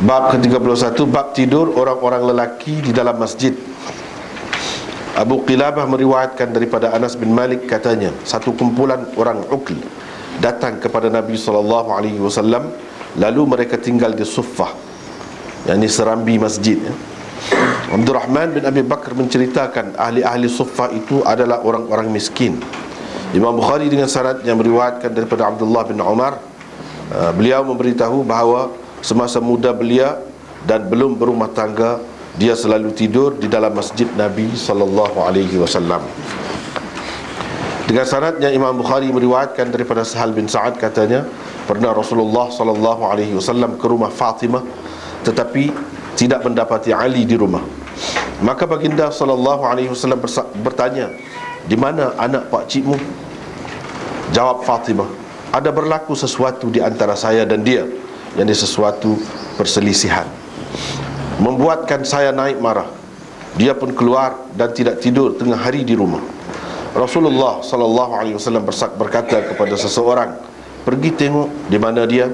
Bab ke-31, bab tidur orang-orang lelaki di dalam masjid. Abu Qilabah meriwayatkan daripada Anas bin Malik, katanya, satu kumpulan orang Uql datang kepada Nabi SAW, lalu mereka tinggal di Suffah, yakni serambi masjid. Abdurrahman bin Abi Bakar menceritakan ahli-ahli Suffah itu adalah orang-orang miskin. Imam Bukhari dengan sanad yang meriwayatkan daripada Abdullah bin Umar, beliau memberitahu bahawa semasa muda belia dan belum berumah tangga, dia selalu tidur di dalam masjid Nabi SAW. Dengan sanadnya Imam Bukhari meriwayatkan daripada Sahal bin Sa'ad, katanya, pernah Rasulullah SAW ke rumah Fatimah, tetapi tidak mendapati Ali di rumah. Maka baginda SAW bertanya, di mana anak pakcikmu? Jawab Fatimah, ada berlaku sesuatu di antara saya dan dia, yang ada sesuatu perselisihan, membuatkan saya naik marah. Dia pun keluar dan tidak tidur tengah hari di rumah. Rasulullah SAW berkata kepada seseorang, pergi tengok di mana dia.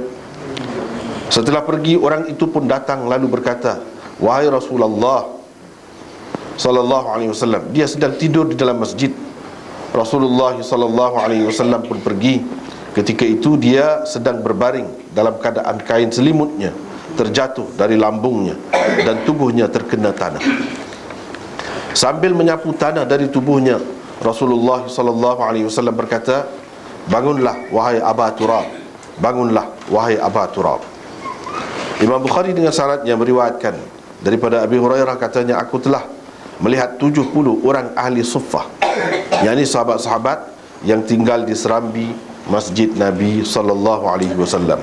Setelah pergi, orang itu pun datang lalu berkata, wahai Rasulullah SAW, dia sedang tidur di dalam masjid. Rasulullah SAW pun pergi. Ketika itu dia sedang berbaring dalam keadaan kain selimutnya terjatuh dari lambungnya dan tubuhnya terkena tanah. Sambil menyapu tanah dari tubuhnya, Rasulullah SAW berkata, bangunlah wahai Aba Turab, bangunlah wahai Aba Turab. Imam Bukhari dengan sanadnya meriwayatkan daripada Abi Hurairah, katanya, aku telah melihat 70 orang ahli Suffah, yakni sahabat-sahabat yang tinggal di serambi masjid Nabi SAW.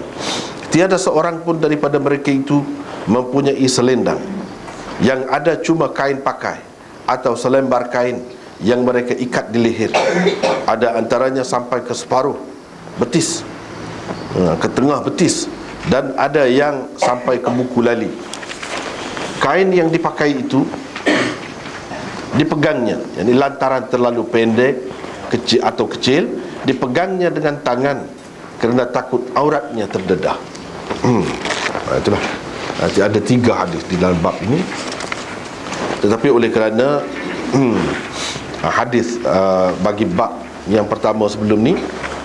Tiada seorang pun daripada mereka itu mempunyai selendang, yang ada cuma kain pakai atau selembar kain yang mereka ikat di leher. Ada antaranya sampai ke separuh betis, ke tengah betis, dan ada yang sampai ke buku lali. Kain yang dipakai itu dipegangnya, yakni lantaran terlalu pendek, kecil, dipegangnya dengan tangan kerana takut auratnya terdedah. Itulah, ada 3 hadis di dalam bab ini. Tetapi oleh kerana hadis bagi bab yang pertama sebelum ni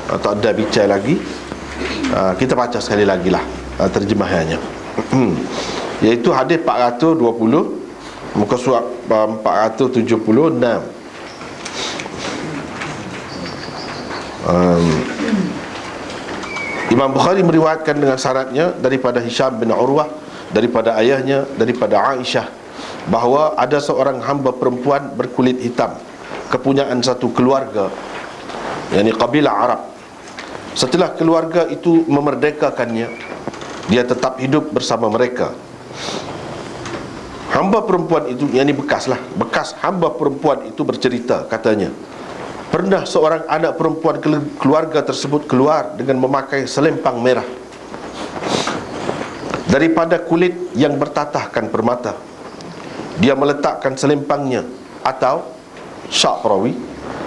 tak ada bincang lagi, kita baca sekali lagi lah terjemahannya. Iaitu hadis 420, muka surat 476. Imam Bukhari meriwayatkan dengan sanadnya daripada Hisham bin Urwah, daripada ayahnya, daripada Aisyah, bahawa ada seorang hamba perempuan berkulit hitam, kepunyaan satu keluarga, yakni kabilah Arab. Setelah keluarga itu memerdekakannya, dia tetap hidup bersama mereka. Hamba perempuan itu, yakni bekas hamba perempuan itu bercerita, katanya, pernah seorang anak perempuan keluarga tersebut keluar dengan memakai selempang merah daripada kulit yang bertatahkan permata. Dia meletakkan selempangnya, atau syak perawi,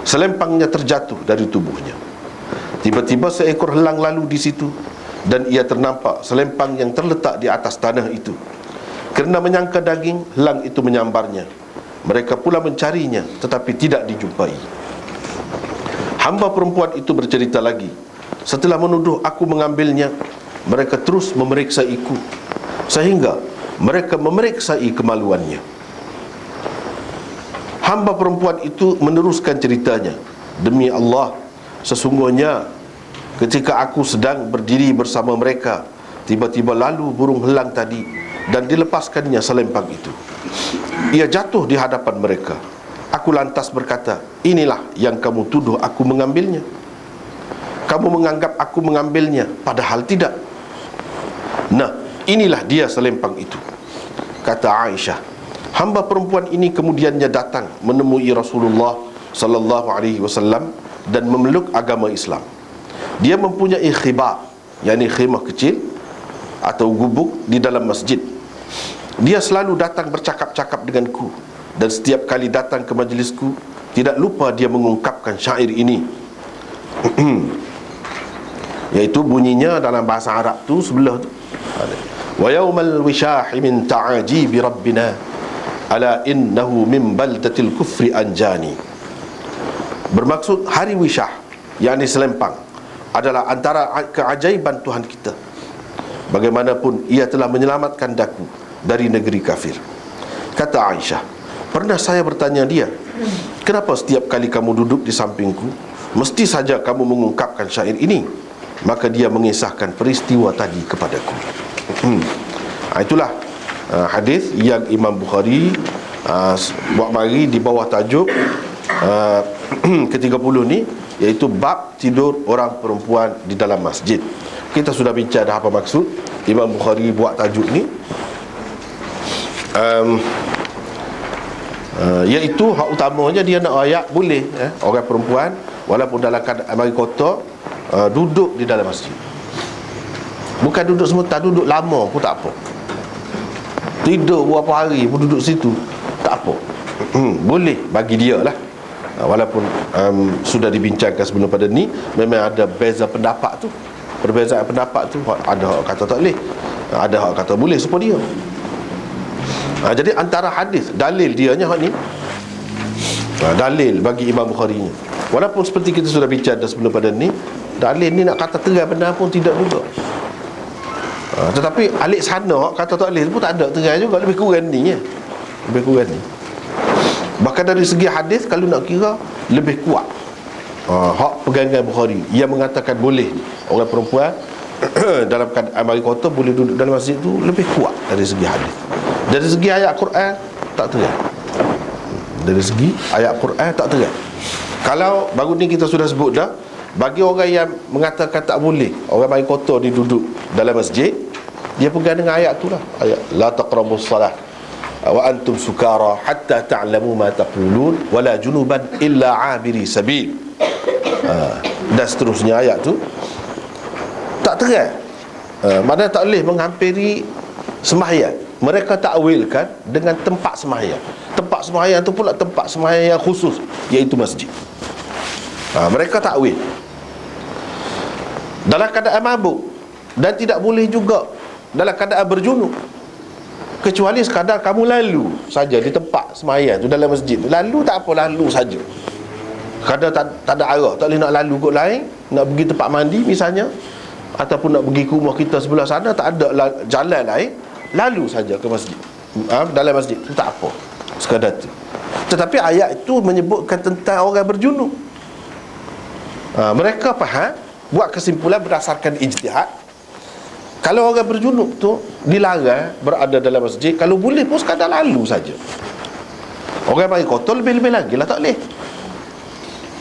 selempangnya terjatuh dari tubuhnya. Tiba-tiba seekor helang lalu di situ, dan ia ternampak selempang yang terletak di atas tanah itu. Kerana menyangka daging, helang itu menyambarnya. Mereka pula mencarinya, tetapi tidak dijumpai. Hamba perempuan itu bercerita lagi, setelah menuduh aku mengambilnya, mereka terus memeriksaiku, sehingga mereka memeriksai kemaluannya. Hamba perempuan itu meneruskan ceritanya, demi Allah, sesungguhnya ketika aku sedang berdiri bersama mereka, tiba-tiba lalu burung helang tadi dan dilepaskannya selempang itu. Ia jatuh di hadapan mereka. Aku lantas berkata, inilah yang kamu tuduh aku mengambilnya. Kamu menganggap aku mengambilnya, padahal tidak. Nah, inilah dia selempang itu, kata Aisyah. Hamba perempuan ini kemudiannya datang menemui Rasulullah SAW dan memeluk agama Islam. Dia mempunyai khibah, yakni khemah kecil atau gubuk di dalam masjid. Dia selalu datang bercakap-cakap denganku, dan setiap kali datang ke majlisku, tidak lupa dia mengungkapkan syair ini. Iaitu bunyinya dalam bahasa Arab tu sebelah tu, wa yaumal wishahi min ta'ajibi rabbina ala innahu min baldatil kufri anjani. Bermaksud hari Wishah, yang di Selempang, adalah antara keajaiban Tuhan kita. Bagaimanapun ia telah menyelamatkan daku dari negeri kafir. Kata Aisyah, pernah saya bertanya dia, kenapa setiap kali kamu duduk di sampingku mesti saja kamu mengungkapkan syair ini? Maka dia mengisahkan peristiwa tadi kepadaku. Itulah hadis yang Imam Bukhari buat mari di bawah tajuk ke-30 ni, iaitu bab tidur orang perempuan di dalam masjid. Kita sudah bincang dah apa maksud Imam Bukhari buat tajuk ni, iaitu hak utamanya dia nak ayat boleh orang perempuan walaupun dalam keadaan mari kotor duduk di dalam masjid. Bukan duduk sebentar, duduk lama pun tak apa. Tidur berapa hari pun duduk situ tak apa. Boleh bagi dia lah. Walaupun sudah dibincangkan sebelum pada ni, memang ada beza pendapat tu. Perbezaan pendapat tu, ada hak kata tak boleh, ada hak kata boleh supaya dia. Jadi antara hadis, dalil dianya hak ni, dalil bagi Imam Bukhari ni. Walaupun seperti kita sudah bincang dah sebelum pada ni, dalil ni nak kata terang benar pun tidak juga. Tetapi alik sana kata tak boleh pun tak ada terang juga, lebih kurang ni ya. Lebih kurang ni. Bahkan dari segi hadis kalau nak kira lebih kuat hak pegangan Bukhari yang mengatakan boleh orang perempuan dalam keadaan mari kotor boleh duduk dalam masjid tu lebih kuat dari segi hadis. Dari segi ayat Quran tak terang. Dari segi ayat Quran tak terang. Kalau baru ni kita sudah sebut dah, bagi orang yang mengatakan tak boleh orang mari kotor ni duduk dalam masjid, dia pegang dengan ayat tu lah, ayat la taqrabus salah wa antum sukara hatta ta'lamu ma taqulun wala junuban illa 'abiri sabil. Dan seterusnya ayat tu tak terang. Mana tak boleh menghampiri sembahyang. Mereka takwilkan dengan tempat sembahyang. Tempat sembahyang tu pula tempat sembahyang yang khusus, iaitu masjid. Mereka takwil dalam keadaan mabuk, dan tidak boleh juga dalam keadaan berjunub, kecuali sekadar kamu lalu saja di tempat sembahyang tu dalam masjid tu. Lalu tak apa, lalu saja. Kadang tak ada arah, tak boleh nak lalu kot lain, nak pergi tempat mandi misalnya, ataupun nak pergi ke rumah kita sebelah sana, tak ada jalan lain, lalu saja ke masjid, dalam masjid tu tak apa, sekadar tu. Tetapi ayat itu menyebutkan tentang orang berjunub. Mereka faham, buat kesimpulan berdasarkan ijtihad, kalau orang berjunub tu dilarang berada dalam masjid, kalau boleh pun sekadar lalu saja. Orang bagi kotor lebih-lebih lagi lah tak boleh.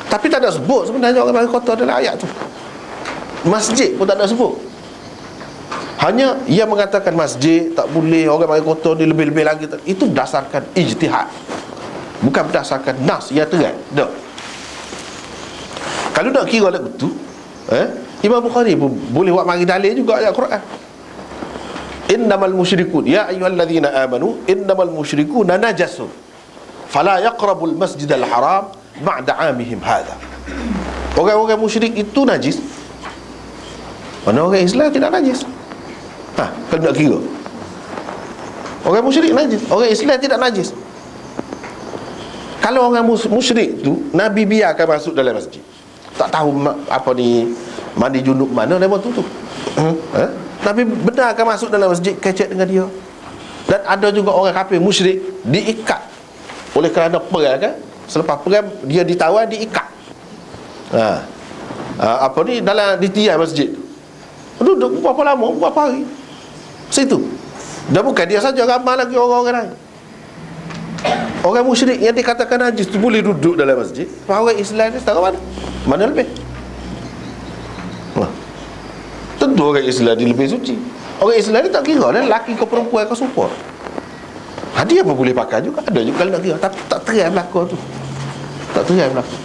Tapi tak ada sebut sebenarnya orang bagi kotor dalam ayat tu. Masjid pun tak ada sebut. Hanya ia mengatakan masjid tak boleh, orang bagi kotor ni lebih-lebih lagi. Itu berdasarkan ijtihad, bukan berdasarkan nas yang terang. Tak. Kalau nak kira lagu tu, Imam Bukhari pun boleh buat mari dalil juga ayat Quran. Innamal musyrikun ya ayyuhallazina amanu innamal musyrikuna najasun fala yaqrabul masjidal haram ba'da 'amihim hadha. Orang-orang musyrik itu najis. Mana orang Islam tidak najis? Kalau nak kira, orang musyrik najis, orang Islam tidak najis. Kalau orang musyrik tu Nabi biarkan masuk dalam masjid, tak tahu apa ni mandi junub mana lewat tu. Nabi benarkan masuk dalam masjid, kecek dengan dia. Dan ada juga orang kafir musyrik diikat oleh kerana perang kan. Selepas perang dia ditawan, diikat. Apa ni dalam di tiang masjid. Duduk berapa lama, berapa hari situ. Dan bukan dia saja, ramai lagi orang-orang lain. Orang musyrik yang dikatakan najis tu boleh duduk dalam masjid. Orang Islam ni setara mana? Mana lebih? Tentu orang Islam ni lebih suci. Orang Islam ni tak kira lah lelaki ke perempuan ke supar. Dia pun boleh pakai juga. Ada juga kalau nak kira, tapi tak terang belakang tu. Tak terang belakang.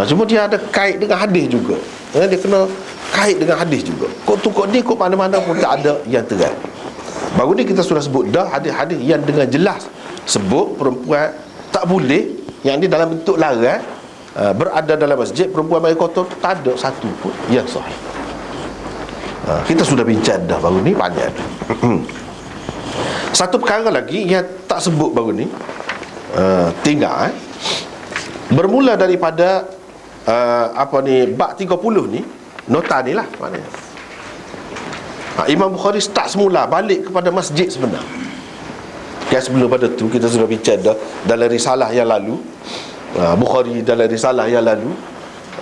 Cuma dia ada kait dengan hadis juga. Dia kena kait dengan hadis juga. Kok tu kok ni, kok mana-mana pun tak ada yang terang. Baru ni kita sudah sebut dah hadis-hadis yang dengan jelas sebut perempuan tak boleh, yang ni dalam bentuk larang, berada dalam masjid, perempuan mari kotor, tak ada satu pun yang sahih. Kita sudah bincang dah baru ni panjang. Satu perkara lagi yang tak sebut baru ni, tinggal bermula daripada bab 30 ni, nota ni lah maknanya. Imam Bukhari start semula balik kepada masjid sebenar. Sebelum pada tu kita sudah bincang dah dalam risalah yang lalu, Bukhari dalam risalah yang lalu,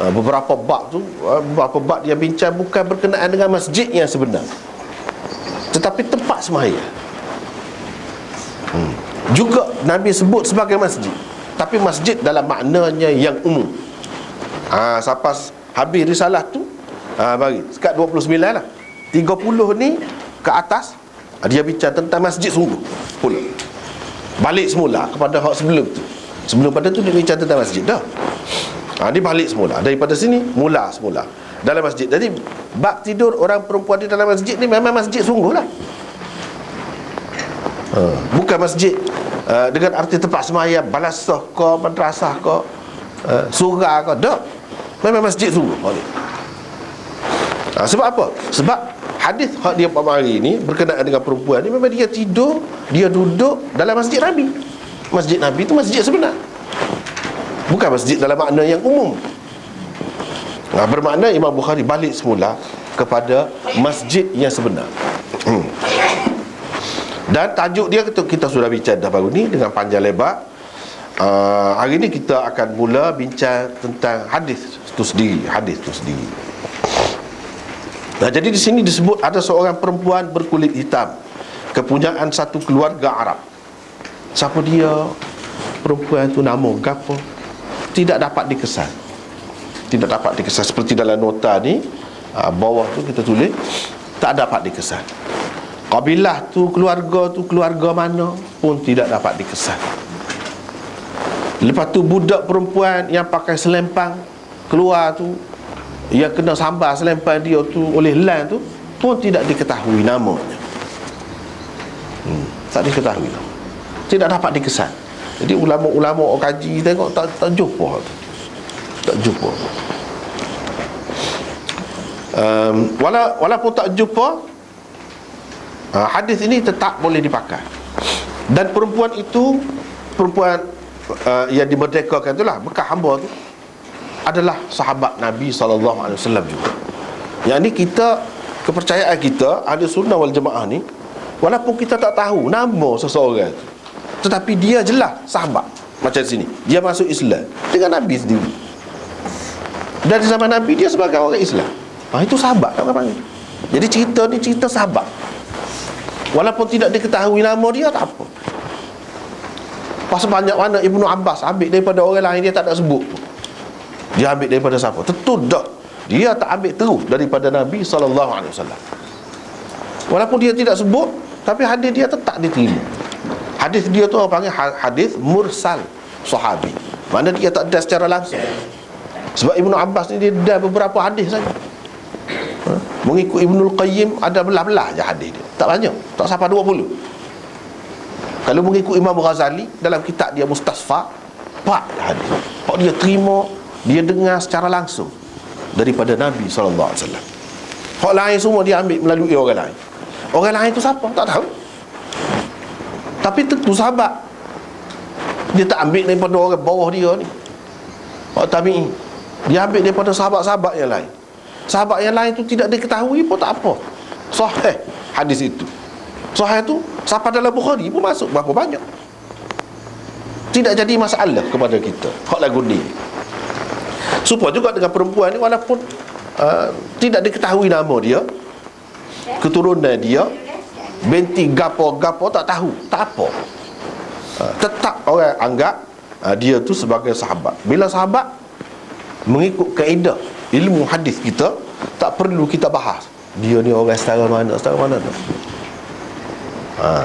beberapa bab dia bincang bukan berkenaan dengan masjid yang sebenar, tetapi tempat sembahyang. Juga Nabi sebut sebagai masjid, tapi masjid dalam maknanya yang umum. Sampai habis risalah tu, bagi sekat 29 lah, 30 ni ke atas, dia bincang tentang masjid sungguh pula. Balik semula kepada hak sebelum tu. Sebelum pada tu dia bincang tentang masjid dah. Dia balik semula daripada sini, mula semula dalam masjid. Jadi bab tidur orang perempuan di dalam masjid ni memang masjid sungguh lah. Bukan masjid dengan arti tempat sembahyang balasah ke, madrasah ke, surau ke, tak. Memang masjid sungguh. Sebab apa? Sebab hadis hak dia pamari ni berkenaan dengan perempuan ni, memang dia tidur, dia duduk dalam masjid Nabi. Masjid Nabi tu masjid sebenar, bukan masjid dalam makna yang umum. Bermakna Imam Bukhari balik semula kepada masjid yang sebenar. Dan tajuk dia kita sudah bincang dah baru ni dengan panjang lebar. Hari ni kita akan mula bincang tentang hadis tu sendiri. Jadi di sini disebut ada seorang perempuan berkulit hitam, kepunyaan satu keluarga Arab. Siapa dia? Perempuan tu nama gapo? Tidak dapat dikesan. Seperti dalam nota ni, bawah tu kita tulis tak dapat dikesan. Kabilah tu, keluarga mana pun tidak dapat dikesan. Lepas tu budak perempuan yang pakai selempang keluar tu, yang kena sambar selempang dia tu oleh lan tu, pun tidak diketahui namanya. Tak diketahui, tidak dapat dikesan. Jadi ulama-ulama orang kaji tengok tak jumpa tu. Tak jumpa. Walaupun tak jumpa, hadis ini tetap boleh dipakai. Dan perempuan itu, yang dimerdekakan itulah, bekas hamba tu adalah sahabat Nabi SAW juga. Yang ni kita, kepercayaan kita Ahli Sunnah wal Jamaah ni, walaupun kita tak tahu nama seseorang tu, tetapi dia jelas sahabat. Macam sini, dia masuk Islam dengan Nabi sendiri. Dan di zaman Nabi dia sebagai orang Islam. Itu sahabat tak panggil. Jadi cerita ni cerita sahabat. Walaupun tidak diketahui nama dia, tak apa. Pasal banyak mana Ibnu Abbas ambil daripada orang lain, dia tak ada sebut. Dia ambil daripada siapa? Tentu tak. Dia tak ambil terus daripada Nabi SAW. Walaupun dia tidak sebut, tapi hadis dia tetap diterima. Hadis dia tu orang panggil hadis mursal sahabi. Mana dia tak ada secara langsung. Sebab Ibnu Abbas ni dia ada beberapa hadis saja. Mengikut Ibnul Qayyim ada belah-belah je hadis dia, tak banyak, tak sampai 20. Kalau mengikut Imam Ghazali dalam kitab dia Mustasfa, 4 hadis. Pak dia terima, dia dengar secara langsung daripada Nabi SAW. Hak lain semua dia ambil melalui orang lain. Orang lain tu siapa? Tak tahu. Tapi tentu sahabat. Dia tak ambil daripada orang bawah dia ni, Hak tabi'i. Dia ambil daripada sahabat-sahabat yang lain. Sahabat yang lain tu tidak diketahui pun tak apa. Sahih hadis itu. Sahih tu sampai dalam Bukhari pun masuk berapa banyak. Tidak jadi masalah kepada kita hak lagu ni. Supaya juga dengan perempuan ni, walaupun tidak diketahui nama dia, keturunan dia, binti gapo-gapo tak tahu, tak apa. Tetap orang anggap dia tu sebagai sahabat. Bila sahabat, mengikut kaedah ilmu hadis kita, tak perlu kita bahas dia ni orang setara mana tu.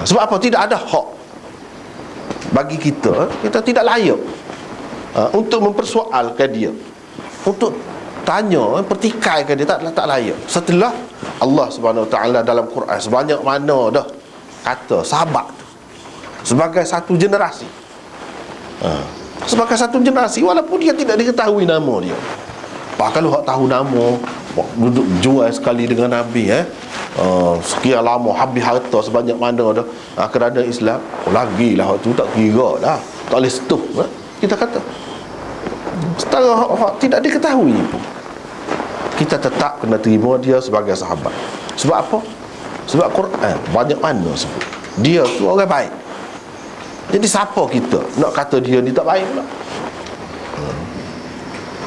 Sebab apa? Tidak ada hak bagi kita. Kita tidak layak untuk mempersoalkan dia, untuk tanya, pertikaikan dia. Tak layak. Setelah Allah Subhanahu Wa Taala dalam Quran sebanyak mana dah kata sahabat tu sebagai satu generasi. Sebagai satu generasi, walaupun dia tidak diketahui nama dia. Kalau hak tahu nama, duduk jual sekali dengan Nabi, sekian lama, habis harta sebanyak mana dah, kerana Islam. Lagilah hak tu tak kira dah, tak boleh setuh, kita kata. Setara hak tidak diketahui pun, kita tetap kena terima dia sebagai sahabat. Sebab apa? Sebab Quran banyak mana sebut dia tu orang baik. Jadi siapa kita nak kata dia ni tak baik pula?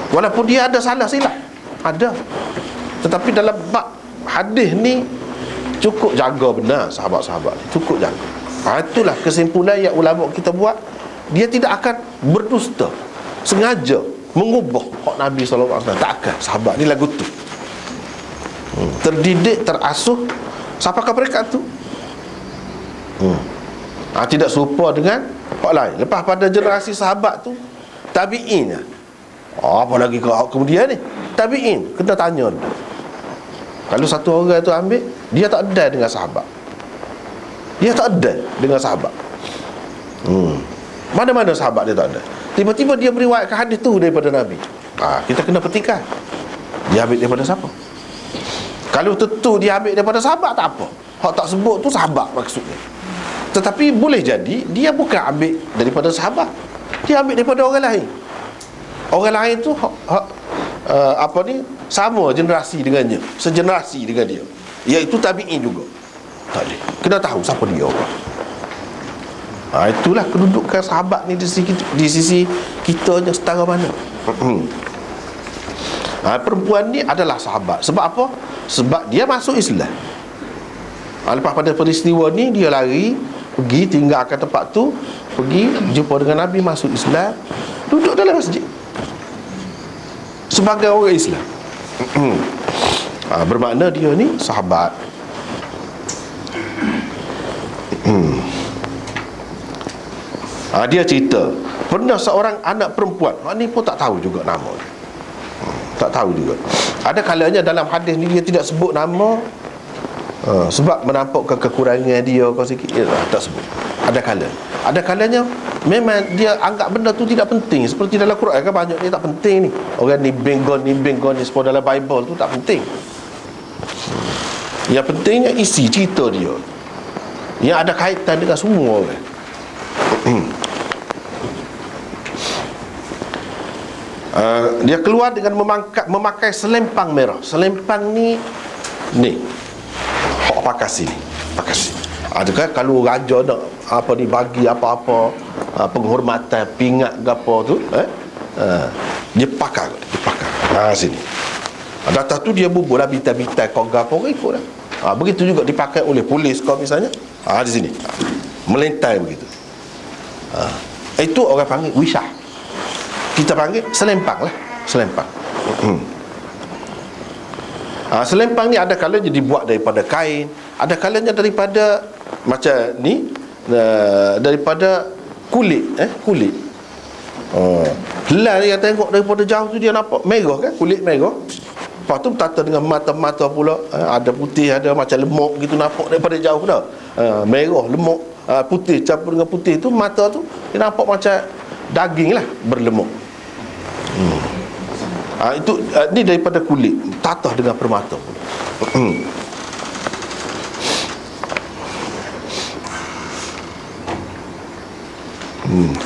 Walaupun dia ada salah silap, ada, tetapi dalam bab hadis ni cukup jaga benar sahabat-sahabat ni, cukup jaga. Itulah kesimpulan yang ulama kita buat. Dia tidak akan berdusta sengaja mengubah hak Nabi SAW. Tak akan. Sahabat ni lagu tu terdidik, terasuh. Siapakah mereka tu? Tidak serupa dengan hak lain. Lepas pada generasi sahabat tu, tabi'in. Apa lagi kemudian ni? Tabi'in kena tanya dulu. Kalau satu orang tu ambil, dia tak ada dengan sahabat, dia tak ada dengan sahabat. Mana-mana sahabat dia tak ada. Tiba-tiba dia meriwayatkan hadis tu daripada Nabi. Kita kena petikan, dia ambil daripada siapa? Kalau tentu dia ambil daripada sahabat, tak apa. Hak tak sebut tu sahabat maksudnya. Tetapi boleh jadi dia bukan ambil daripada sahabat, dia ambil daripada orang lain. Orang lain tu sama generasi dengannya, segenerasi dengan dia, iaitu tabi'in juga. Tak boleh. Kena tahu siapa dia orang. Itulah kedudukan sahabat ni di sisi kita je setara mana. Perempuan ni adalah sahabat. Sebab apa? Sebab dia masuk Islam. Lepas pada peristiwa ni, dia lari, pergi tinggalkan tempat tu, pergi jumpa dengan Nabi, masuk Islam, duduk dalam masjid sebagai orang Islam. Bermakna dia ni sahabat. Dia cerita pernah seorang anak perempuan, ni pun tak tahu juga nama dia, tak tahu juga. Ada kalanya dalam hadis ni dia tidak sebut nama, sebab menampakkan kekurangan dia kau sikit, tak sebut. Ada kalanya memang dia anggap benda tu tidak penting. Seperti dalam Quran kan banyak dia tak penting ni. Orang ni benggon ni semua dalam Bible tu tak penting. Yang pentingnya isi cerita dia yang ada kaitan dengan semua orang. Dia keluar dengan memakai selempang merah. Selempang ni hak pakasi ni, pakasi. Kan kalau raja nak bagi apa-apa, penghormatan, pingat ke apa tu, dia pakai. Sini. Atas tu dia bubuh lah bintang-bintang kau gapo ikut lah. Begitu juga dipakai oleh polis kau misalnya. Di sini. Melentai begitu. Itu orang panggil wisah. Kita panggil selempang lah. Selempang. Selempang ni ada kalanya dibuat daripada kain, ada kalanya daripada macam ni, daripada kulit. Kulit. Helal yang tengok daripada jauh tu dia nampak merah kan, kulit merah. Lepas tu bertata dengan mata-mata pula, ada putih, ada macam lemuk gitu, nampak daripada jauh dah. Merah, lemuk, putih, campur dengan putih tu, mata tu dia nampak macam daging lah, berlemuk. Itu ni daripada kulit, tatah dengan permata pula.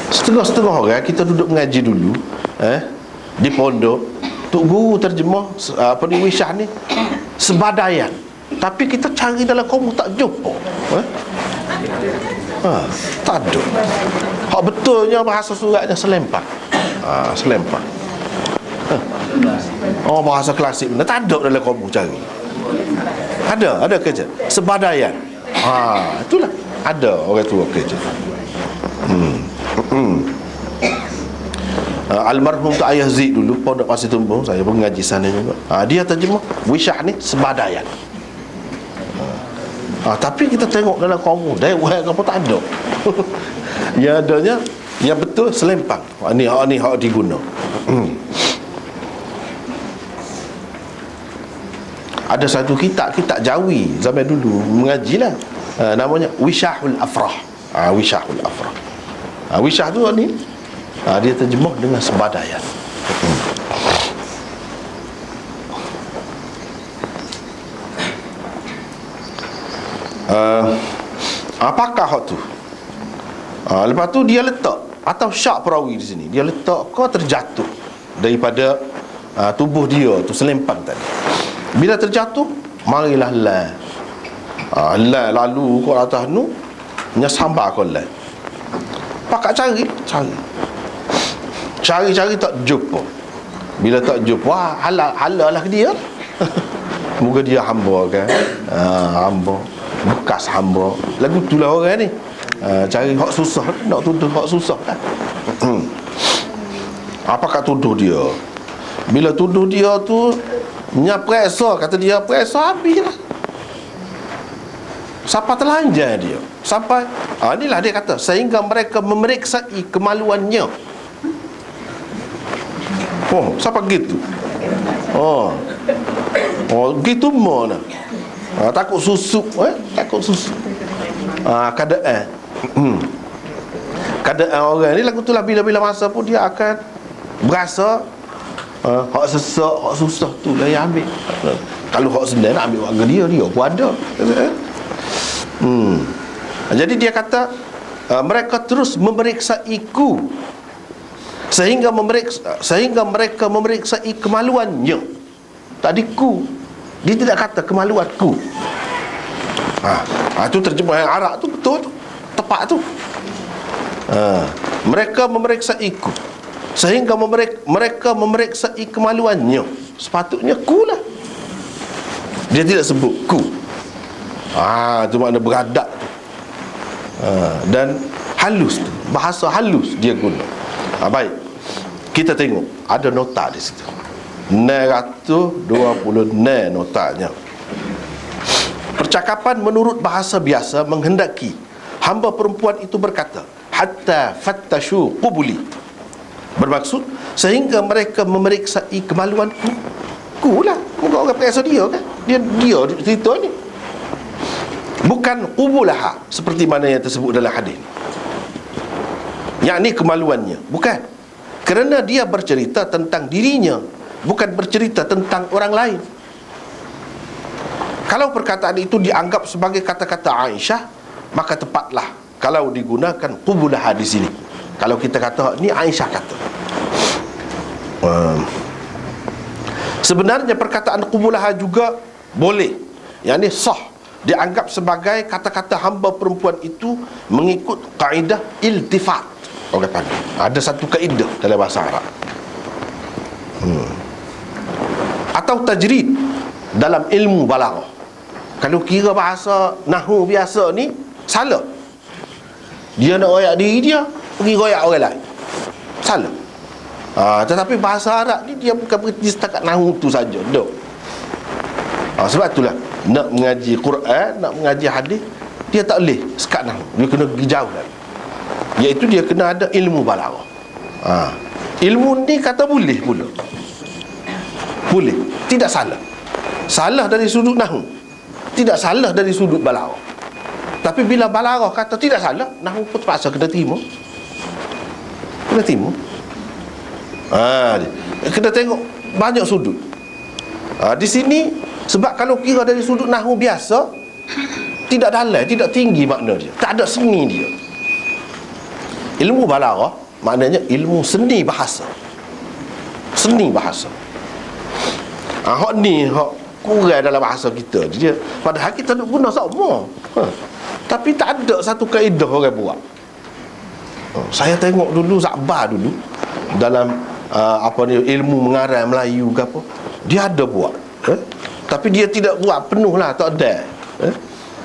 Setengah-setengah orang kita duduk mengaji dulu di pondok, tok guru terjemah wisah ni sebadayan, tapi kita cari dalam kamus tak jumpa. Tak ada. Hak betulnya bahasa suratnya selempang. Selempang. Bahasa klasik benar, tak ada dalam kamus cari. Ada kerja sebadayan. Itulah ada orang tua kerja. Almarhum tu Ayah Zid dulu pondok Pasir Tumbung, saya pun ngaji sana juga. Dia terjemah wisah ni sebadayan. Tapi kita tengok dalam kamus Dewan apa tak ada. Yang adanya yang betul selempang. Ni hak diguna. Ada satu kitab Jawi zaman dulu mengajilah, namanya Wishahul Afrah. Wishahul Afrah. Wishah tu ni dia terjemah dengan sebadayan. Apakah hak tu? Lepas tu dia letak, atau syak perawi di sini, dia letak kau terjatuh daripada tubuh dia tu, selempang tadi. Bila terjatuh, marilah lah lalu kau atas nu nyasambar kau lah. Pakak cari tak jumpa. Bila tak jumpa, wah halalah dia. Moga dia hamba kan. Hamba, bekas hamba. Lagu tu lah orang ni. Cari hak susah, nak tuduh hak susah kan. Apakah tuduh dia? Bila tuduh dia tu nyapresa, kata dia presa habislah. Sampai telanjang dia. Sampai inilah dia kata, sehingga mereka memeriksai kemaluannya. Sampai gitu. Gitu mana? Takut susuk, takut susuk. Keadaan orang ni lagu tu lah, bila-bila masa pun dia akan berasa hak sesak, hak susah tu lah yang ambil. Kalau hak senang nak ambil warga dia pun ada. Jadi dia kata mereka terus memeriksaiku sehingga mereka memeriksai kemaluannya. Tadi ku, dia tidak kata kemaluanku. Itu terjemahan Arab tu betul tu, tepat tu. Mereka memeriksaiku sehingga mereka memeriksai kemaluannya. Sepatutnya ku lah. Dia tidak sebut ku. Itu makna beradab tu. Dan halus tu, bahasa halus dia guna. Baik, kita tengok ada nota di situ, 920 notanya. Percakapan menurut bahasa biasa menghendaki hamba perempuan itu berkata, hatta fattashu qubuli, bermaksud sehingga mereka memeriksai kemaluanku. Ku lah, muka orang periksa dia kan. Dia cerita ni, bukan qubulaha seperti mana yang tersebut dalam hadis, yakni kemaluannya. Bukan, kerana dia bercerita tentang dirinya, bukan bercerita tentang orang lain. Kalau perkataan itu dianggap sebagai kata-kata Aisyah, maka tepatlah kalau digunakan qubulaha di sini. Kalau kita kata ni Aisyah kata. Sebenarnya perkataan qubulaha juga boleh, yakni sah, dianggap sebagai kata-kata hamba perempuan itu mengikut kaedah iltifat. Orang panggil, ada satu kaedah dalam bahasa Arab, atau tajrid dalam ilmu balaghah. Kalau kira bahasa nahwu biasa ni salah, dia nak royak diri dia, pergi royak orang lain, salah. Tetapi bahasa Arab ni dia bukan berhenti setakat nahwu tu saja, dok. Sebab itulah nak mengaji Quran, nak mengaji hadis, dia tak boleh sekat nahwu, dia kena pergi jauh lagi, iaitu dia kena ada ilmu balaghah. Ilmu ni kata boleh pula, boleh, tidak salah. Salah dari sudut nahwu, tidak salah dari sudut balaghah. Tapi bila balaghah kata tidak salah, nahwu pun terpaksa kena terima. Kena terima. Kena tengok banyak sudut. Di sini, sebab kalau kira dari sudut nahwu biasa, tidak dalam, tidak tinggi makna dia, tak ada seni dia. Ilmu balaghah maknanya ilmu seni bahasa. Seni bahasa. Hak ni hak kurang dalam bahasa kita dia. Padahal kita nak guna sama, tapi tak ada satu kaedah orang buat. Saya tengok dulu Zakbar dulu dalam ilmu mengarang Melayu ke apa, dia ada buat, tapi dia tidak buat penuh lah, tak ada.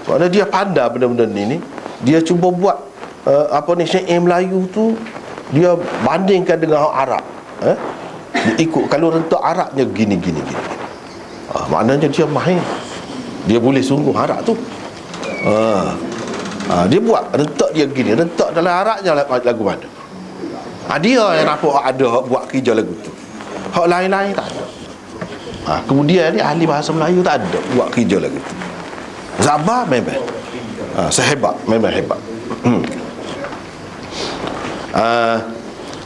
Maksudnya dia pandai benda-benda ni. Dia cuba buat syair Melayu tu, dia bandingkan dengan Arab. Dia ikut, kalau rentak Arabnya gini. Maknanya dia mahir, dia boleh sungguh Arab tu. Dia buat rentak dia gini, rentak dalam Arabnya lagu mana. Dia yang nampak ada buat kerja lagu tu, hak lain-lain tak ada. Kemudian ni ahli bahasa Melayu tak ada buat kerja lagu tu. Zakbar memang sehebat, memang hebat.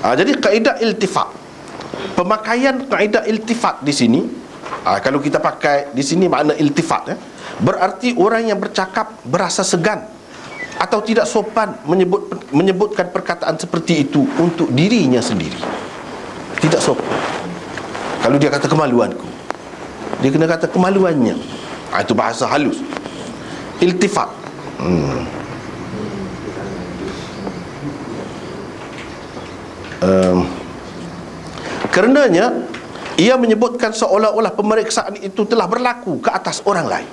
Jadi kaedah iltifat, pemakaian kaedah iltifat di sini, kalau kita pakai di sini makna iltifat, berarti orang yang bercakap berasa segan atau tidak sopan menyebutkan perkataan seperti itu untuk dirinya sendiri. Tidak sopan. Kalau dia kata kemaluanku, dia kena kata kemaluannya. Itu bahasa halus. Iltifat. Karenanya ia menyebutkan seolah-olah pemeriksaan itu telah berlaku ke atas orang lain.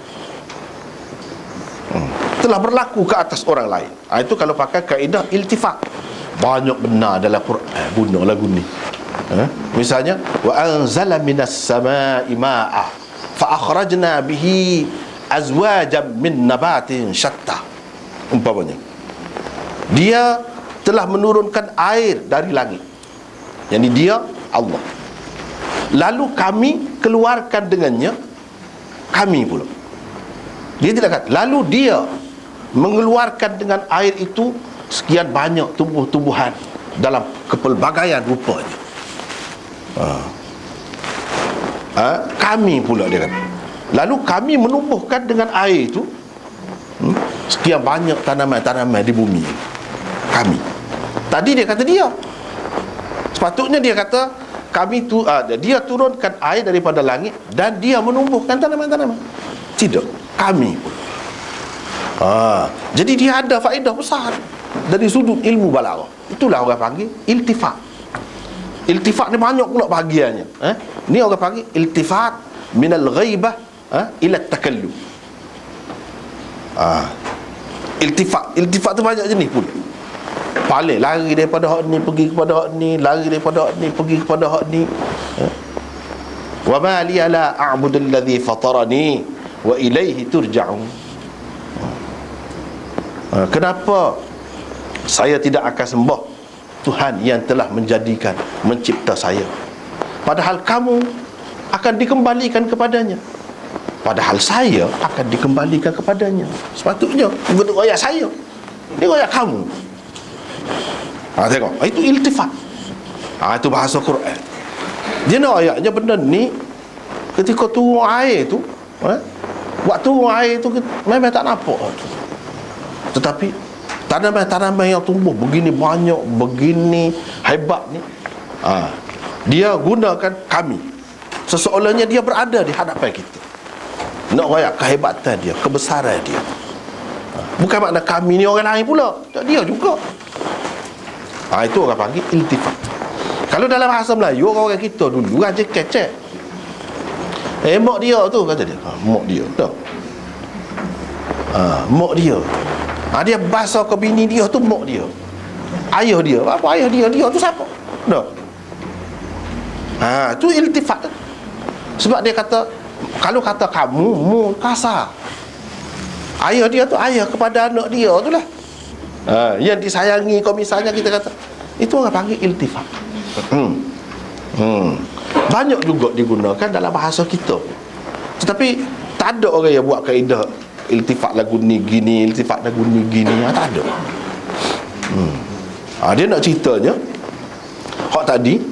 Telah berlaku ke atas orang lain. Itu kalau pakai kaedah iltifat. Banyak benar dalam Quran guna lagu ni. Misalnya, wa anzala minas samaa'i ma'a fa akhrajna bihi azwajan min nabatin syatta. Umpamanya, dia telah menurunkan air dari langit. Yang dia Allah. Lalu kami keluarkan dengannya kami pula. Dia tidak kata lalu dia mengeluarkan dengan air itu sekian banyak tumbuh-tumbuhan dalam kepelbagaian rupanya. Kami pula dia kata. Lalu kami menumbuhkan dengan air itu sekian banyak tanaman-tanaman di bumi. Kami. Tadi dia kata dia. Sepatutnya dia kata dia turunkan air daripada langit dan dia menumbuhkan tanaman-tanaman. Tidak, kami pun. Jadi dia ada faedah besar dari sudut ilmu balaghah. Itulah orang panggil iltifat. Iltifat ni banyak pula bahagiannya. Ni orang panggil iltifat minal ghaibah ila takallum. Iltifat tu banyak jenis pula. Paling lari daripada hak ni pergi kepada hak ni, lari daripada hak ni pergi kepada hak ni. Wa ma li la a'budu alladhi fatarani wa ilaihi turja'un. Kenapa saya tidak akan sembah Tuhan yang telah mencipta saya, padahal kamu akan dikembalikan kepadanya? Padahal saya akan dikembalikan kepadanya. Sepatutnya bukan royak saya, dia royak kamu. Tengok, itu iltifat. Itu bahasa Quran. Dia nak ayatnya benda ni ketika turun air tu, waktu turun air tu memang tak nampak. Tetapi tanaman-tanaman yang tumbuh begini banyak, begini hebat ni, dia gunakan kami, seseolahnya dia berada di hadapan kita. Nak royak kehebatan dia, kebesaran dia. Bukan makna kami ni orang lain pula, dia juga. Itu orang panggil iltifat. Kalau dalam bahasa Melayu, orang kita dulu aja kecek. Mak dia tu, kata dia. Mak dia tak. Mak dia. Dia bahasa ke bini dia tu mak dia. Ayah dia. Apa ayah dia? Dia tu siapa? Tak. Tu iltifat. Sebab dia kata, kalau kata kamu, mu kasar. Ayah dia tu ayah kepada anak dia tu lah. Yang disayangi, kalau misalnya kita kata, itu orang panggil iltifat. Banyak juga digunakan dalam bahasa kita. Tetapi tak ada orang yang buat kaedah iltifat lagu ni gini, iltifat lagu ni gini. Tak ada. Dia nak ceritanya hak tadi,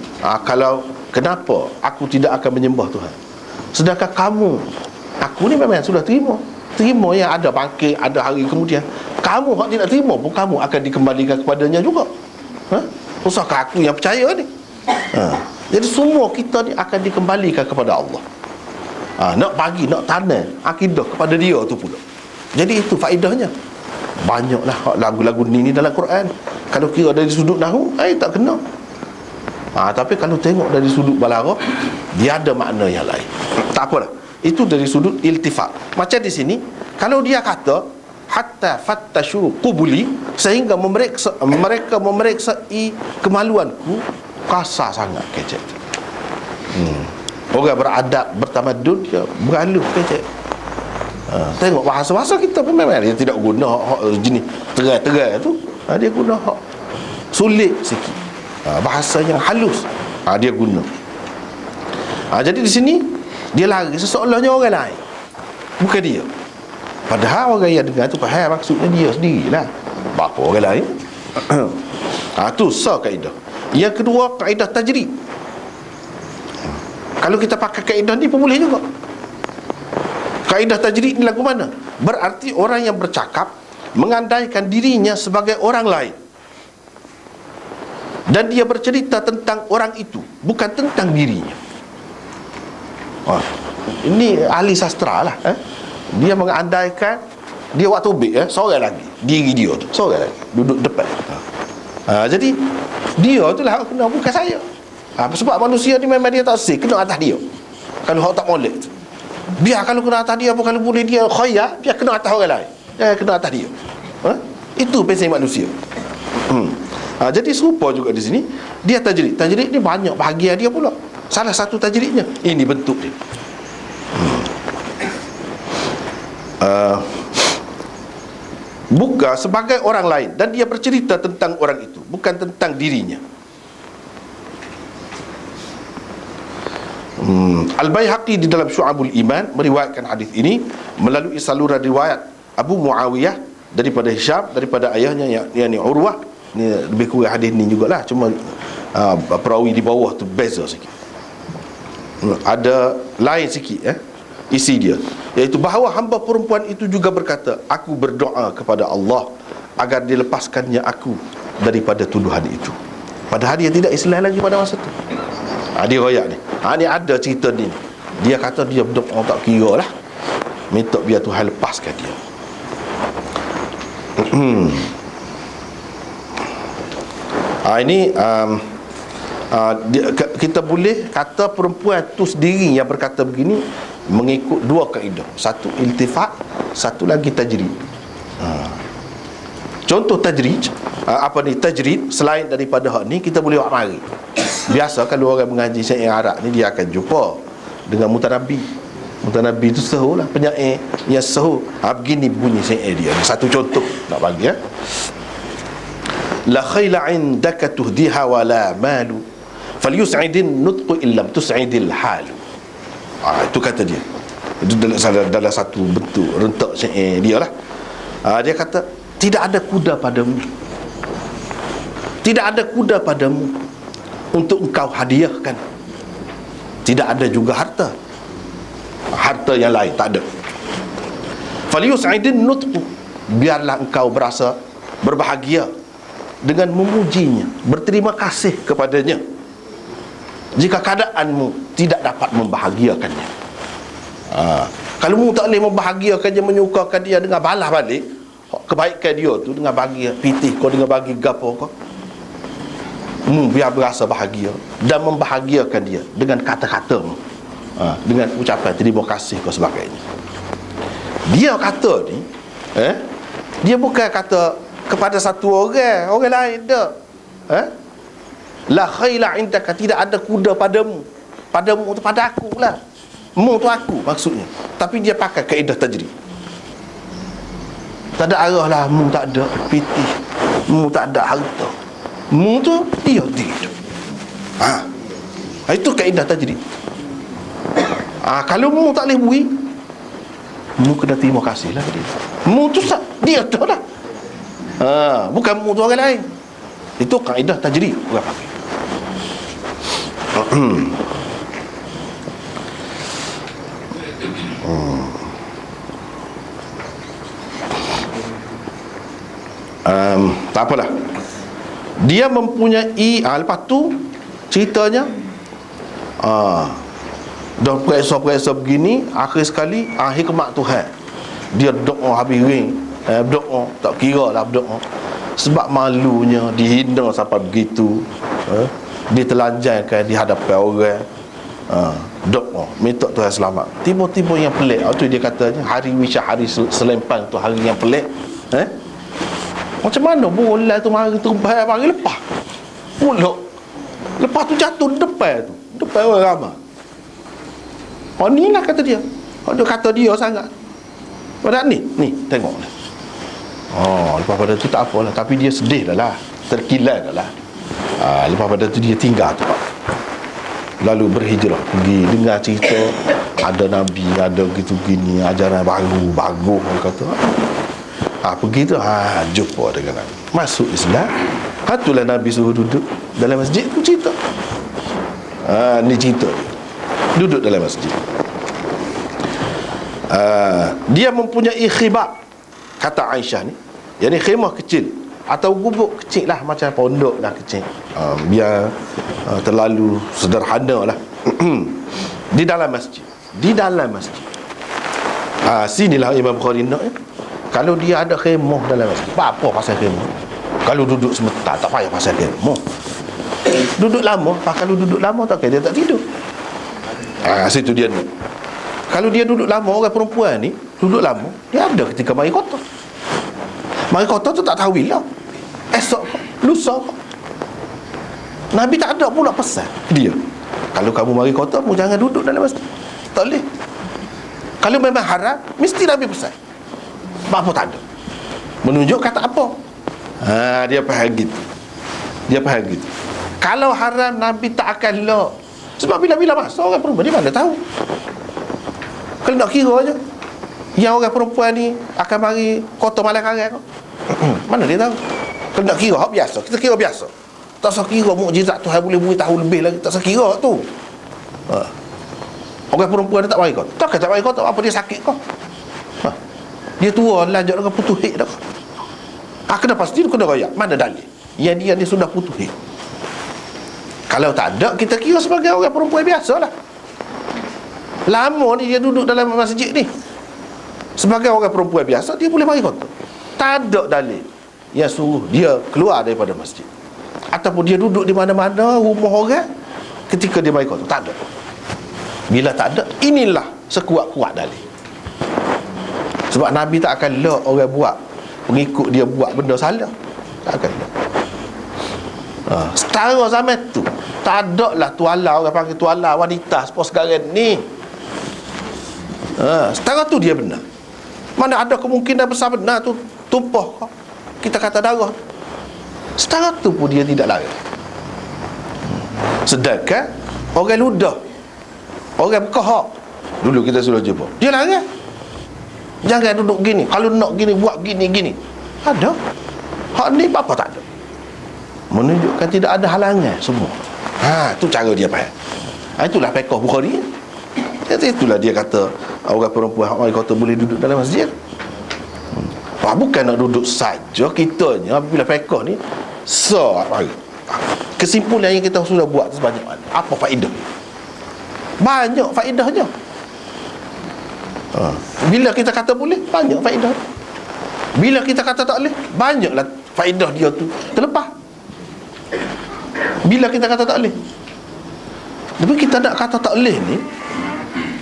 kalau kenapa aku tidak akan menyembah Tuhan, sedangkan kamu, aku ni memang sudah terima yang ada bangkit, ada hari kemudian. Kamu hak tidak terima pun kamu akan dikembalikan kepadanya juga. Usahakah aku yang percaya ni? Jadi semua kita ni akan dikembalikan kepada Allah. Nak bagi, nak tanam akidah kepada dia tu pula. Jadi itu faedahnya. Banyaklah lagu-lagu ni dalam Quran. Kalau kira dari sudut nahwu, tak kena. Tapi kalau tengok dari sudut balaghah, dia ada makna yang lain. Tak apalah. Itu dari sudut iltifat. Macam di sini, kalau dia kata hatta fattashu qubuli, sehingga mereka memeriksai kemaluanku, kasar sangat kecek. Orang beradab, bertamadun, dia beralus kecek. Tengok bahasa-bahasa kita pun memang dia tidak guna hak jenis terai-terai tu. Dia guna hak sulit sikit, bahasa yang halus dia guna. Jadi di sini dia lari seseolahnya orang lain, bukan dia. Padahal orang yang dengar tu faham maksudnya dia sendirilah, apa orang lain. Tu sah kaedah. Yang kedua, kaedah tajrid. Kalau kita pakai kaedah ni pun boleh juga. Kaedah tajrid ni lagu mana? Berarti orang yang bercakap mengandaikan dirinya sebagai orang lain, dan dia bercerita tentang orang itu, bukan tentang dirinya. Ini ahli sastra lah. Dia mengandaikan dia waktu tobik, seorang lagi diri dia tu, seorang lagi duduk depan. Jadi dia tu lah kena, bukan saya. Sebab manusia ni memang dia tak sih kena atas dia. Kalau hak tak molek tu, biar kalau kena atas dia, kalau boleh dia khayal, biar kena atas orang lain, jangan kena atas dia. Itu prinsip manusia. Jadi serupa juga di sini. Dia tajrid. Tajrid ni banyak bahagian dia pula. Salah satu tajridnya ini bentuk dia. Buka sebagai orang lain, dan dia bercerita tentang orang itu, bukan tentang dirinya. Al-Baihaqi di dalam Syu'abul Iman meriwayatkan hadis ini melalui saluran riwayat Abu Muawiyah daripada Hisham, daripada ayahnya yakni Urwah. Ni lebih kurang hadis ni jugalah, cuma perawi di bawah tu beza sikit, ada lain sikit isi dia, iaitu bahawa hamba perempuan itu juga berkata, aku berdoa kepada Allah agar dilepaskannya aku daripada tuduhan itu, padahal dia tidak Islam lagi pada masa tu. Dia royak ni. Ni ada cerita ni. Dia kata dia berdoa tak kira lah, minta biar Tuhan lepaskan dia. Ini kita boleh kata perempuan tu sendiri yang berkata begini mengikut dua kaedah. Satu iltifat, satu lagi tajrid. Contoh tajrid, tajrid selain daripada hak ni kita boleh buat mari. Biasa kalau orang mengaji syair Arab ni, dia akan jumpa dengan mutanabbi. Mutanabbi tu sahur lah, penyair yang sahur. Begini bunyi syair dia. Satu contoh nak bagi la khayla indaka tuhdiha wa la malu falyus'idin nutqu illam tus'idil halu. Itu kata dia. Itu dalam satu bentuk rentak syair dia lah. Dia kata, tidak ada kuda padamu, tidak ada kuda padamu untuk engkau hadiahkan. Tidak ada juga harta yang lain, tak ada. Falyus'idin nutqu, biarlah engkau berasa berbahagia dengan memujinya, berterima kasih kepadanya jika keadaanmu tidak dapat membahagiakannya. Kalau mu tak boleh membahagiakannya, menyukakan dia dengan balas balik kebaikan dia tu, dengan bagi pitih kau, dengan bagi gapo kau, biar berasa bahagia dan membahagiakan dia dengan kata-katamu, dengan ucapan terima kasih kau sebagainya. Dia kata ni dia bukan kata kepada satu orang lain dah. La khayla indaka, tidak ada kuda padamu. Padamu tu pada aku lah. Mu tu aku maksudnya. Tapi dia pakai kaedah tajrid. Tak ada arah lah, mu tak ada pitih, mu tak ada harta, mu tu dia. Itu kaedah tajrid. Kalau mu tak boleh bui, mu kena terima kasih lah dia. Mu tu dia tu lah. Bukan mu tu orang lain. Itu kaedah tajrid orang pakai. Tak apalah, dia mempunyai lepas tu ceritanya dah periksa begini, akhir sekali hikmat Tuhan, dia doa habis ring, berdoa tak kira lah berdoa, sebab malunya dihina sampai begitu, ditelanjangkan di hadapan orang, doa minta Tuhan selamat. Tiba-tiba yang pelik tu dia katanya, hari Wisya, hari Selempang tu hari yang pelik. Macam mana bola tu mari terbang, mari lepas pulak, lepas tu jatuh depan orang ramai. Ni lah kata dia. Dia kata dia sangat. Pada ni tengok ni. Lepas pada tu tak apalah, tapi dia sedih dah lah, terkilan dah lah. Lepas pada tu dia tinggal tu, lalu berhijrah pergi. Dengar cerita ada Nabi, ada gitu gini, ajaran bagus orang kata. Pergi tu jumpa dengan Nabi, masuk Islam. Itulah Nabi suruh duduk dalam masjid tu cerita. Ni cerita dia duduk dalam masjid. Dia mempunyai khibab, kata Aisyah ni, yang ni khemah kecil atau gubuk kecil lah, macam pondok lah kecil, biar terlalu sederhana lah. Di dalam masjid. Sinilah Imam Bukhari nak kalau dia ada khemah dalam masjid, apa pasal khemah? Kalau duduk sebentar tak payah pasal khemah. Duduk lama, kalau duduk lama tak kira dia tak tidur. Situ dia ni. Kalau dia duduk lama, orang perempuan ni duduk lama, dia ada ketika mari kotor. Mari kotor tu tak tahu bila, esok kau, lusa kau. Nabi tak ada pula pesan dia, kalau kamu mari kotor, mu jangan duduk dalam masjid. Tak boleh. Kalau memang haram, mesti Nabi pesan. Apa tak ada, menunjuk kata apa. Dia faham gitu. Kalau haram, Nabi tak akan lock. Sebab bila-bila masuk orang perempuan, dia mana tahu. Kalau nak kira je, yang orang perempuan ni akan mari kotor malam karang, mana dia tahu. Kalau nak kira hak biasa, kita kira biasa. Tak usah kira mukjizat Tuhan boleh beritahu lebih lagi, tak usah kira tu. Orang perempuan dia tak mari kotor, takkan tak mari kotor, apa dia sakit kau? Dia tua lanjut dengan putus hik dah. Kenapa pasti kena royak? Mana dalil? Yang dia sudah putus hik. Kalau tak ada, kita kira sebagai orang perempuan biasalah. Lama ni dia duduk dalam masjid ni, sebagai orang perempuan biasa, dia boleh mari kotor. Tak ada dalil yang suruh dia keluar daripada masjid, ataupun dia duduk di mana-mana rumah orang ketika dia mari kotor. Tak ada. Bila tak ada, inilah sekuat-kuat dalil. Sebab Nabi tak akan lock orang buat, pengikut dia buat benda salah. Tak akan lock. Setara zaman tu tak ada lah tuala, orang panggil tuala wanita seperti sekarang ni. Setara tu dia benar. Mana ada kemungkinan besar benar tu tumpah kau, kita kata darah. Setara tu pun dia tidak larang. Sedangkan orang ludah, orang Mekah dulu kita sudah jumpa, dia larang. Jangan duduk gini, kalau nak gini buat gini. Ada. Hak ni apa tak ada, menunjukkan tidak ada halangan semua. Tu cara dia faham. Itulah fiqh Bukhari. Itulah dia kata orang perempuan hak mari kotor boleh duduk dalam masjid. Bukan nak duduk saja kitanya. Bila fiqh ni kesimpulan yang kita sudah buat sebanyak mana? Apa faedah? Banyak faedahnya. Bila kita kata boleh, banyak faedah. Bila kita kata tak boleh, banyaklah faedah dia tu terlepas. Bila kita kata tak boleh, tapi kita nak kata tak boleh ni,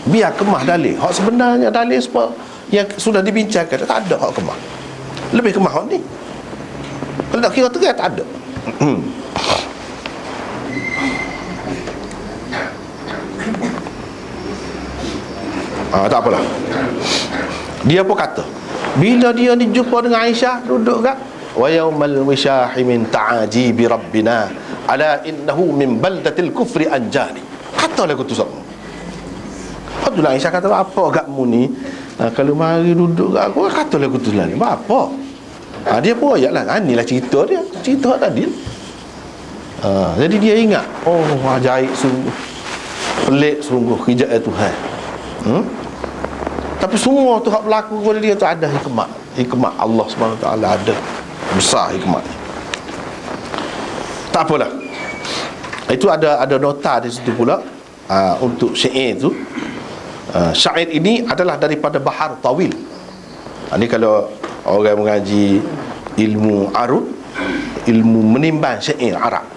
biar kemah dalil. Hak sebenarnya dalil yang sudah dibincangkan, tak ada hak kemah. Lebih kemah hak ni. Kalau nak kira tegas, tak ada. Tak apalah. Dia pun kata, bila dia ni jumpa dengan Aisyah, duduk kat wa yaumal wishahi min ta'ajibi rabbina ala innahu min baldatil kufri anjani. Kata lagu tu sama. Abdullah Aisyah kata, apa agakmu ni? Kalau mari duduk kat aku, kata lagu tu lah ni. Apa? Dia pun ayatlah. Inilah cerita dia. Cerita tadi. Jadi dia ingat, ajaib sungguh, pelik sungguh kerjaan Tuhan. Tapi semua tu hak berlaku kepada dia tu ada hikmat. Hikmat Allah SWT ada besar hikmat. Tak apalah. Itu ada nota di situ pula untuk syair tu. Syair ini adalah daripada Bahar Tawil. Ini kalau orang mengaji ilmu arud, ilmu menimbang syair Arab,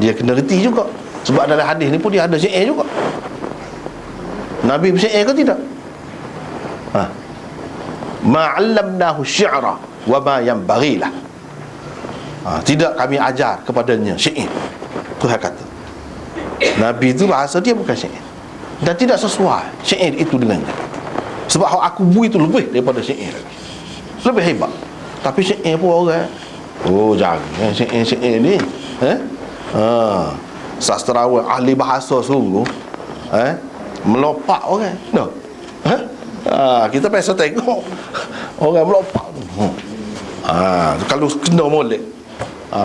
dia kena reti juga. Sebab dalam hadis ni pun dia ada syair juga. Nabi bersyair ke tidak? Ma'allamnahu syi'ra wa ma yanbaghilah. Tidak kami ajar kepadanya syair. Tuhan kata Nabi itu bahasa dia bukan syair, dan tidak sesuai syair itu dengannya. Sebab hak aku bu itu lebih daripada syair, lebih hebat. Tapi syair pun orang, jangan syair ni sastrawan ahli bahasa sungguh melopak orang. Kita biasa tengok orang melopak tu. Kalau kena molek,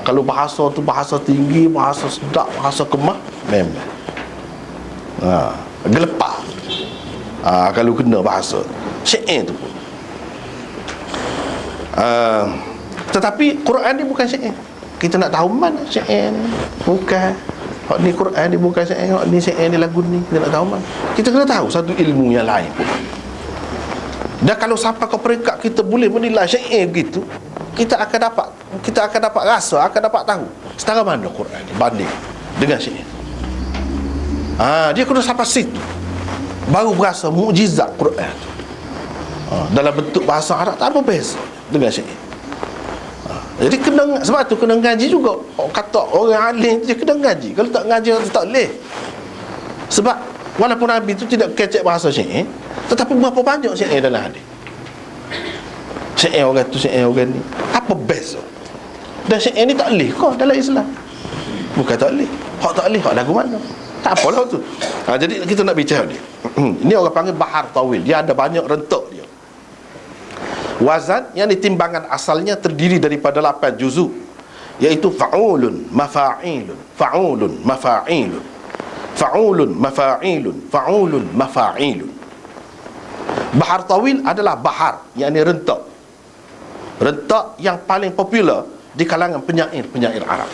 kalau bahasa tu bahasa tinggi, bahasa sedap, bahasa kemah, memang gelepar. Kalau kena bahasa, syair tu pun. Tetapi Quran ni bukan syair. Kita nak tahu mana syair ni. Bukan. Hak ni Quran ni bukan syair, hak ni syair ni lagu ni. Kita nak tahu mana. Kita kena tahu satu ilmu yang lain pun. Dan kalau sampai ke peringkat kita boleh menilai syair begitu, kita akan dapat rasa, akan dapat tahu setara mana Quran ni banding dengan syair. Dia kena sampai situ baru berasa mukjizat Quran tu. Dalam bentuk bahasa Arab tak apa beza dengan syair. Jadi kena, sebab tu kena ngaji juga. Kata orang alim je kena ngaji. Kalau tak ngaji tak boleh. Sebab walaupun Nabi tu tidak kecek bahasa syair, tetapi berapa banyak syair dalam hadis. Syair orang tu, syair orang ni. Apa beza? Dan syair ni tak boleh kau dalam Islam. Bukan tak boleh. Hak tak boleh, hak lagu mana? Tak apalah tu. Jadi kita nak bicara ni. Ini orang panggil bahar tawil. Dia ada banyak rentak dia. Wazan yang ditimbangan asalnya terdiri daripada 8 juzuk, iaitu fa'ulun, mafa'ilun, fa'ulun, mafa'ilun, fa'ulun, mafa'ilun, fa'ulun, mafa'ilun. Bahar tawil adalah bahar, yakni rentak. Rentak yang paling popular di kalangan penyair-penyair Arab.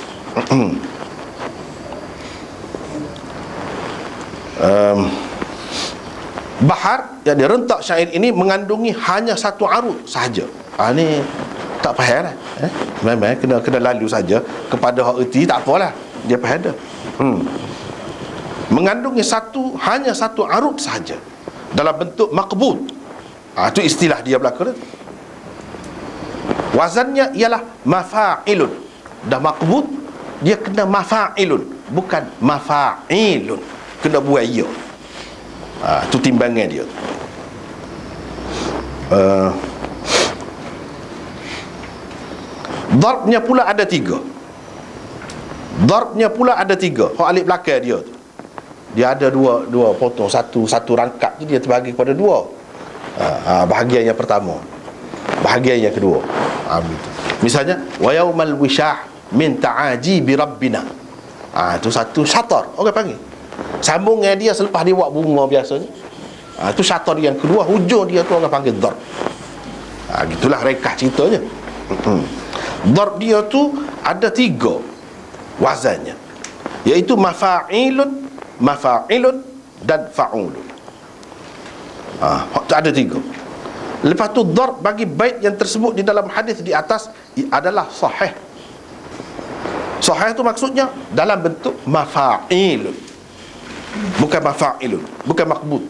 Bahar yang rentak syair ini mengandungi hanya satu arut sahaja. Ni tak faham lah. Memang kena lalu saja. Kepada hak erti tak apalah, dia faham dah. Mengandungi hanya satu arut sahaja dalam bentuk maqbud. Itu istilah dia belaka. Wazannya ialah mafa'ilun. Dah maqbud, dia kena mafa'ilun, bukan mafa'ilun. Kena buat ya. Itu timbangan dia. Darbnya pula ada 3. Darbnya pula ada 3. Hak alif belakang dia tu, dia ada dua potong. Satu rangkap je dia terbagi kepada 2. Bahagian yang pertama, bahagian yang kedua. Misalnya wa yaumal wishah min ta'ajibi rabbina. Itu satu syatar orang panggil. Sambungan dia selepas dia buat bunga biasanya. Itu syatar yang kedua, hujung dia tu orang panggil darb. Gitulah rekah ceritanya. Darb dia tu ada 3 wazannya, iaitu mafa'ilun, mafa'ilun dan fa'ulun. Ada 3. Lepas tu darb bagi bait yang tersebut di dalam hadis di atas adalah sahih. Sahih tu maksudnya dalam bentuk mafa'ilun, bukan mafa'ilun, bukan maqbud,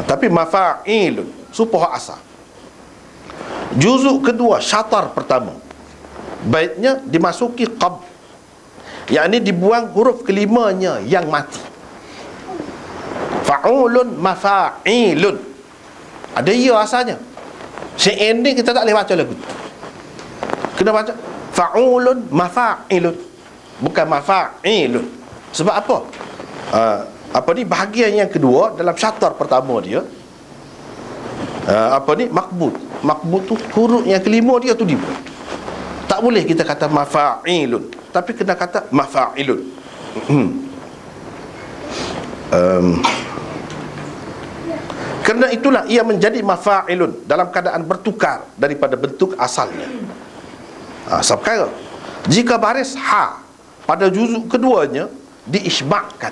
tapi mafa'ilun, supaya asal. Juzuk kedua, syatar pertama, baitnya dimasuki qab, yakni dibuang huruf kelimanya yang mati. Fa'ulun, mafa'ilun, ada ya asalnya. Syair ni kita tak boleh baca lagu, kena baca fa'ulun, mafa'ilun, bukan mafa'ilun. Sebab apa? Bahagian yang kedua dalam syatar pertama dia, maqbud. Maqbud tu huruf yang kelima dia tu dibuat. Tak boleh kita kata mafa'ilun, tapi kena kata mafa'ilun. Kerana itulah ia menjadi mafa'ilun dalam keadaan bertukar daripada bentuk asalnya. Sekarang jika baris ha pada juzuk keduanya diisbakkan,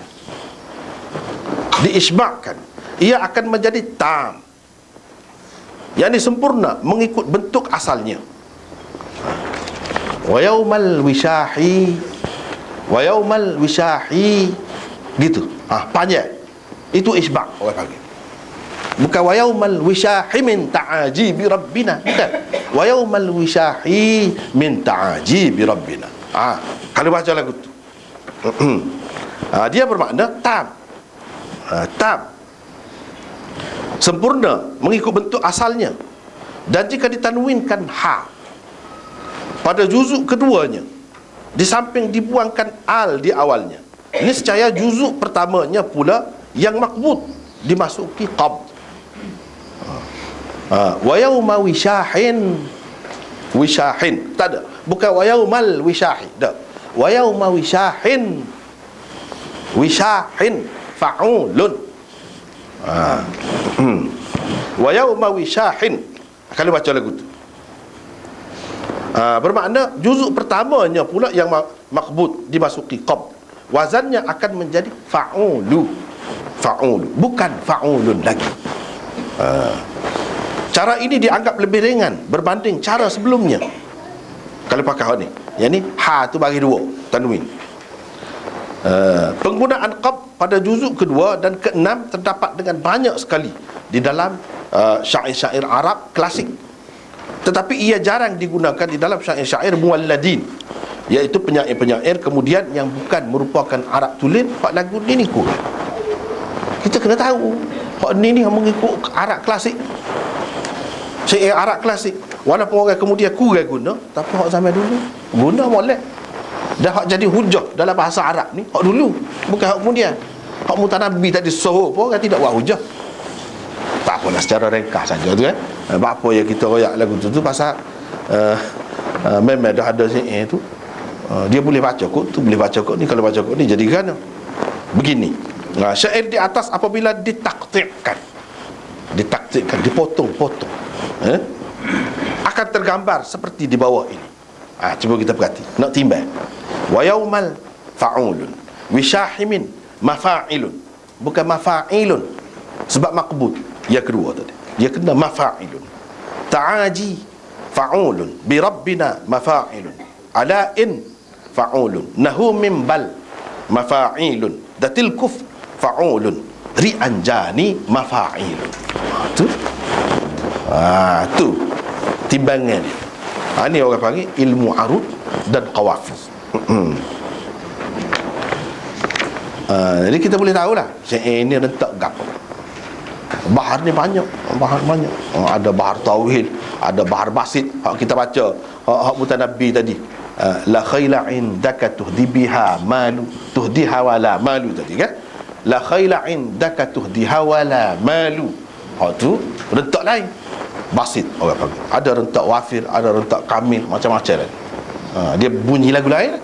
ia akan menjadi tam, yakni sempurna mengikut bentuk asalnya. Wa yaumal wishahi, wa yaumal wishahi, gitu. Panjang. Itu isbak orang panggil. Bukan wa yaumal wishahi min ta'ajibi rabbina, bukan. Wa yaumal wishahi min ta'ajibi rabbina. Kalau baca lagu tu, dia bermakna tam. Tam, sempurna mengikut bentuk asalnya. Dan jika ditanwinkan ha pada juzuk keduanya, di samping dibuangkan al di awalnya, niscaya juzuk pertamanya pula yang maqbud dimasuki qab. Wa yauma wishahin, wishahin tak ada, bukan wa yaumal wishahi, tak. Wa yauma wishahin, wishahin fa'ulun. Wa yauma wishahin. Kalau baca lagu tu, bermakna juzuk pertamanya pula yang makbut dimasuki qab, wazannya akan menjadi fa'ulu. Fa'ulu, bukan fa'ulun lagi. Cara ini dianggap lebih ringan berbanding cara sebelumnya. Kalau pakai hak ni, yang ni ha tu bagi dua tanwin. Penggunaan qab pada juzuk kedua dan keenam terdapat dengan banyak sekali di dalam syair-syair Arab klasik, tetapi ia jarang digunakan di dalam syair-syair muwalladin, iaitu penyair-penyair kemudian yang bukan merupakan Arab tulen. Pak lagu ni kot kita kena tahu hak ni mengikut Arab klasik, syair Arab klasik. Walaupun orang kemudian kurang guna, tapi hak zaman dulu guna molek. Dan hak jadi hujah dalam bahasa Arab ni hak dulu, bukan hak kemudian. Hak mutanabbi tadi sohor pun orang tidak buat hujah. Tak apalah, secara ringkas saja tu kan. Apa yang kita royak lagu tu pasal memang dah ada syair tu, dia boleh baca kot tu, boleh baca kot ni, kalau baca kot ni jadi kan begini. Syair di atas apabila ditaktikkan, dipotong-potong, akan tergambar seperti di bawah ini. Cuba kita perhati, nak timbang. Wa yaumal fa'ulun wishahimin mafa'ilun, bukan mafa'ilun sebab makbut. Yang kedua tadi dia kena mafa'ilun. Ta'aji fa'ulun, bi rabbina mafa'ilun, ala'in fa'ulun, nahu min bal mafa'ilun, datil kuf fa'ulun, ri'anjani mafa'ilun. Tu timbangan dia. Ini orang panggil ilmu arud dan qawafiz. Jadi kita boleh tahulah syair ini rentak gapo. Bahar ni banyak, ada bahar tawil, ada bahar basit. Hak kita baca hak mutanabbi tadi, la khayla indaka tuhdibiha malu, tuhdiha wala malu tadi kan. La khayla indaka tuhdiha wala malu. Hak tu rentak lain, basit orang panggil. Ada rentak wafir, ada rentak kamil, macam-macam lagi. Dia bunyi lagu lain.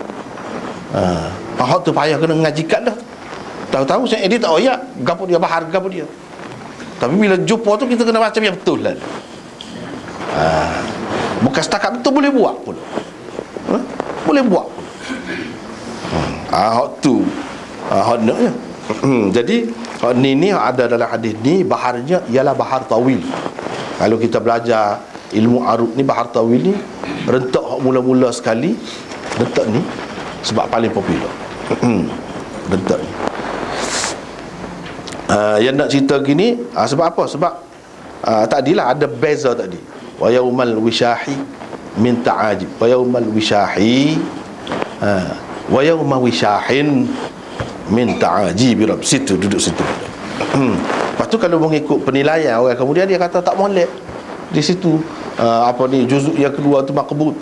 Hak tu payah kena ngajikan dah. Tahu-tahu saya edit tak oyak gapo dia bahar gapo dia. Tapi bila jumpa tu kita kena baca yang betul lah. Bukan setakat betul, boleh buat pula. Boleh buat pula. Hak tu hak naknya. Jadi hak ni ada dalam hadis ni, baharnya ialah bahar tawil. Kalau kita belajar ilmu arud ni, bahar tawil ni rentak hak mula-mula sekali, rentak ni sebab paling popular. Rentak ni. Yang nak cerita gini sebab apa? Sebab tadilah ada beza tadi. Wa yaumal wishahi min ta'ajib, wa yaumal wishahi wa yauma wishahin min ta'ajib. Situ duduk situ. Lepas tu kalau mengikut penilaian orang kemudian dia kata tak molek di situ, juzuk yang kedua tu makbut.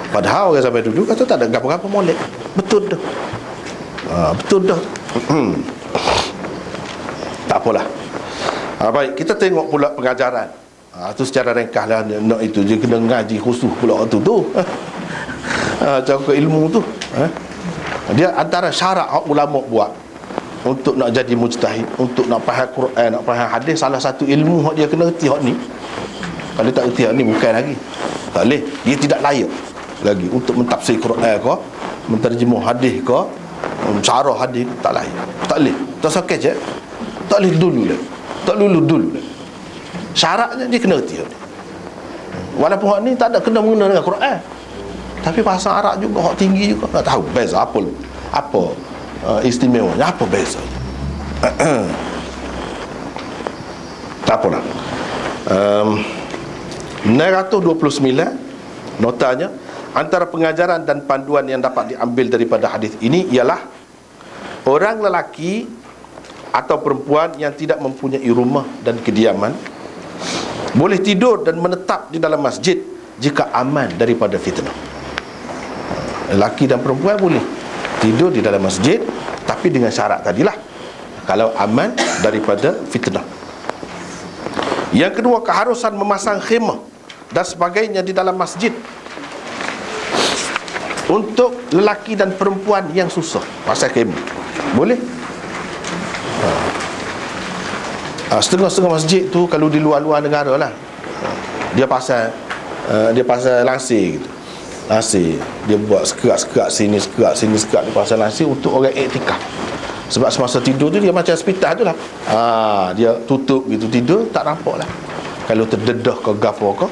Padahal orang sampai dulu kata tak ada apa-apa molek. Betul dah. Betul dah. Tak apalah. Baik, kita tengok pula pengajaran. Tu secara ringkas lah nak itu. Dia kena ngaji khusus pula tu. Cakap ilmu tu. Dia antara syarat ulama buat untuk nak jadi mujtahid, untuk nak faham Quran, nak faham hadis, salah satu ilmu dia kena erti hak ni. Kalau tak erti hak ni bukan lagi. Tak boleh. Dia tidak layak lagi untuk mentafsir Quran ke, menterjemah hadis ke, syarah hadis, tak layak. Tak boleh. Tak sakit je. Tak boleh dulu lah. Tak dulu lah. Syaratnya dia kena erti hak ni. Walaupun hak ni tak ada kena mengena dengan Quran, tapi bahasa Arab juga hak tinggi juga. Tak tahu beza apa istimewanya, apa beza. Tak apalah. 929 notanya, antara pengajaran dan panduan yang dapat diambil daripada hadis ini ialah orang lelaki atau perempuan yang tidak mempunyai rumah dan kediaman boleh tidur dan menetap di dalam masjid jika aman daripada fitnah. Lelaki dan perempuan boleh tidur di dalam masjid, tapi dengan syarat tadilah, kalau aman daripada fitnah. Yang kedua, keharusan memasang khemah dan sebagainya di dalam masjid untuk lelaki dan perempuan yang susah pasal khemah. Boleh? Setengah-setengah masjid tu kalau di luar-luar negara lah, dia pasal lansir gitu. Lansir dia buat sekerak sini, dia pasal lansir untuk orang iktikaf. Sebab semasa tidur tu dia macam hospital tu lah. Dia tutup gitu, tidur tak nampak lah kalau terdedah ke gapo ke.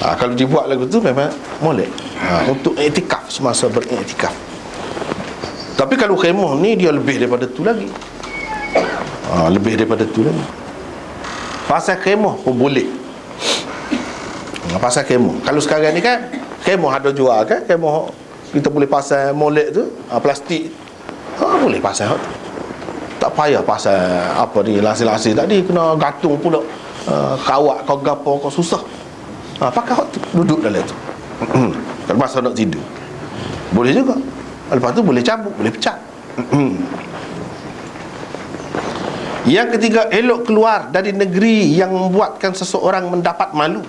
Kalau dibuat lagu tu memang molek untuk iktikaf, semasa beriktikaf. Tapi kalau khemah ni dia lebih daripada tu lagi. Lebih daripada tu lagi. Pasal khemah pun boleh. Pasal khemah, kalau sekarang ni kan khemah ada jual kan, khemah kita boleh pasal molek tu, plastik. Boleh pasal tu. Tak payah pasal apa ni, lansir-lansir tadi kena gantung pula, kawat kau gapo kau susah. Pakai hot tu, duduk dalam tu. Kalau masa nak tidur boleh juga. Lepas tu boleh cabut, boleh pecat. Yang ketiga, elok keluar dari negeri yang membuatkan seseorang mendapat malu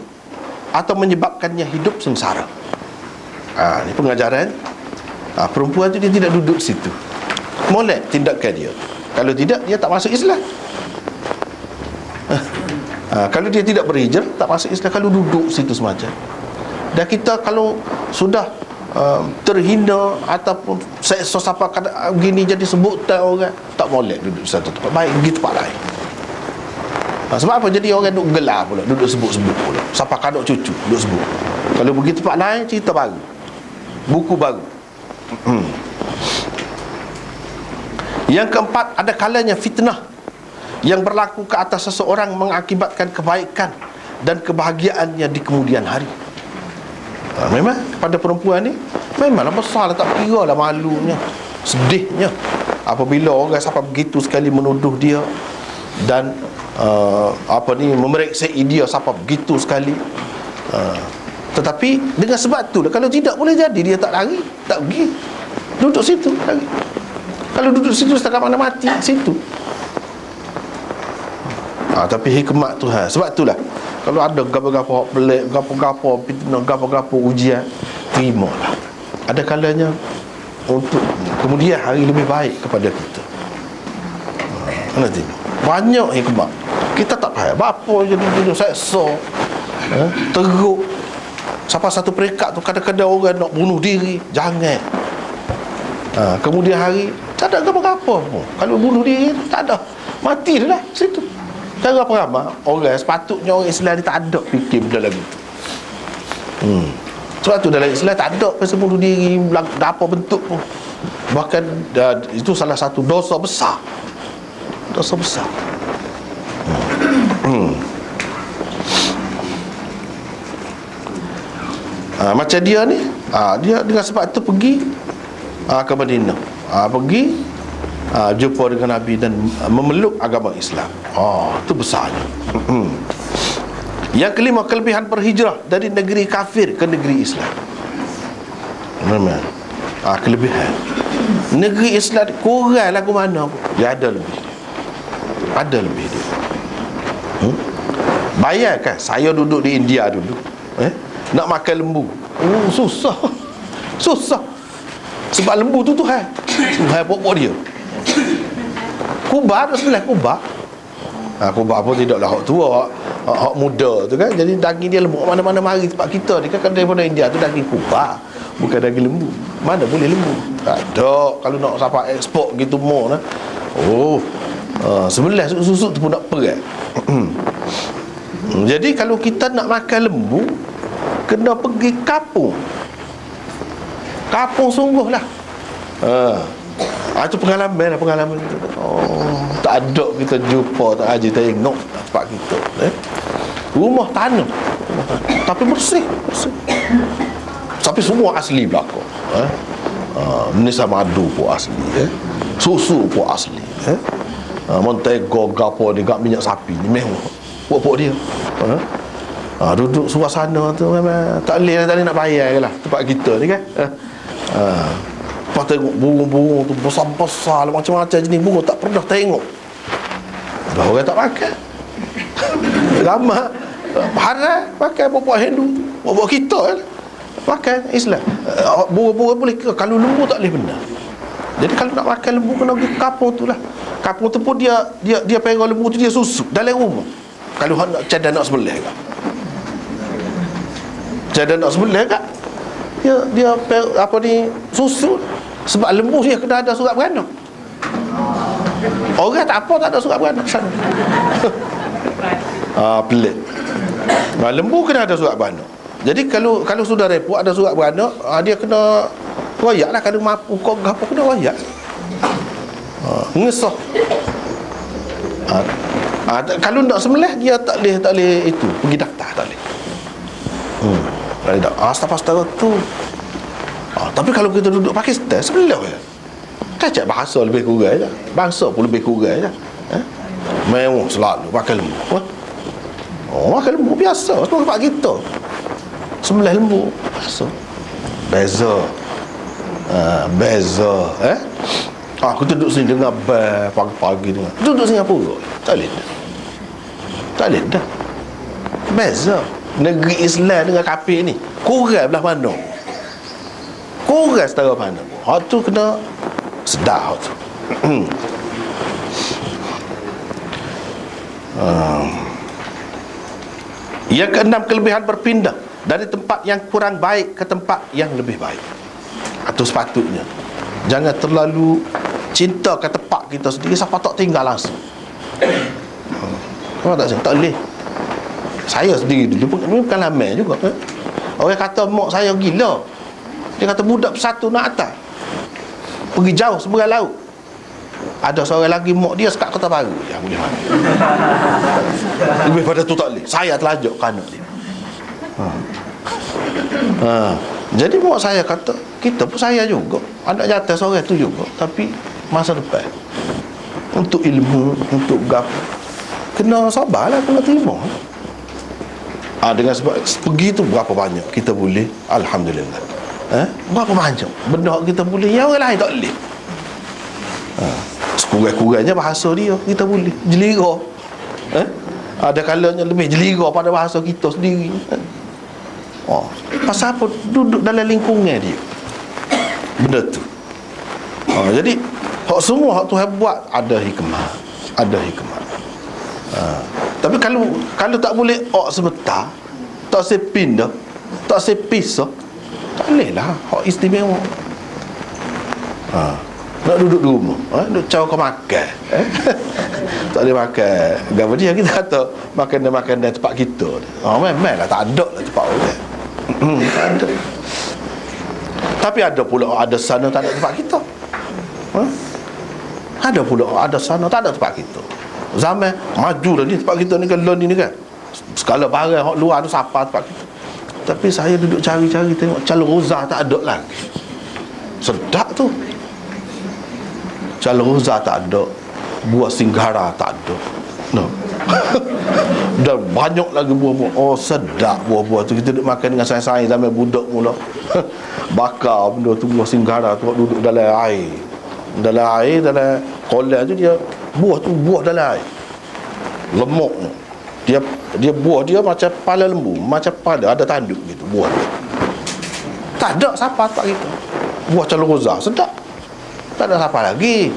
atau menyebabkannya hidup sengsara. Ini pengajaran. Perempuan tu dia tidak duduk situ, molek tindakan dia. Kalau tidak, dia tak masuk Islam. Kalau dia tidak berhijrah, tak masuk Islam. Kalau duduk situ semacam. Dan kita kalau sudah terhina ataupun seksa siapa kata begini, jadi sebutan orang, tak molek duduk di satu tempat. Baik pergi tempat lain. Sebab apa? Jadi orang duduk gelar pula, duduk sebut-sebut pula. Siapa kadang cucu duduk sebut. Kalau pergi tempat lain, cerita baru, buku baru. Yang keempat, ada kalanya fitnah yang berlaku ke atas seseorang mengakibatkan kebaikan dan kebahagiaannya di kemudian hari. Memang pada perempuan ni memanglah besar lah, tak kira lah malunya, sedihnya apabila orang sampai begitu sekali menuduh dia dan memerksai dia sampai begitu sekali. Tetapi dengan sebab tu, kalau tidak boleh jadi dia tak lari, tak pergi, duduk situ lagi. Kalau duduk situ setakat mana mati situ. Tapi hikmat Tuhan. Sebab itulah kalau ada gapo-gapo pelik, gapo-gapo fitnah, gapo-gapo ujian, terimalah. Ada kalanya untuk kemudian hari lebih baik kepada kita. Nanti banyak hikmat. Kita tak payah apa jadi seksa, teruk. Sampai satu peringkat tu kadang-kadang orang nak bunuh diri. Jangan. Kemudian hari tak ada apa-apa pun. Kalau bunuh diri tak ada, mati dah situ. Cara apa ramai orang, sepatutnya orang Islam ni tak ada fikir benda lagi tu. Sebab tu dalam Islam tak ada pasal bunuh diri apa bentuk pun. Bahkan itu salah satu dosa besar. Dosa besar. Macam dia ni, dia dengan sebab tu pergi ke Madinah, pergi jumpa dengan Nabi dan memeluk agama Islam. Itu besarnya. Yang kelima, kelebihan berhijrah dari negeri kafir ke negeri Islam. Memang kelebihan negeri Islam kurang lagu mana pun dia ada lebih. Ada lebih dia. Bayangkan saya duduk di India dulu, nak makan lembu, susah. Sebab lembu tu Tuhan pokok dia. Kubah tu sebelah kubah. Kubah pun tidaklah hak tua, hak muda tu kan. Jadi daging dia lembut. Mana-mana mari tempat kita ni kan daripada India tu daging kubah, bukan daging lembu. Mana boleh lembu? Tak ada. Kalau nak sampai ekspor gitu more nah. Sebelah susuk tu pun nak perang. Jadi kalau kita nak makan lembu, kena pergi kampung. Kampung sungguh lah. Itu pengalaman kita. Tak ada kita jumpa, tak aja tengok tempat kita. Rumah tanah, tapi bersih. Tapi semua asli belakang. Nisa madu pun asli, susu pun asli, mentega gapo ni, gak minyak sapi ni memang pokok dia. Duduk suasana tu memang tak boleh nak bayar lah tempat kita ni kan. Lepas tengok burung-burung tu besar-besar, macam-macam jenis burung tak pernah tengok. Dah orang tak makan. Ramai haram makan buah Hindu, buah kita kan. Makan Islam. Burung-burung boleh, kalau lembu tak boleh benar. Jadi kalau nak makan lembu kena pergi kampung tu lah. Kampung tu pun dia perah lembu tu dia susuk dalam rumah. Kalau nak cadang nak sebelah kan, cadang nak sebelah kan, dia apa ni, susuk. Sebab lembu dia kena ada surat beranak. Orang tak apa, tak ada surat beranak sana. Pelik. Lembu kena ada surat beranak. Jadi kalau sudah repot ada surat beranak, dia kena royak lah. Kalau mampu kau apa kena royak. Ngesah. Kalau nak sembelih dia tak boleh itu, pergi daftar tak boleh. Astaghfirullah tu. Tapi kalau kita duduk Pakistan, sembelih je. Cacak bahasa lebih kurang je. Bangsa pun lebih kurang je. Mewah selalu pakai lembu. Makan lembu biasa, semua tempat kita. Sembelih lembu biasa. Beza. Aku duduk sini dengar pagi-pagi dengar. Duduk Singapura tak boleh dah. Tak boleh dah. Beza. Negeri Islam dengan kafir ni kurang belah mana? Kurang setara mana? Hak tu kena sedar hak tu. Yang keenam, kelebihan berpindah dari tempat yang kurang baik ke tempat yang lebih baik. Itu sepatutnya. Jangan terlalu cinta ke tempat kita sendiri sampai tak tinggal langsung. Tak boleh. Saya sendiri dulu bukan lamai juga. Orang kata mak saya gila. Dia kata budak satu nak atas, pergi jauh seberang laut. Ada seorang lagi mak dia sekat Kota Baru. Yang boleh mana? Lebih pada tu tak boleh. Saya terlajuk ke anak dia. Jadi mak saya kata, kita pun saya juga, anak jatah seorang tu juga. Tapi masa depan, untuk ilmu, untuk gap, kena sabarlah, kena terima. Dengan sebab pergi tu berapa banyak kita boleh, alhamdulillah. Berapa banyak benda kita boleh yang orang lain tak boleh. Sekurang-kurangnya bahasa dia kita boleh jelira. Ada kalanya lebih jelira pada bahasa kita sendiri. Pasal apa? Duduk dalam lingkungan dia benda tu. Jadi hak semua hak Tuhan buat ada hikmah. Ada hikmah. Tapi kalau tak boleh sebentar, tak sepindah, tak sepisah, tak boleh lah. Hak istimewa. Nak duduk di rumah, duduk caw kau makan, tak boleh makan. Gambar dia kita kata makanan tempat kita. Memanglah tak ada lah tempat orang. Tak ada. Tapi ada pula ada sana tak ada tempat kita. Ada pula ada sana tak ada tempat kita. Zaman maju dah ni tempat kita ni kan, ni kan. Skala barang hak luar tu siapa tempat kita. Tapi saya duduk cari-cari tengok calon rozah tak ada lagi. Sedap tu. Calon rozah tak ada, buah singgara tak ada. No. Dan banyak lagi buah-buah. Sedap buah-buah tu. Kita duduk makan dengan sayang-sayang zaman budak mula. Bakar benda tu, buah singgara tu duduk dalam air. Dalam air, dalam kolam tu dia buah tu, buah dalam air. Lemuknya. Dia buah dia macam kepala lembu, macam kepala ada tanduk gitu buah dia. Tak ada siapa tempat kita. Buah calon rozah sedap. Tak ada siapa lagi.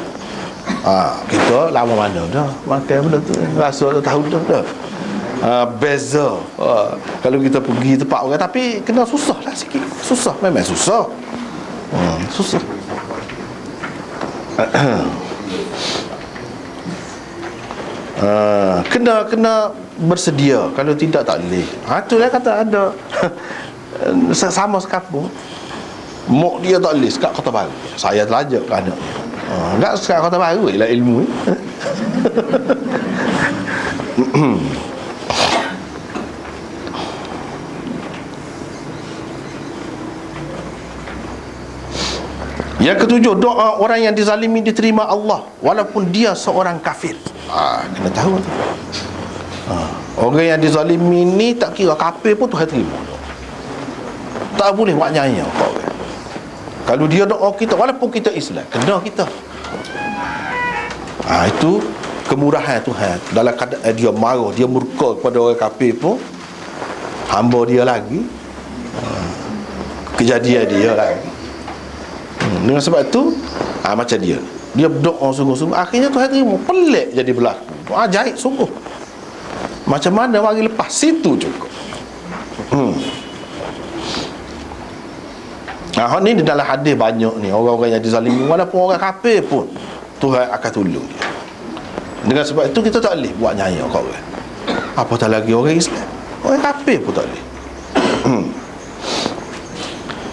Kita lama mana dah makan benda tu, rasa tu tahu dah. Beza. Kalau kita pergi tempat orang, tapi kena susah lah sikit. Susah, memang susah. Susah. Kena bersedia. Kalau tidak tak boleh. Itulah kata ada sama sekampung. Mak dia tak boleh sekat Kota Baru. Saya terlajak ke anak dia. Enggak sekat Kota Baru ialah ilmu. Yang ketujuh, doa orang yang dizalimi diterima Allah walaupun dia seorang kafir. Kena tahu tu. Orang yang dizalimi ni tak kira kafir pun Tuhan terima. Tak boleh buat nyaya kau. Kalau dia doa kita walaupun kita Islam, kena kita. Itu kemurahan Tuhan. Dalam keadaan dia marah, dia murka kepada orang kafir pun, hamba dia lagi, kejadian dia lagi. Dengan sebab itu macam dia Dia berdoa sungguh-sungguh, akhirnya Tuhan terima. Pelik jadi berlaku. Ajaib sungguh. Macam mana mari lepas situ cukup. Nah, ni di dalam hadis banyak ni orang-orang yang dizalimi, walaupun orang kafir pun Tuhan akan tolong dia. Dengan sebab itu kita tak boleh buat nyaya kat orang. Apatah lagi orang Islam. Orang kafir pun tak boleh.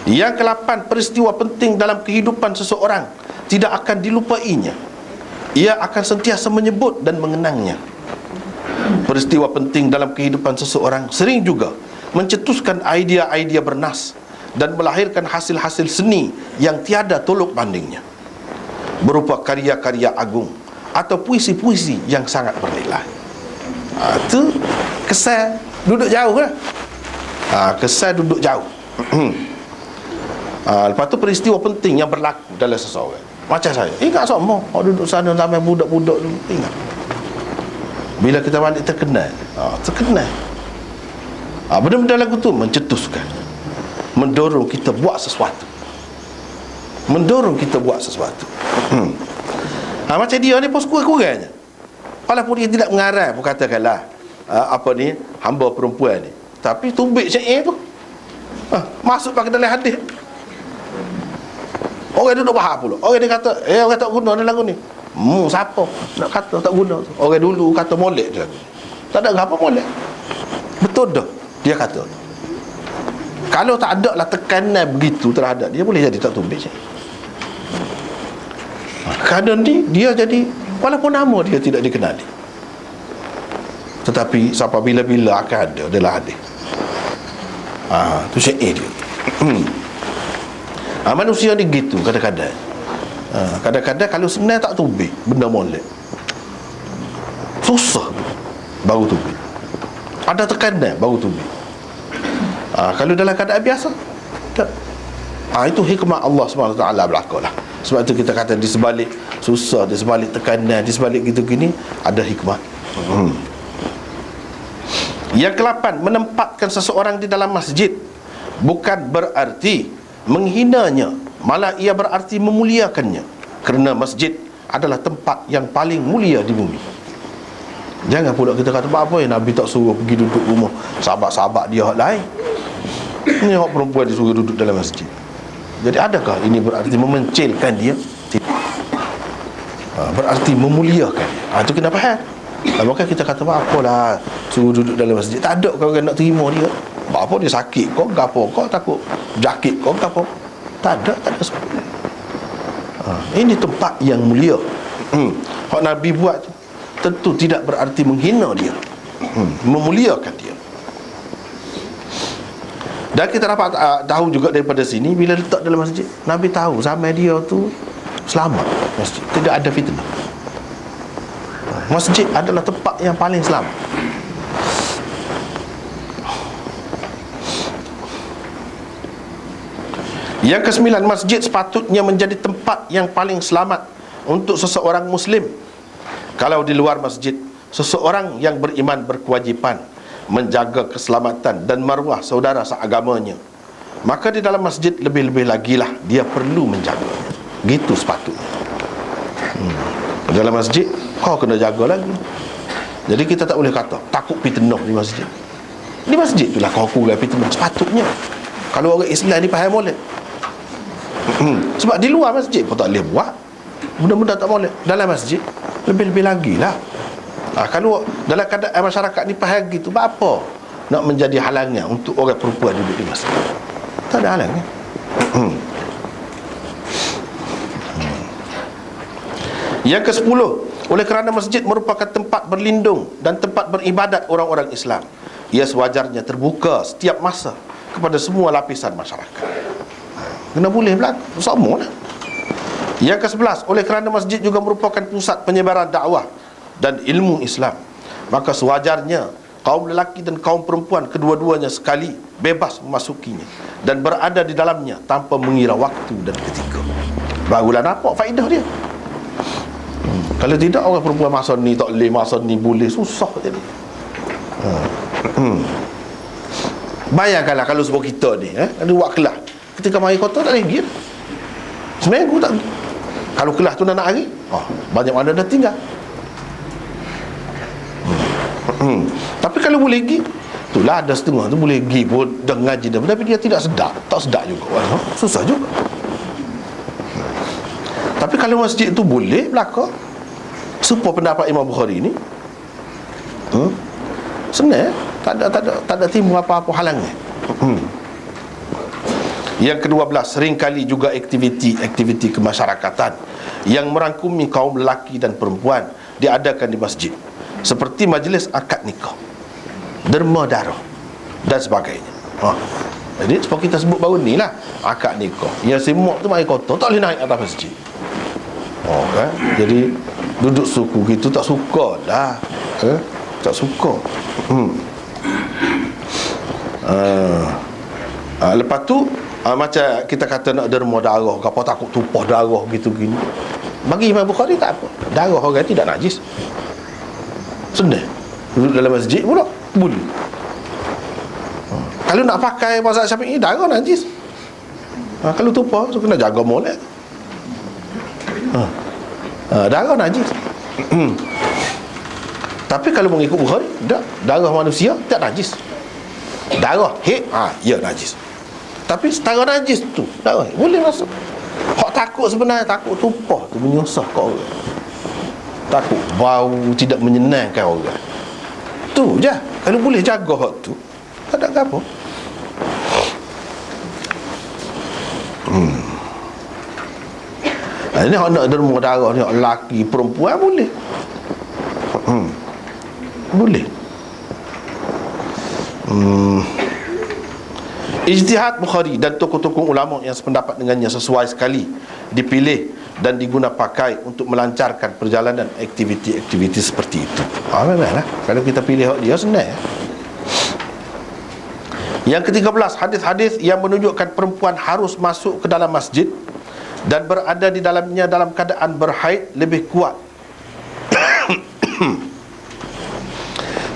Yang ke-8, peristiwa penting dalam kehidupan seseorang tidak akan dilupainya. Ia akan sentiasa menyebut dan mengenangnya. Peristiwa penting dalam kehidupan seseorang sering juga mencetuskan idea-idea bernas dan melahirkan hasil-hasil seni yang tiada tolok bandingnya, berupa karya-karya agung atau puisi-puisi yang sangat bernilai. Itu kesan duduk jauh lah. Kesan duduk jauh. Lepas tu peristiwa penting yang berlaku dalam seseorang. Macam saya, ingat semua orang duduk sana sampai budak-budak dulu. Ingat bila kita balik terkenal, terkenal. Benda-benda lagu tu mencetuskan, mendorong kita buat sesuatu, mendorong kita buat sesuatu. Macam dia ni pun kurang-kurangnya, walaupun dia tidak mengarang pun katakanlah apa ni, hamba perempuan ni, tapi tubik syair tu masuk pakai dalam hadis. Orang duduk faham pula. Orang dia kata, orang tak guna dalam lagu ni. Siapa nak kata tak guna? Orang dulu kata molek je. Tak ada apa molek. Betul dah dia kata. Kalau tak ada lah tekanan begitu terhadap dia, boleh jadi tak tumbik je. Kadang ni dia jadi, walaupun nama dia tidak dikenali, tetapi sampai bila-bila akan ada dalam hadis. Tu syair dia. Manusia ni gitu kadang-kadang. Kadang-kadang kalau senang tak tubik benda molek, susah baru tubik. Ada tekanan baru tubik. Kalau dalam keadaan biasa tak. Itu hikmah Allah SWT berlaku lah. Sebab tu kita kata di sebalik susah, di sebalik tekanan, di sebalik gitu gini ada hikmah. Yang ke-8, menempatkan seseorang di dalam masjid bukan berarti menghinanya, malah ia berarti memuliakannya, kerana masjid adalah tempat yang paling mulia di bumi. Jangan pula kita kata, apa yang Nabi tak suruh pergi duduk rumah sahabat-sahabat dia lain, ini orang perempuan disuruh duduk dalam masjid. Jadi adakah ini berarti memencilkan dia? Tidak. Berarti memuliakan. Itu kena faham. Maka kita kata, apalah suruh duduk dalam masjid, tak ada kau nak terima dia. Apa dia sakit kau gapo, kau takut jakit kau gapo? Tak ada sebab. Ini tempat yang mulia. Hak Nabi buat tentu tidak berarti menghina dia, memuliakan dia. Dan kita dapat tahu juga daripada sini, bila letak dalam masjid, Nabi tahu zaman dia tu selamat masjid, tidak ada fitnah. Masjid adalah tempat yang paling selamat. Yang ke-9, masjid sepatutnya menjadi tempat yang paling selamat untuk seseorang Muslim. Kalau di luar masjid, seseorang yang beriman berkewajipan menjaga keselamatan dan maruah saudara seagamanya, maka di dalam masjid lebih-lebih lagi lah dia perlu menjaganya. Gitu sepatutnya. Dalam masjid kau kena jaga lagi. Jadi kita tak boleh kata takut fitnah di masjid. Di masjid itulah kau kurang fitnah sepatutnya. Kalau orang Islam ni faham boleh. Sebab di luar masjid pun tak boleh buat benda-benda tak boleh. Dalam masjid lebih-lebih lagi lah. Kalau dalam keadaan masyarakat ni faham gitu, apa nak menjadi halangnya untuk orang perempuan duduk di masjid? Tak ada halangnya. Yang ke-10, oleh kerana masjid merupakan tempat berlindung dan tempat beribadat orang-orang Islam, ia sewajarnya terbuka setiap masa kepada semua lapisan masyarakat. Kena boleh berlaku, sama lah. Yang ke-11, oleh kerana masjid juga merupakan pusat penyebaran dakwah dan ilmu Islam, maka sewajarnya kaum lelaki dan kaum perempuan kedua-duanya sekali bebas memasukinya dan berada di dalamnya tanpa mengira waktu dan ketika. Barulah nampak faedah dia. Kalau tidak, orang perempuan masa ni tak boleh, masa ni boleh, susah jadi. Bayangkanlah kalau sebab kita ni ada buat kelas, ketika mari kota tak boleh pergi, seminggu tak pergi. Kalau kelas tu nak hari, banyak mana dah tinggal. Tapi kalau boleh pergi, itulah ada setengah tu boleh pergi pun dah ngaji dah, tapi dia tidak sedap, tak sedap juga. Susah juga. Tapi kalau masjid tu boleh belaka, serupa pendapat Imam Bukhari ni, senang, tak ada timbul apa-apa halangan. Yang ke-12, seringkali juga aktiviti kemasyarakatan yang merangkumi kaum lelaki dan perempuan diadakan di masjid, seperti majlis akad nikah, derma darah dan sebagainya. Jadi seperti kita sebut baru ni lah, akad nikah. Yang semua tu mari kotor, tak boleh naik atas masjid. Kan? Jadi duduk suku gitu tak suka dah. Tak suka. Lepas tu macam kita kata nak derma darah, apa takut tumpah darah gitu gini. Bagi Imam Bukhari tak apa. Darah orang tidak najis. Senang. Duduk dalam masjid pula boleh. Kalau nak pakai mazhab Syafi'i, darah najis. Kalau tumpah, so kena jaga molek. Darah najis. Tapi kalau mengikut Bukhari, tak, darah manusia tak najis. Darah haid, ya najis. Tapi setara najis tu darah boleh masuk. Hak takut sebenarnya, takut tumpah tu menyusah kat orang, takut bau tidak menyenangkan orang. Tu je. Kalau boleh jaga hak tu, tak ada apa. Ini hak nak derma darah ni, lelaki perempuan boleh. Boleh. Ijtihad Bukhari dan tokoh-tokoh ulama yang sependapat dengannya sesuai sekali dipilih dan diguna pakai untuk melancarkan perjalanan aktiviti-aktiviti seperti itu. Memanglah kalau kita pilih dia senang. Yang ke-13, hadis-hadis yang menunjukkan perempuan harus masuk ke dalam masjid dan berada di dalamnya dalam keadaan berhaid lebih kuat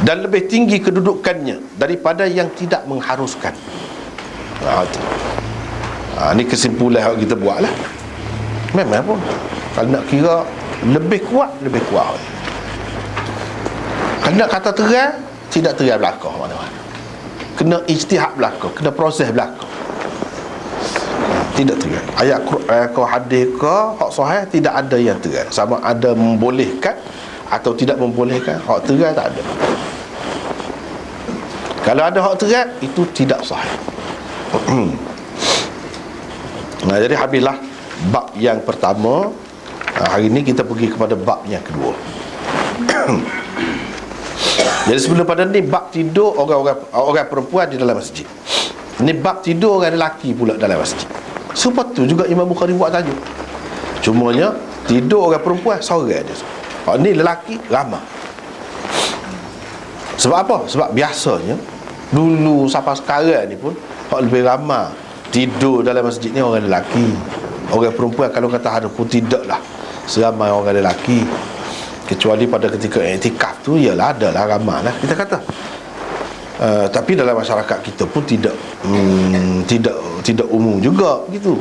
dan lebih tinggi kedudukannya daripada yang tidak mengharuskan. Ini kesimpulan yang kita buat lah. Memang pun kalau nak kira lebih kuat. Kalau nak kata terang, tidak terang belakang mana-mana. Kena ijtihad belakang, kena proses belakang. Tidak terang. Ayat Quran ke hadis ke hak sahih tidak ada yang terang. Sama ada membolehkan atau tidak membolehkan, hak terang tak ada. Kalau ada hak terang, itu tidak sahih. Jadi habislah bab yang pertama. Hari ini kita pergi kepada bab yang kedua. Jadi sebelum pada ni bab tidur orang perempuan di dalam masjid. Ni bab tidur orang lelaki pula dalam masjid. Sebab tu juga Imam Bukhari buat tajuk. Cumanya tidur orang perempuan seorang je. Ni lelaki ramai. Sebab apa? Sebab biasanya dulu sampai sekarang ni pun lebih ramai tidur dalam masjid ni orang lelaki. Orang perempuan kalau kata ada pun tidaklah seramai orang lelaki. Kecuali pada ketika iktikaf tu, ialah adalah ramai lah kita kata. Tapi dalam masyarakat kita pun tidak umum juga begitu.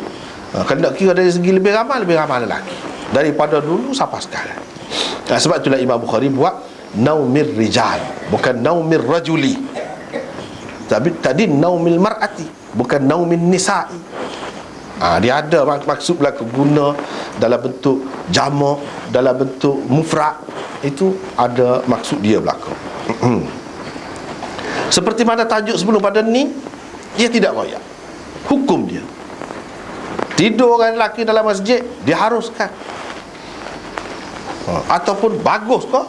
Kalau nak kira dari segi lebih ramai lelaki daripada dulu sampai sekarang. Sebab itulah Imam Bukhari buat naumir rijal, bukan naumir rajuli. Tapi tadi naumil mar'ati, bukan naumin nisa'i. Dia ada maksud berlaku guna dalam bentuk jamak, dalam bentuk mufrad. Itu ada maksud dia berlaku. Seperti mana tajuk sebelum pada ni, dia tidak royak. Hukum dia, tidur orang lelaki dalam masjid diharuskan, ataupun bagus ke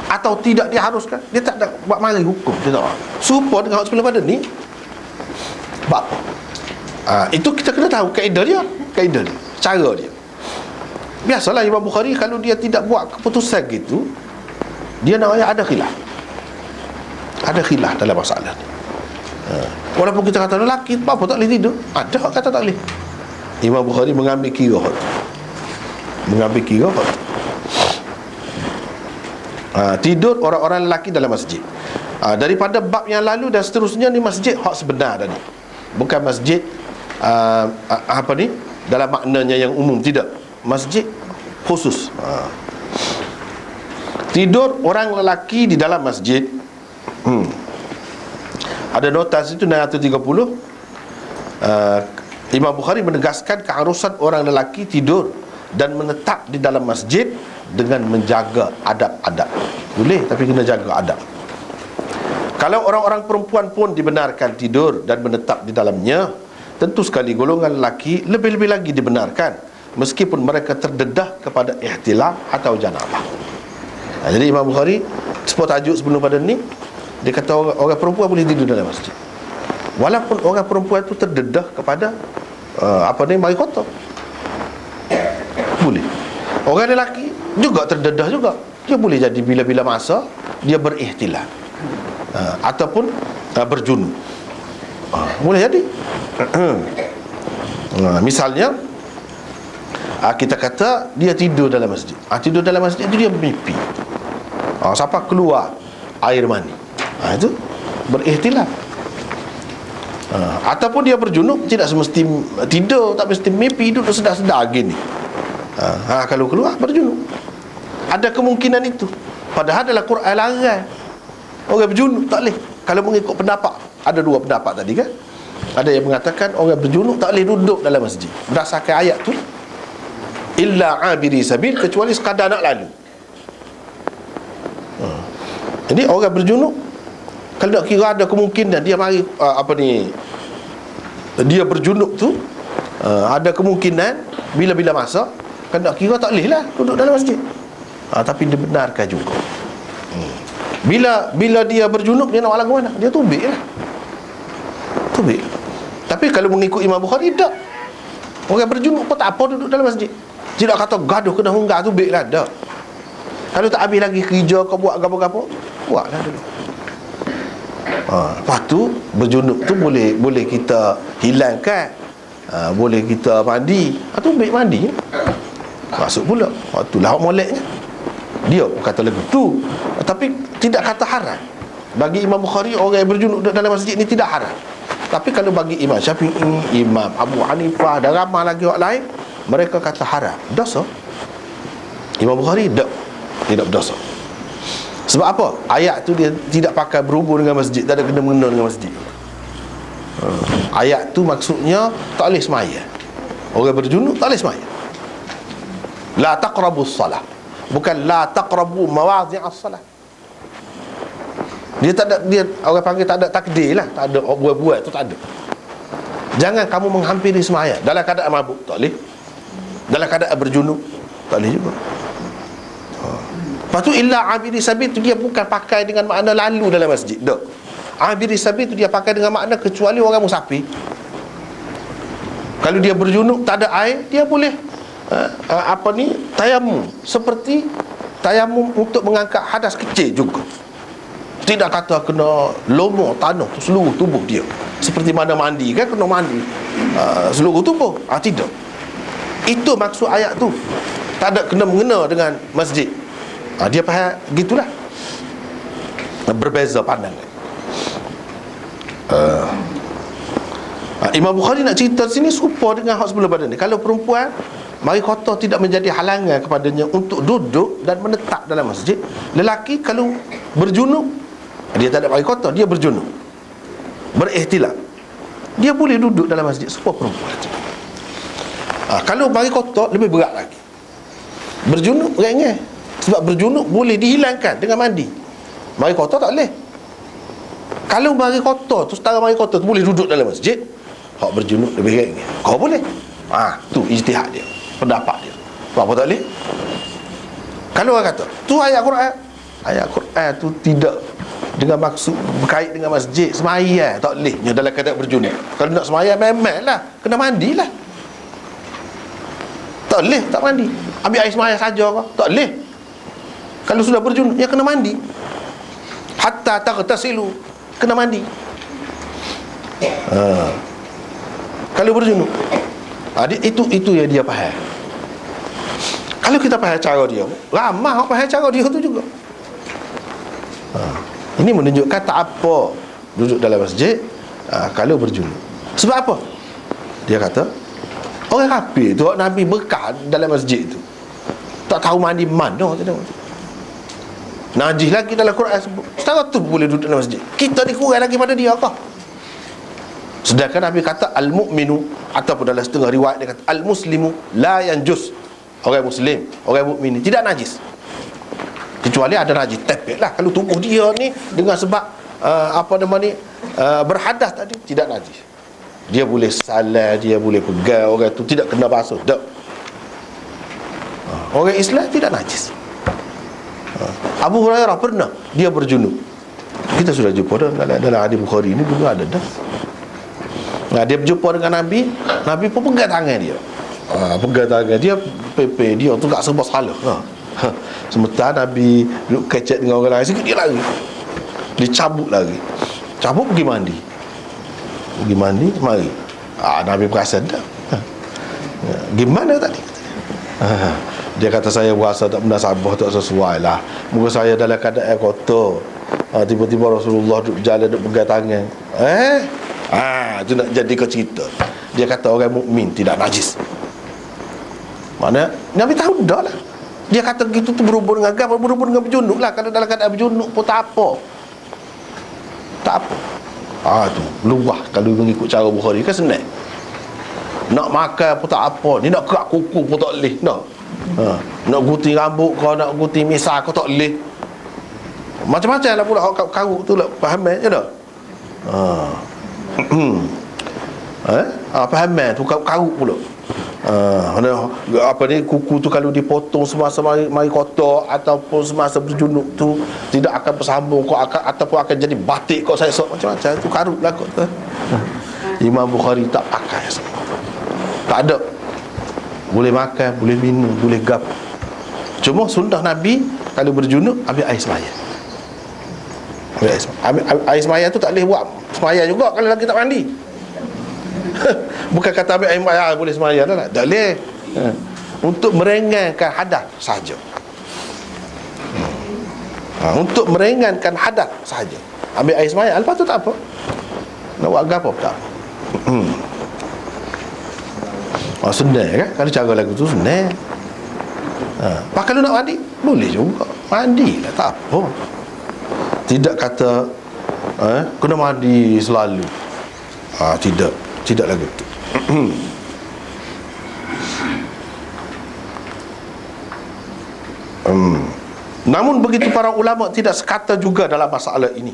atau tidak diharuskan, dia tak ada buat mari hukum. Dia tak serupa dengan sebelum pada ni. Bab itu kita kena tahu kaedah dia, cara dia. Biasalah Imam Bukhari kalau dia tidak buat keputusan gitu, dia nak ada khilaf. Ada khilaf dalam masalah ni. Walaupun kita kata lelaki apa tak boleh tidur, ada kata tak boleh. Imam Bukhari mengambil kira hal tu. Tidur orang-orang lelaki dalam masjid. Daripada bab yang lalu dan seterusnya, ni masjid hak sebenar tadi, bukan masjid dalam maknanya yang umum, tidak. masjid khusus. Tidur orang lelaki di dalam masjid, ada notasi itu 630. Imam Bukhari menegaskan keharusan orang lelaki tidur dan menetap di dalam masjid dengan menjaga adab-adab. Boleh, tapi kena jaga adab. Kalau orang-orang perempuan pun dibenarkan tidur dan menetap di dalamnya, tentu sekali golongan lelaki lebih-lebih lagi dibenarkan, meskipun mereka terdedah kepada ihtilam atau janabah. Jadi Imam Bukhari sebut tajuk sebelum pada ni, dia kata orang perempuan boleh tidur dalam masjid, walaupun orang perempuan itu terdedah kepada mari kotor, boleh. Orang lelaki juga terdedah juga, dia boleh jadi bila-bila masa dia berihtilam ataupun berjunub, boleh jadi. Misalnya kita kata dia tidur dalam masjid, tidur dalam masjid itu dia mimpi, siapa keluar air mani, itu berihtilam. Ataupun dia berjunub, tidak semesti tidur, tak mesti mimpi, duduk sedar-sedar gini. Kalau keluar berjunub, ada kemungkinan itu. Padahal dalam Quran larang orang berjunub, tak boleh. Kalau mengikut pendapat, ada dua pendapat tadi kan. Ada yang mengatakan orang berjunub tak boleh duduk dalam masjid berdasarkan ayat tu, illa abiri sabil, kecuali sekadar nak lalu. Jadi orang berjunub, kalau nak kira ada kemungkinan dia mari dia berjunub tu, ada kemungkinan bila-bila masa, kalau nak kira tak boleh lah duduk dalam masjid. Tapi dibenarkan juga. Bila dia berjunub, dia nak lagu mana? Dia tubik lah. Tubik. Tapi kalau mengikut Imam Bukhari, tak. Orang berjunub pun tak apa duduk dalam masjid. Tidak kata gaduh kena hunggah, tubik lah, tak. Kalau tak habis lagi kerja, kau buat apa-apa, buatlah dulu. Lepas tu berjunub tu boleh kita hilangkan, boleh kita mandi, tubik mandi, masuk pula. Waktu lah moleknya. Dia pun kata lagu tu, tapi tidak kata haram. Bagi Imam Bukhari, orang yang berjunub dalam masjid ni tidak haram. Tapi kalau bagi Imam Syafi'i, Imam Abu Hanifah dan ramai lagi orang lain, mereka kata haram, dosa. Imam Bukhari tidak berdosa. Sebab apa? Ayat tu dia tidak pakai berhubung dengan masjid, tak ada kena-mengena dengan masjid. Ayat tu maksudnya tak boleh semaya. Orang berjunub tak boleh semaya. La taqrabus salah, bukan la taqrabu mawadhi'as salah. Dia tak ada, dia orang panggil tak ada takdir lah, tak ada buat-buat tu, tak ada. Jangan kamu menghampiri semaya dalam keadaan mabuk, tak boleh. Dalam keadaan berjunub, tak boleh juga. Lepas tu illa abiri sabil tu dia bukan pakai dengan makna lalu dalam masjid, tak. Abiri sabil tu dia pakai dengan makna kecuali orang musafir. Kalau dia berjunub tak ada air, dia boleh tayamum, seperti tayamum untuk mengangkat hadas kecil juga. Tidak kata kena lomor tanah seluruh tubuh dia, seperti mana mandi kan, kena mandi seluruh tubuh. Tidak. Itu maksud ayat tu. Tak ada kena-mengena dengan masjid. Dia faham gitulah. Berbeza pandangan. Imam Bukhari nak cerita sini serupa dengan hak sebelum pada ni. Kalau perempuan mari kotor tidak menjadi halangan kepadanya untuk duduk dan menetap dalam masjid. Lelaki kalau berjunub, dia tak ada mari kotor, dia berjunub, berihtilam, dia boleh duduk dalam masjid serupa perempuan. Kalau mari kotor lebih berat lagi. Berjunub ringan, sebab berjunub boleh dihilangkan dengan mandi. Mari kotor tak boleh. Kalau mari kotor tu, setara mari kotor tu boleh duduk dalam masjid, hak berjunub lebih ringan. Kau boleh. Tu ijtihad dia, pendapat dia. Apa tak boleh? Kalau orang kata tu ayat Quran tu tidak dengan maksud berkait dengan masjid, semaya tak boleh dalam keadaan berjunub. Kalau nak semaya memanglah kena mandilah. Tak boleh tak mandi, ambil air semaya saja ke? Tak boleh. Kalau sudah berjunub, ya kena mandi. Hatta taghtasilu, kena mandi. Kalau berjunub, itu yang dia faham. Kalau kita faham cara dia, ramai orang faham cara dia tu juga. Ini menunjukkan tak apa duduk dalam masjid kalau berjunub. Sebab apa? Dia kata Orang kafir tu Nabi bekah dalam masjid tu, tak tahu mandi mana tu. Najis lagi dalam Quran sebut. Setara tu boleh duduk dalam masjid. Kita ni kurang lagi pada dia kah? Sedangkan Nabi kata al-mu'minu, ataupun dalam setengah riwayat dia kata al-muslimu la yanjus. Orang muslim, orang mukmin ni tidak najis. Kecuali ada najis tepek lah. Kalau tubuh dia ni dengan sebab berhadas tadi, tidak najis. Dia boleh salah, dia boleh pegang orang tu, tidak kena basuh. Tak. Orang Islam tidak najis. Abu Hurairah pernah dia berjunub. Kita sudah jumpa dalam hadis Bukhari ini dulu ada dah. Dia berjumpa dengan Nabi, Nabi pun pegang tangan dia. Pegang tangan dia, pepe dia tu tak serba salah. Sementara Nabi duduk kecek dengan orang lain, sikit dia lari. Dia cabut lagi. Cabut pergi mandi. Mari. Nabi perasan tak? Gimana tadi? Dia kata saya berasa tak munasabah, tak sesuai lah. Muka saya dalam keadaan kotor. Tiba-tiba Rasulullah duduk berjalan, duduk pegang tangan. Itu nak jadi ke cerita. Dia kata orang mukmin tidak najis. Mana Nabi tahu dah lah. Dia kata gitu tu berhubung dengan agama, berhubung dengan berjunuk lah. Kalau dalam keadaan berjunuk pun tak apa. Tu luah. Kalau mengikut cara Bukhari kan senang. Nak makan pun tak apa. Ni nak kerak kuku pun tak boleh. Nak gunting rambut kau, nak gunting misah kau tak boleh. Macam-macam lah pula karuk tu lah. Faham je tak? Faham tu karuk pula. Kuku tu kalau dipotong semasa mari kotor ataupun semasa berjunuk tu tidak akan bersambung kau akan, ataupun akan jadi batik kau saya macam-macam tu karuk lah kau tu. Imam Bukhari tak pakai semua. Tak ada. Boleh makan, boleh minum, boleh gap. Cuma sunnah Nabi kalau berjunuk ambil air semaya. Air semaya tu tak boleh buat semaya juga kalau lagi tak mandi. Bukan kata ambil air semaya boleh semaya dah. Tak boleh. Untuk meringankan hadas saja. Untuk meringankan hadas saja. Ambil air semaya, lepas tu tak apa. Nak buat apa pun tak apa. Senang kan? Kalau cara lagu tu senang. Kalau nak mandi boleh juga. Mandilah, tak apa. Tidak kata kena mandi selalu. Tidak lagu tu. Namun begitu para ulama tidak sekata juga dalam masalah ini.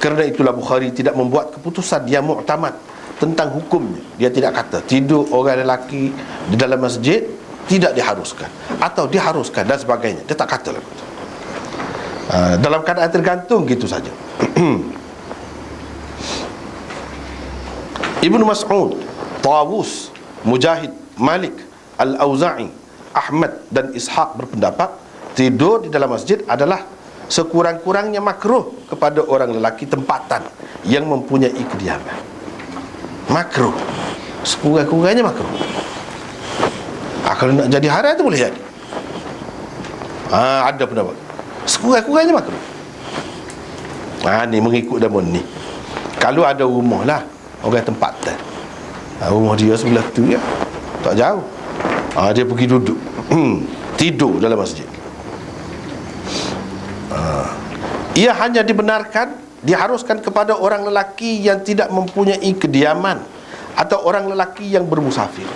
Kerana itulah Bukhari tidak membuat keputusan yang mu'tamad tentang hukumnya. Dia tidak kata tidur orang lelaki di dalam masjid tidak diharuskan atau diharuskan dan sebagainya. Dia tak kata lagu tu. Dalam keadaan tergantung gitu saja. Ibnu Mas'ud, Tawus, Mujahid, Malik, Al-Auza'i, Ahmad dan Ishaq berpendapat tidur di dalam masjid adalah sekurang-kurangnya makruh kepada orang lelaki tempatan yang mempunyai kediaman. Makruh, sekurang-kurangnya makruh. Kalau nak jadi haram tu boleh jadi. Ada pendapat sekurang-kurangnya makruh. Ni mengikut dalam ni. Kalau ada rumah lah orang tempatan, rumah dia sebelah tu ya, tak jauh, dia pergi duduk tidur dalam masjid. Ia hanya diharuskan kepada orang lelaki yang tidak mempunyai kediaman atau orang lelaki yang bermusafir.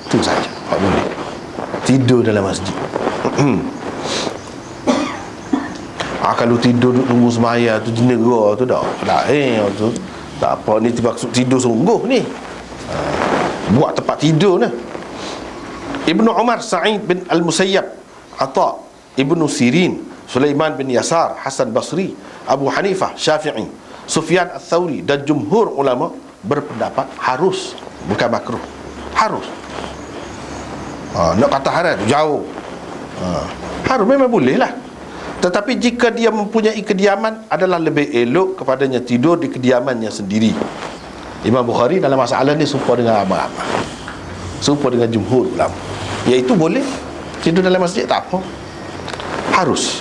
Itu saja, tak boleh tidur dalam masjid. Kalau tidur duduk tunggu semaya tu jenera tu dah tu tak apa, ni maksud tidur sungguh ni. Buat tempat tidur ni. Ibnu Umar, Sa'id bin Al-Musayyab, Atha, Ibnu Sirin, Sulaiman bin Yasar, Hasan Basri, Abu Hanifah, Syafi'i, Sufyan Ats-Tsauri dan jumhur ulama berpendapat harus, bukan makruh, harus. Nak kata haram tu jauh. Harus memang boleh lah. Tetapi jika dia mempunyai kediaman, adalah lebih elok kepadanya tidur di kediamannya sendiri. Imam Bukhari dalam masalah ni serupa dengan ramai-ramai, serupa dengan jumhur ulama, iaitu boleh tidur dalam masjid, tak apa, harus.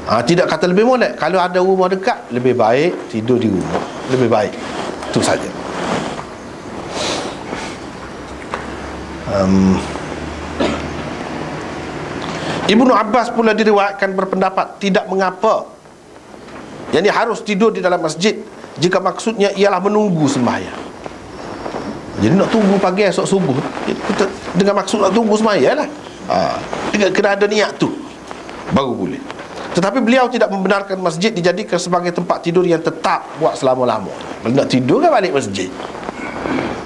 Tidak kata lebih molek. Kalau ada rumah dekat, lebih baik tidur di rumah, lebih baik. Itu saja. Ibnu Abbas pula diriwayatkan berpendapat tidak mengapa, yang harus tidur di dalam masjid jika maksudnya ialah menunggu sembahyang. Jadi nak tunggu pagi esok subuh, kita dengan maksud nak tunggu sembahyang lah. Kena ada niat tu baru boleh. Tetapi beliau tidak membenarkan masjid dijadikan sebagai tempat tidur yang tetap buat selama-lama. Kalau nak tidur kan balik masjid.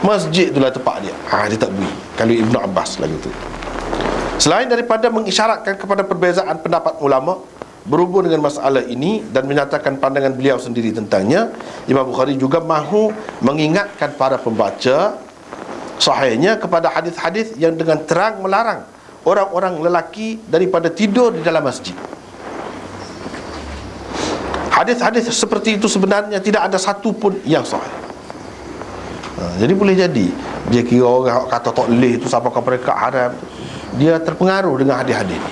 Masjid itulah tempat dia. Dia tak boleh. Kalau Ibnu Abbas lagi tu. Selain daripada mengisyaratkan kepada perbezaan pendapat ulama berhubung dengan masalah ini dan menyatakan pandangan beliau sendiri tentangnya, Imam Bukhari juga mahu mengingatkan para pembaca sahihnya kepada hadis-hadis yang dengan terang melarang orang-orang lelaki daripada tidur di dalam masjid. Hadis-hadis seperti itu sebenarnya tidak ada satu pun yang sahih. Jadi boleh jadi dia kira orang kata tak boleh tu siapa kau mereka haram, dia terpengaruh dengan hadis-hadis ni.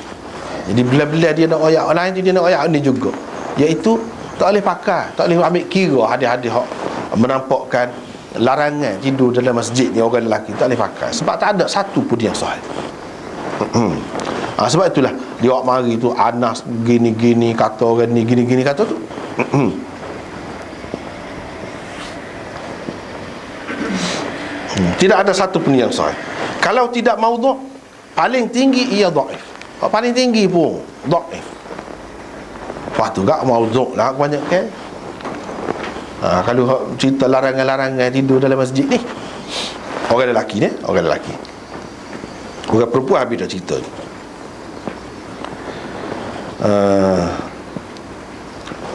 Jadi bila-bila dia nak ayat lain tu, dia nak ayat ni juga, iaitu tak boleh pakai, tak boleh ambil kira hadis-hadis hak menampakkan larangan tidur dalam masjid ni orang lelaki, tak boleh pakai sebab tak ada satu pun yang sahih. Sebab itulah dia awak mari tu Anas gini-gini kata, orang ni gini-gini kata tu. Tidak ada satu pun yang sahih. Kalau tidak maudhu', paling tinggi ia dhaif. Paling tinggi pun dhaif. Wah tu gak maudhu' lah banyak kan. Kalau cerita larangan-larangan tidur dalam masjid ni, orang lelaki ni, orang lelaki. Orang perempuan habis dah cerita ni.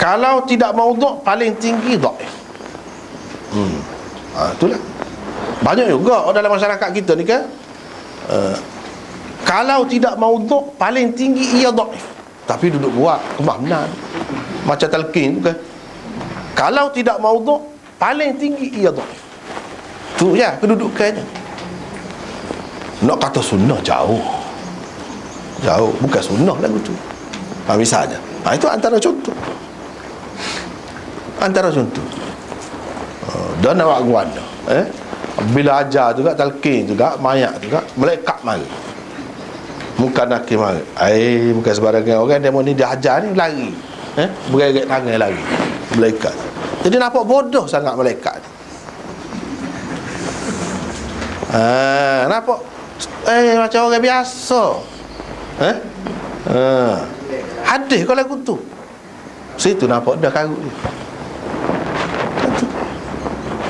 Kalau tidak maudhu' paling tinggi dhaif. Itulah. Banyak juga dalam masyarakat kita ni kan. Kalau tidak maudhu' paling tinggi ia dhaif. Tapi duduk buat kemah benar. Macam talqin tu kan. Kalau tidak maudhu' paling tinggi ia dhaif. Tu ya kedudukannya. Nak kata sunnah jauh. Bukan sunnah lagu tu. Misalnya itu antara contoh. Dan awak guana bila ajar juga talqin juga mayat juga malaikat mari. Bukan hakim mari. Bukan sebarangan orang demo ni dia ajar ni lari. Bergerak tangan lari. Malaikat. Jadi nampak bodoh sangat malaikat. Nampak macam orang biasa. Hadis kau lagu tu. Situ nampak dah karut dia.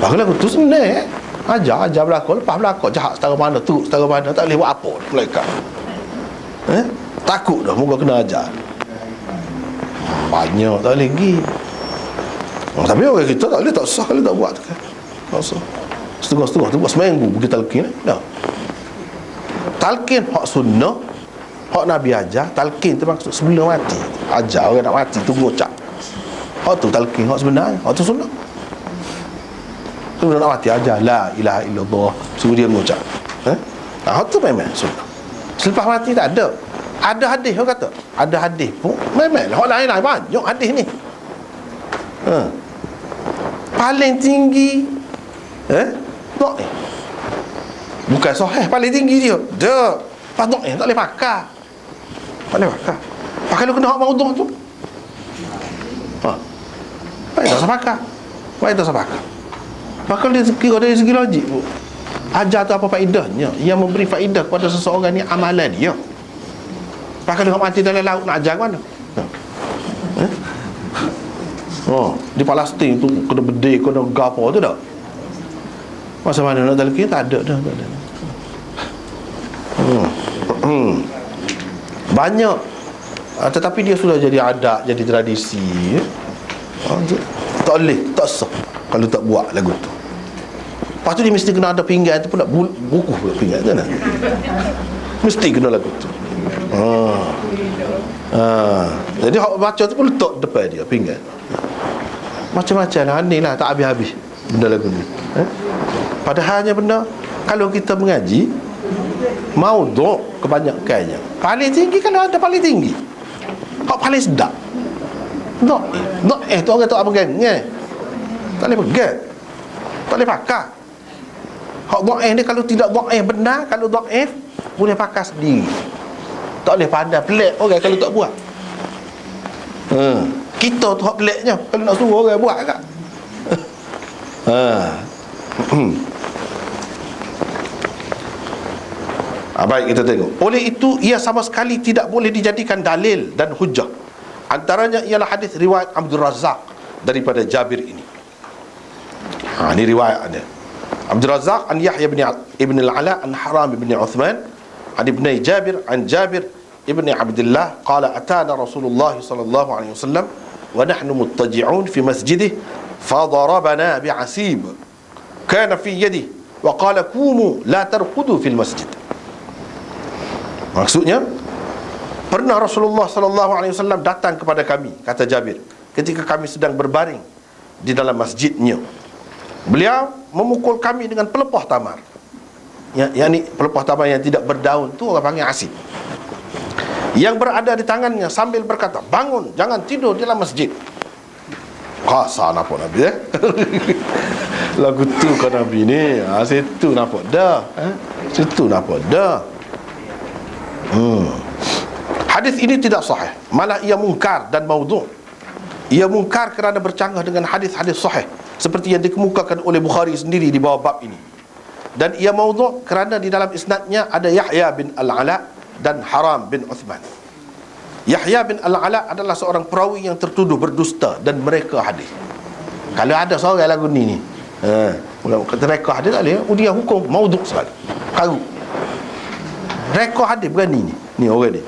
Bagus lagu tu senang. Ajar berlaku, lepas berlaku jahat setara mana, teruk setara mana, tak boleh buat apa malaikat. Takut dah muka kena ajar. Banyak tak boleh pergi. Tapi orang kita tak boleh, tak sah kalau tak buat tu kan. Tak sah. Setengah-setengah tu buat seminggu pergi talqin dah. Talqin hak sunnah, hak Nabi ajar. Talqin tu maksud sebelum mati. Ajar orang nak mati tunggu ucap. Hak tu talqin, hak sebenar, hak tu sunnah. Sebelum nak mati ajar la ilaha illallah, suruh dia mengucap. Hak tu memang sunnah. Selepas mati tak ada. Ada hadis orang kata. Ada hadis pun memang hak lain-lain banyak hadis ni. Paling tinggi dhaif. Bukan sahih paling tinggi dia. Dak. Pas dhaif tak boleh pakai. Pakai lu kena hak maudhu' tu. Baik tak pakai. Maka dia kira dari segi logik pun, ajar tu apa faedahnya? Yang memberi faedah kepada seseorang ni amalan dia. Pakai dia mati dalam laut nak ajar mana? Di Palestin tu kena bedek, kena gapo tu dah. Masa mana nak talqin tak ada dah. Banyak. Tetapi dia sudah jadi adat, jadi tradisi. Tak boleh, tak sah kalau tak buat lagu tu. Lepas tu dia mesti kena ada pinggan tu pula, buku pula pinggan tu kan? Mesti kena lagu tu. Jadi hak baca tu pun letak depan dia pinggan. Macam-macam lah ni lah, tak habis-habis benda lagu ni. Padahalnya benda, kalau kita mengaji maudhu' kebanyakannya paling tinggi, kalau ada paling tinggi, hak paling sedap tu orang tak pegang tak boleh pegang, tak boleh pakai. Hak dhaif ni kalau tidak dhaif benar, kalau dhaif boleh pakai sendiri. Tak boleh pandai pelik orang kalau tak buat. Kita tu hak peliknya kalau nak suruh orang buat kan. Baik, kita tengok. Oleh itu ia sama sekali tidak boleh dijadikan dalil dan hujjah. Antaranya ialah hadis riwayat Abdul Razzaq daripada Jabir ini. Ini riwayat dia. Abdul Razzaq an Yahya ibn al-Ala an Haram ibn Uthman an ibn Jabir an Jabir ibn Abdullah qala atana Rasulullah sallallahu alaihi wasallam wa nahnu muttaji'un fi masjidih fadarabana bi'asib kana fi yadihi wa qala qumu la tarqudu fil masjid. Maksudnya, pernah Rasulullah sallallahu alaihi wasallam datang kepada kami, kata Jabir, ketika kami sedang berbaring di dalam masjidnya. Beliau memukul kami dengan pelepah tamar. Yang pelepah tamar yang tidak berdaun tu orang panggil asib. Yang berada di tangannya sambil berkata, bangun, jangan tidur di dalam masjid. Kasar nampak Nabi lagu tu kan Nabi ni. Situ nampak dah. Situ nampak dah. Hadis ini tidak sahih, malah ia mungkar dan maudhu'. Ia mungkar kerana bercanggah dengan hadis-hadis sahih seperti yang dikemukakan oleh Bukhari sendiri di bawah bab ini. Dan ia maudhu' kerana di dalam isnadnya ada Yahya bin Al-Ala dan Haram bin Uthman. Yahya bin Al-Ala adalah seorang perawi yang tertuduh berdusta dan mereka hadis. Kalau ada seorang lagu ni kata mereka hadis tak boleh, dia hukum maudhu' sekali. Karut. Rekod hadis berani ni orang ni.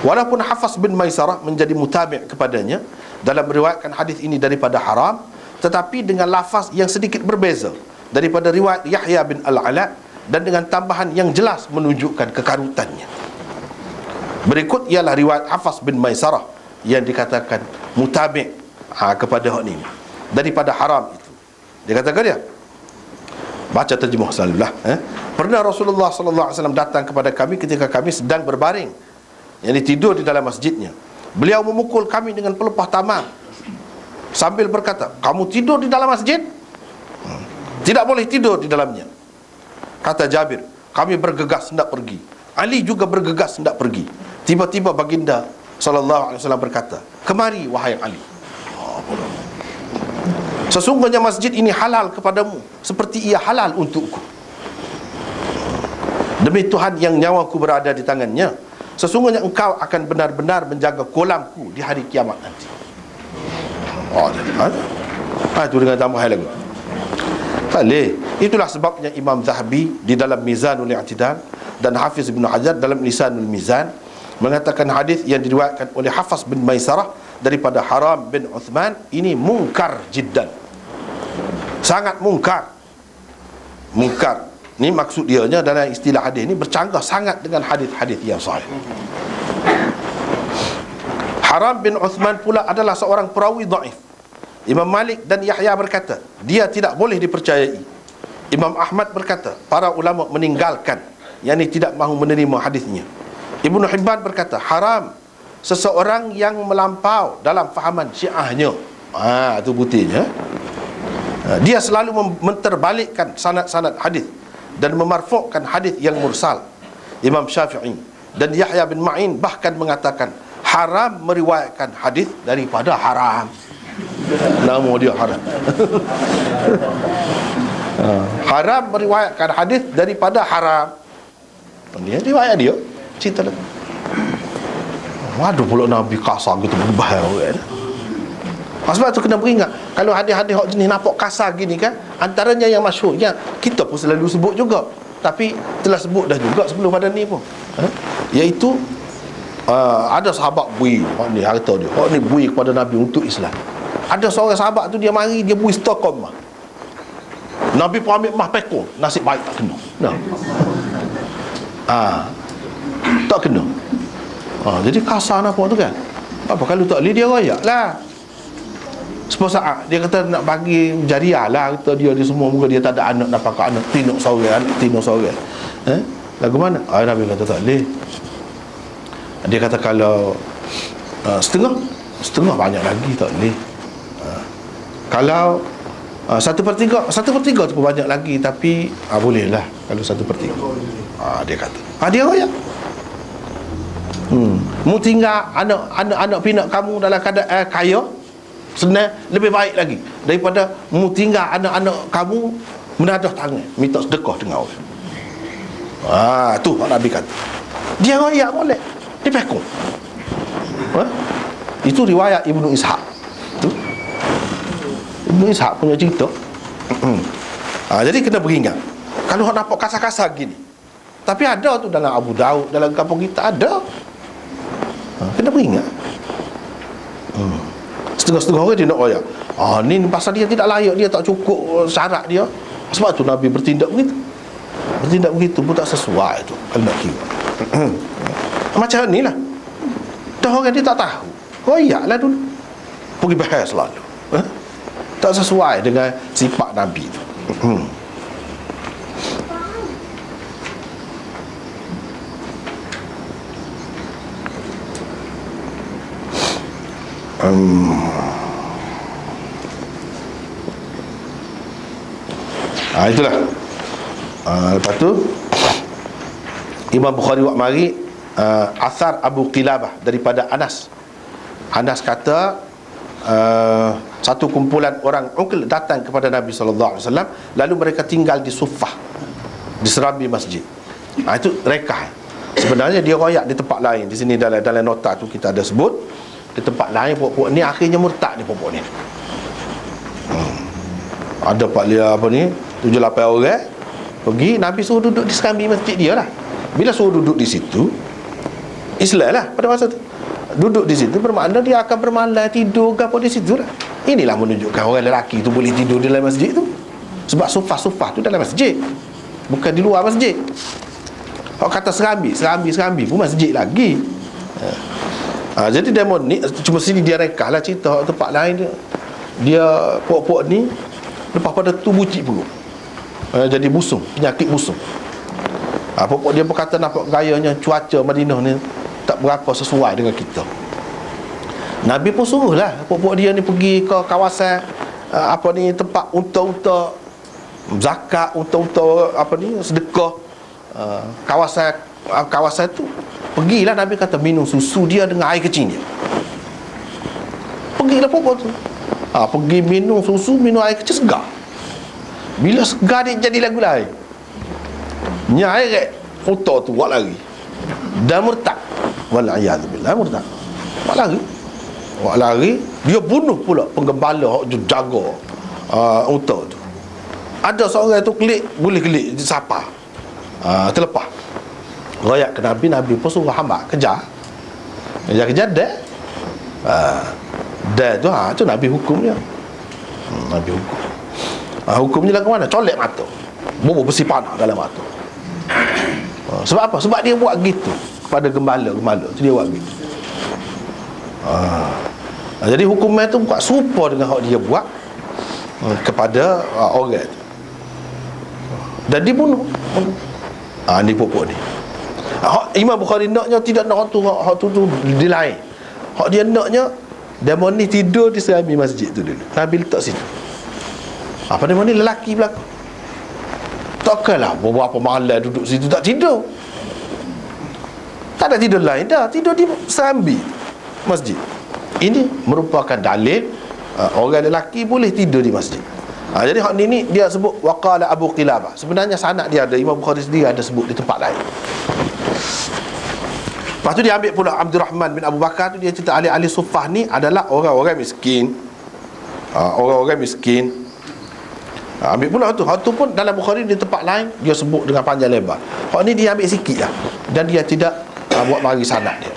Walaupun Hafs bin Maisarah menjadi mutabi' kepadanya dalam meriwayatkan hadis ini daripada Haram, tetapi dengan lafaz yang sedikit berbeza daripada riwayat Yahya bin Al-Ala dan dengan tambahan yang jelas menunjukkan kekarutannya. Berikut ialah riwayat Hafs bin Maisarah yang dikatakan mutabi' kepada hak ni daripada Haram itu. Dia katakan dia, baca terjemah selalulah. Pernah Rasulullah sallallahu alaihi wasallam datang kepada kami ketika kami sedang berbaring, yakni tidur di dalam masjidnya. Beliau memukul kami dengan pelepah tamar sambil berkata, kamu tidur di dalam masjid? Tidak boleh tidur di dalamnya. Kata Jabir, kami bergegas hendak pergi. Ali juga bergegas hendak pergi. Tiba-tiba baginda sallallahu alaihi wasallam berkata, kemari wahai Ali. Sesungguhnya masjid ini halal kepadamu seperti ia halal untukku. Demi Tuhan yang nyawaku berada di tangannya, sesungguhnya engkau akan benar-benar menjaga kolamku di hari kiamat nanti. Itu dengan tambahan lagu. Tak boleh. Itulah sebabnya Imam Zahabi di dalam Mizanul I'tidal dan Hafiz bin Hajar dalam Lisanul Mizan mengatakan hadis yang diriwayatkan oleh Hafs bin Maisarah daripada Haram bin Uthman ini mungkar jiddan. Sangat mungkar. Mungkar. Ni maksud dia dalam istilah hadis ni bercanggah sangat dengan hadis-hadis yang sahih. Haram bin Uthman pula adalah seorang perawi dhaif. Imam Malik dan Yahya berkata, dia tidak boleh dipercayai. Imam Ahmad berkata, para ulama meninggalkan, yakni tidak mahu menerima hadisnya. Ibnu Hibban berkata, haram seseorang yang melampau dalam fahaman Syiahnya. Itu buktinya. Dia selalu menterbalikkan sanad-sanad hadis dan memarfukkan hadis yang mursal. Imam Syafi'i dan Yahya bin Ma'in bahkan mengatakan haram meriwayatkan hadis daripada haram. Nama dia haram. Haram meriwayatkan hadis daripada haram. Dia riwayat dia cerita lagi. Waduh pula Nabi kasar gitu berbahaya orang. Sebab tu kena beringat, kalau hadis-hadis hak jenis nampak kasar gini kan, antaranya yang masyhur yang kita pun selalu sebut juga, tapi telah sebut dah juga sebelum pada ni pun, iaitu ada sahabat bui, hak ni harta dia, hak ni bui kepada Nabi untuk Islam. Ada seorang sahabat tu dia mari dia bui istiqamah. Nabi pun ambil mah pekor, nasib baik tak kena. Tak kena. Jadi kasar nampak tu kan. Apa kalau tak boleh dia royak lah. Sepuluh saat dia kata nak bagi jariah lah, kata dia semua muka dia tak ada anak, nak pakai anak tinuk seorang, anak tinuk seorang. Lagu mana? Nabi kata tak boleh. Dia kata kalau setengah banyak lagi tak boleh. Kalau Satu per tiga tu pun banyak lagi. Tapi boleh lah kalau 1/3. Dia kata dia royak. Mu tinggal anak pinak kamu dalam keadaan kaya, senang, lebih baik lagi daripada mu tinggal anak-anak kamu menadah tangan minta sedekah dengan orang. Tu Nabi kata. Dia royak boleh. Dia pekong. Itu riwayat Ibnu Ishaq. Ibnu Ishaq punya cerita. Jadi kena beringat. Kalau nak nampak kasar-kasar gini, tapi ada tu dalam Abu Daud, dalam kampung kita ada. Kena beringat. Setengah-setengah orang dia nak royak. Ni pasal dia tidak layak, dia tak cukup syarat dia. Sebab tu Nabi bertindak begitu. Bertindak begitu pun tak sesuai tu kalau nak kira. Macam ni lah. Dah orang dia tak tahu, royaklah dulu, pergi bahas selalu. Tak sesuai dengan sifat Nabi tu. Itulah. Lepas tu Imam Bukhari buat mari asar Abu Qilabah daripada Anas. Anas kata satu kumpulan orang Uql datang kepada Nabi SAW, lalu mereka tinggal di Suffah, di serambi masjid. Itu rekah. Sebenarnya dia royak di tempat lain. Di sini dalam nota tu kita ada sebut, di tempat lain puak-puak ni akhirnya murtad ni puak-puak ni. Ada pak dia 7-8 orang pergi, Nabi suruh duduk di serambi masjid dia lah. Bila suruh duduk di situ, Islam lah pada masa tu. Duduk di situ bermakna dia akan bermalam, tidur ke apa di situ lah. Inilah menunjukkan orang lelaki tu boleh tidur di dalam masjid tu. Sebab sufah tu dalam masjid, bukan di luar masjid. Kalau kata serambi pun masjid lagi. Jadi demon ni cuma sini dia rekah lah cerita. Tempat lain dia puak-puak ni lepas pada tu bucik perut, jadi busung, penyakit busung. Puak-puak dia berkata nampak gayanya cuaca Madinah ni tak berapa sesuai dengan kita. Nabi pun suruhlah puak-puak dia ni pergi ke kawasan tempat unta-unta zakat, unta-unta sedekah, kawasan tu. Pergilah Nabi kata minum susu dia dengan air kecil dia. Pergilah puak-puak tu. Pergi minum susu, minum air kecil segar. Bila segar dia jadi lagu lain. Nyai unta tu buat lari dan murtad. Wal'iyadzubillah, murtad. Buat lari, dia bunuh pula penggembala yang jaga unta tu. Ada seorang tu boleh kelik siapa, terlepas. Royak ke Nabi pun suruh hamba kejar dah. Dah tu Nabi hukum dia. Nabi hukum. Hukumnya lagu mana? Colek mata, bubur besi panah dalam mata. Sebab apa? Sebab dia buat gitu kepada gembala tu, dia buat gitu. Jadi hukumnya tu buat serupa dengan hak dia buat kepada orang tu. Dan dibunuh. Ni pokok ni. Imam Bukhari naknya tidak nak hak tu di lain. Hak dia naknya demon ni tidur di serambi masjid tu dulu. Nabi letak situ. Demon ni lelaki belaka. Takkanlah beberapa malam duduk situ tak tidur. Tak ada tidur lain dah, tidur di serambi masjid. Ini merupakan dalil orang lelaki boleh tidur di masjid. Jadi hak ni dia sebut waqala Abu Qilabah. Sebenarnya sanad dia ada, Imam Bukhari sendiri ada sebut di tempat lain. Lepas tu dia ambil pula Abdurrahman bin Abu Bakar tu, dia cerita ahli-ahli Suffah ni adalah orang-orang miskin. Orang-orang miskin. Ambil pula tu. Hak tu pun dalam Bukhari di tempat lain dia sebut dengan panjang lebar. Hak ni dia ambil sikit lah, dan dia tidak buat mari sanad dia.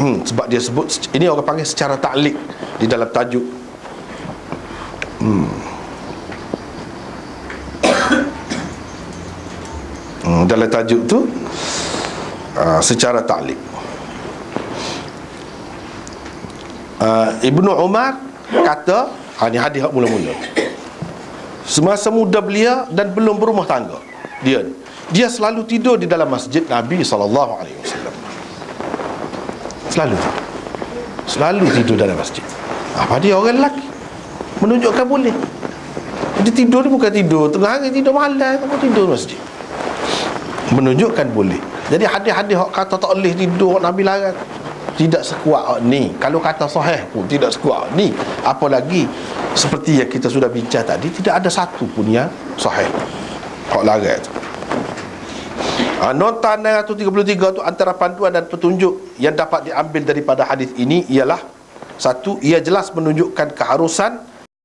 Sebab dia sebut, ini orang panggil secara ta'liq di dalam tajuk. Dalam tajuk tu secara ta'liq. Ibnu Umar kata, ni hadis mula-mula, semasa muda belia dan belum berumah tangga, dia selalu tidur di dalam masjid Nabi SAW. Selalu tidur dalam masjid. Dia orang lelaki, menunjukkan boleh. Dia tidur ni bukan tidur tengah hari, tidur malam, kamu tidur masjid. Menunjukkan boleh. Jadi hadis-hadis hak kata tak boleh tidur, Nabi larang, tidak sekuat hak ni. Kalau kata sahih pun tidak sekuat hak ni. Apalagi seperti yang kita sudah bincang tadi, tidak ada satu pun yang sahih hak larang tu. Nota 633 tu antara panduan dan petunjuk yang dapat diambil daripada hadis ini ialah: satu, ia jelas menunjukkan keharusan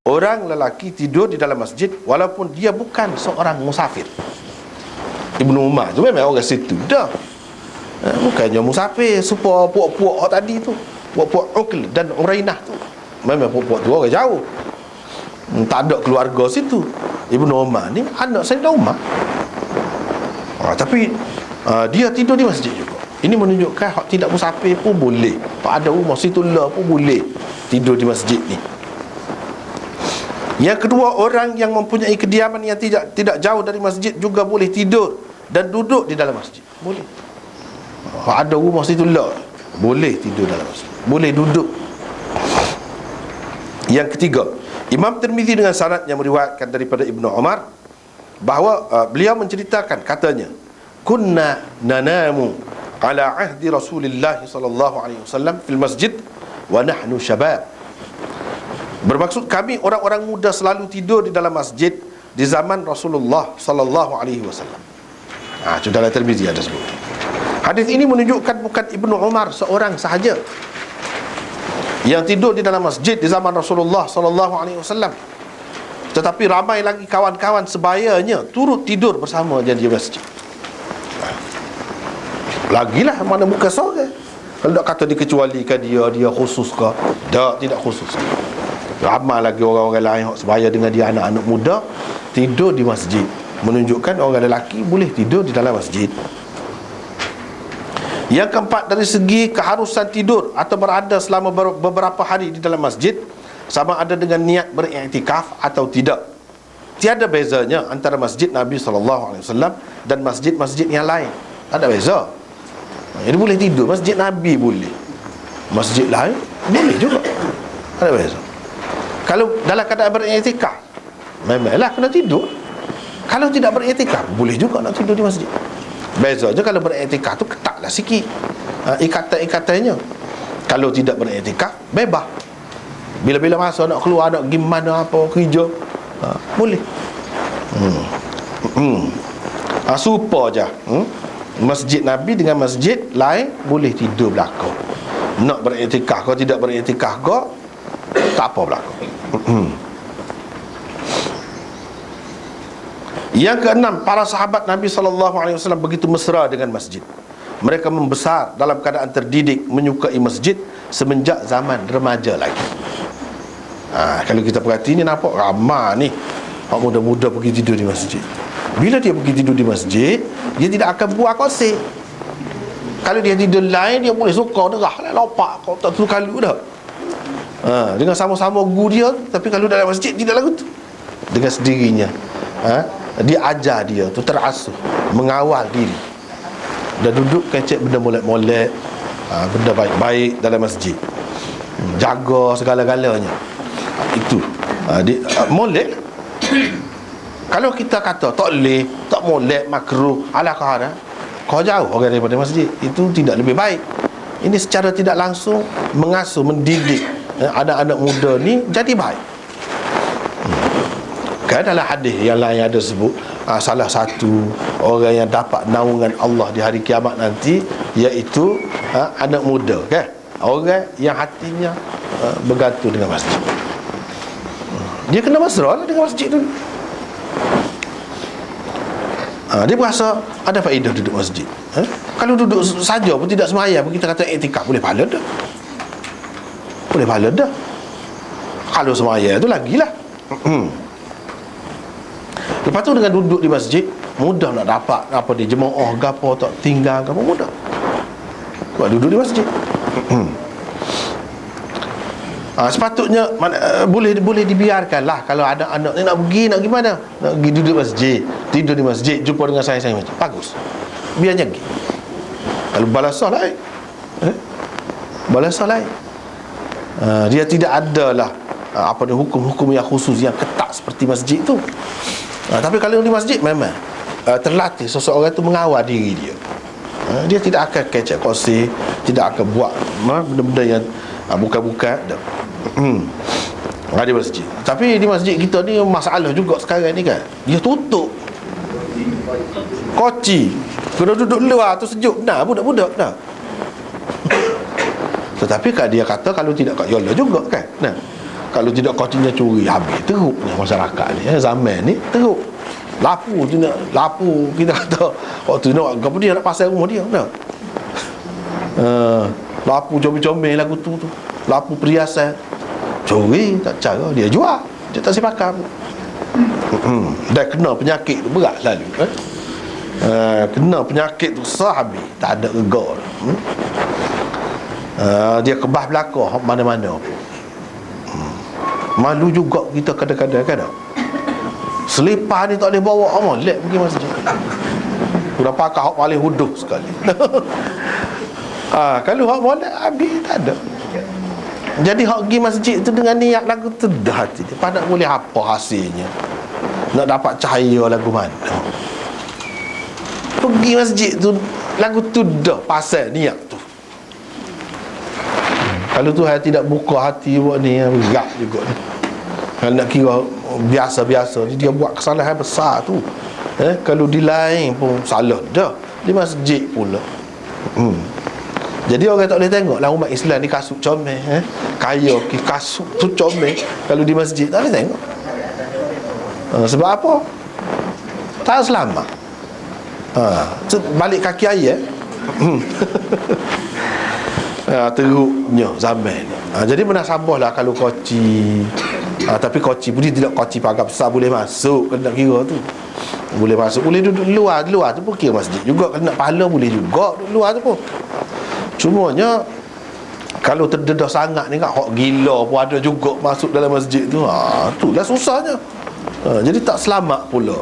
orang lelaki tidur di dalam masjid walaupun dia bukan seorang musafir. Ibnu Umar tu memang orang situ dah, bukannya musafir. Supaya puak-puak tadi tu, puak-puak Uql dan Urainah tu, memang puak-puak tu orang jauh, tak ada keluarga situ. Ibnu Umar ni anak Sayyidina Umar. Tapi dia tidur di masjid juga. Ini menunjukkan hak tidak musafir pun boleh, tak ada rumah situlah pun boleh tidur di masjid ni. Yang kedua, orang yang mempunyai kediaman yang tidak jauh dari masjid juga boleh tidur dan duduk di dalam masjid. Boleh. Ada rumah situlah, boleh tidur dalam masjid, boleh duduk. Yang ketiga, Imam Tirmizi dengan sanad yang meriwayatkan daripada Ibnu Umar bahawa beliau menceritakan, katanya, kunna nanamu ala ahdi Rasulillah sallallahu alaihi wasallam fil masjid wa nahnu syabab. Bermaksud kami orang-orang muda selalu tidur di dalam masjid di zaman Rasulullah sallallahu alaihi wasallam. Itu dalam Tirmizi ada sebut. Hadis ini menunjukkan bukan Ibnu Umar seorang sahaja yang tidur di dalam masjid di zaman Rasulullah sallallahu alaihi wasallam, tetapi ramai lagi kawan-kawan sebayanya turut tidur bersama dia di masjid. Lagilah mana bukan seorang. Kalau tak kata dikecualikan dia khusus ke? Tak, tidak khusus. Ramai lagi orang-orang lain yang sebaya dengan dia, anak-anak muda tidur di masjid. Menunjukkan orang lelaki boleh tidur di dalam masjid. Yang keempat, dari segi keharusan tidur atau berada selama beberapa hari di dalam masjid, sama ada dengan niat beriktikaf atau tidak. Tiada bezanya antara masjid Nabi SAW dan masjid-masjid yang lain. Tak ada beza. Jadi boleh tidur masjid Nabi, boleh masjid lain boleh juga, tak ada beza. Kalau dalam keadaan beriktikaf, memanglah kena tidur. Kalau tidak beriktikaf, boleh juga nak tidur di masjid. Bezanya kalau beriktikaf tu ketatlah sikit ikatan-ikatannya. Kalau tidak beriktikaf, bebas. Bila-bila masa nak keluar, nak pergi mana apa kerja, boleh. Serupa je. Masjid Nabi dengan masjid lain boleh tidur belakang. Nak beriktikaf kau, tidak beriktikaf kau, tak apa belakang. Yang keenam, para sahabat Nabi SAW begitu mesra dengan masjid. Mereka membesar dalam keadaan terdidik menyukai masjid semenjak zaman remaja lagi. Kalau kita perhati ni, nampak ramai ni orang muda-muda pergi tidur di masjid. Bila dia pergi tidur di masjid, dia tidak akan buat kosek. Kalau dia tidur lain, dia boleh suka derah lah, lopak kau tak tahu kalau dah. Dengan sama-sama guru dia. Tapi kalau dalam masjid, tidak lagu tu. Dengan sendirinya dia ajar dia tu terasuh, mengawal diri dan duduk kecek benda molek-molek, benda baik-baik dalam masjid, jaga segala-galanya. Itu molek. Kalau kita kata tak boleh, tak molek, makruh, ala kahara, kau jauh orang daripada masjid, itu tidak lebih baik. Ini secara tidak langsung mengasuh, mendidik anak-anak muda ni jadi baik. Kan dalam hadis yang lain ada sebut, salah satu orang yang dapat naungan Allah di hari kiamat nanti iaitu anak muda, kan? Orang yang hatinya bergantung dengan masjid. Dia kena mesra lah dengan masjid tu. Dia berasa ada faedah duduk masjid. Kalau duduk saja pun tidak semayang pun, kita kata iktikaf, boleh pahala dah. Boleh pahala dah. Kalau semayang tu lagilah. Lepas tu dengan duduk di masjid, mudah nak dapat apa dia, jemaah ke apa, tak tinggal ke apa, mudah. Buat duduk di masjid. Sepatutnya boleh dibiarkanlah. Kalau ada anak ni nak pergi mana, nak pergi duduk masjid, tidur di masjid, jumpa dengan sayang-sayang masjid, bagus, biarnya pergi. Kalau balasah lain, balasah lain. Dia tidak adalah hukum-hukum yang khusus, yang ketat seperti masjid tu. Tapi kalau di masjid memang terlatih seseorang tu mengawal diri dia. Dia tidak akan kecek kosih, tidak akan buat benda-benda yang bukan-bukan. Di masjid. Tapi di masjid kita ni masalah juga sekarang ni kan, dia tutup koci, kena duduk luar tu sejuk benar, budak-budak dah. Tetapi kan dia kata kalau tidak kat yola juga kan. Nah, kalau tidak kocinya curi habis teruknya masyarakat ni, zaman ni teruk. Lapu tu nak lapu, kita kata waktu nak apa dia nak pasal rumah dia nak. Lapu comel-comel lagu tu. Lapu perhiasan. Curi tak cara dia jual. Dia tak sipakan. Dah kena penyakit tu berat selalu kena penyakit tu sah habis, tak ada rega. Dia kebah belakang mana-mana. Malu juga kita kadang-kadang kan. Selipar ni tak boleh bawa molek pergi masjid. Sudah pakai hak paling huduh sekali. Kalau hak molek habis tak ada. Jadi hak pergi masjid tu dengan niat lagu tu dah hati dia. Pada boleh apa hasilnya? Nak dapat cahaya lagu mana? Pergi masjid tu lagu tu dah pasal niat tu. Kalau Tuhan tidak buka hati buat ni, berat juga ni. Kalau nak kira biasa-biasa, dia buat kesalahan besar tu. Kalau di lain pun salah dah, di masjid pula. Jadi orang tak boleh tengok lah umat Islam ni kasut comel, kaya kasut tu comel. Kalau di masjid tak boleh tengok. Sebab apa? Tak selamat. Balik kaki ayat. Teruknya zaman ni. Jadi menasabahlah kalau koci. Tapi koci pun dia tidak koci pagar besar, boleh masuk, kena kira tu. Boleh masuk, boleh duduk luar tu pun kira masjid juga. Kena pahala boleh juga duduk luar tu pun. Cumanya kalau terdedah sangat ni kan, hak gila pun ada juga masuk dalam masjid tu. Itulah susahnya. Jadi tak selamat pula.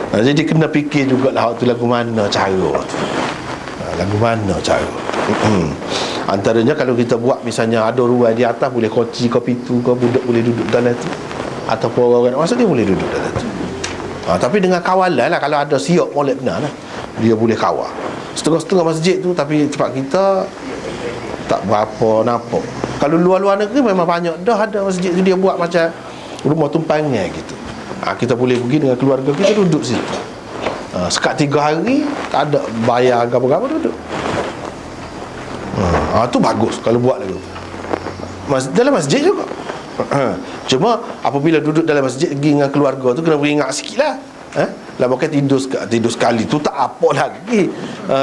Jadi kena fikir jugalah waktu lagu mana cara. Lagu mana cara. Antaranya kalau kita buat misalnya ada ruang di atas, boleh koci ke pintu ke, budak boleh duduk dalam tu, ataupun orang nak masuk dia boleh duduk dalam tu. Tapi dengan kawalan lah. Kalau ada siap molek benar lah, dia boleh kawal. Setengah-setengah masjid tu, tapi tempat kita tak berapa nampak. Kalau luar-luar negeri memang banyak dah ada masjid tu, dia buat macam rumah tumpangan gitu. Kita boleh pergi dengan keluarga kita duduk situ. Sekat 3 hari tak ada bayar apa-apa, duduk. Tu bagus kalau buat lagu. Dalam masjid juga. Cuma apabila duduk dalam masjid pergi dengan keluarga tu, kena beringat sikit lah. Lah bukan tidur sekali tu tak apa lagi.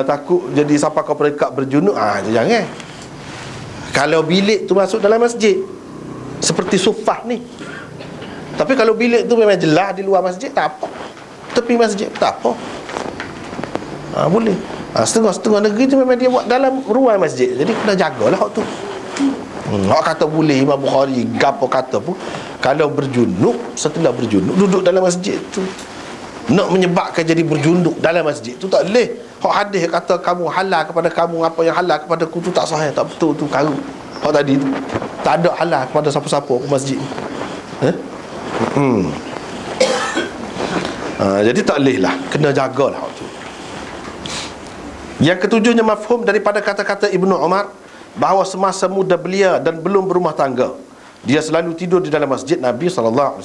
Takut jadi sampai kau perekat berjunuk. Jangan. Kalau bilik tu masuk dalam masjid, seperti sufah ni. Tapi kalau bilik tu memang jelas di luar masjid, tak apa. Tepi masjid tak apa. Boleh. Setengah-setengah negeri tu memang dia buat dalam ruang masjid. Jadi kena jagalah hak tu. Hak kata boleh, Imam Bukhari gapo kata pun, kalau berjunuk, setelah berjunuk duduk dalam masjid tu. Nak menyebabkan jadi berjunduk dalam masjid tu tak boleh. Hak hadis kata kamu halal kepada kamu apa yang halal kepada ku tu tak sahih, tak betul tu karu. Hak tadi tu tak ada halal kepada siapa-siapa ke masjid. Jadi tak boleh lah, kena jagalah hak tu. Yang ketujuhnya mafhum daripada kata-kata Ibnu Umar, bahawa semasa muda belia dan belum berumah tangga, dia selalu tidur di dalam masjid Nabi SAW,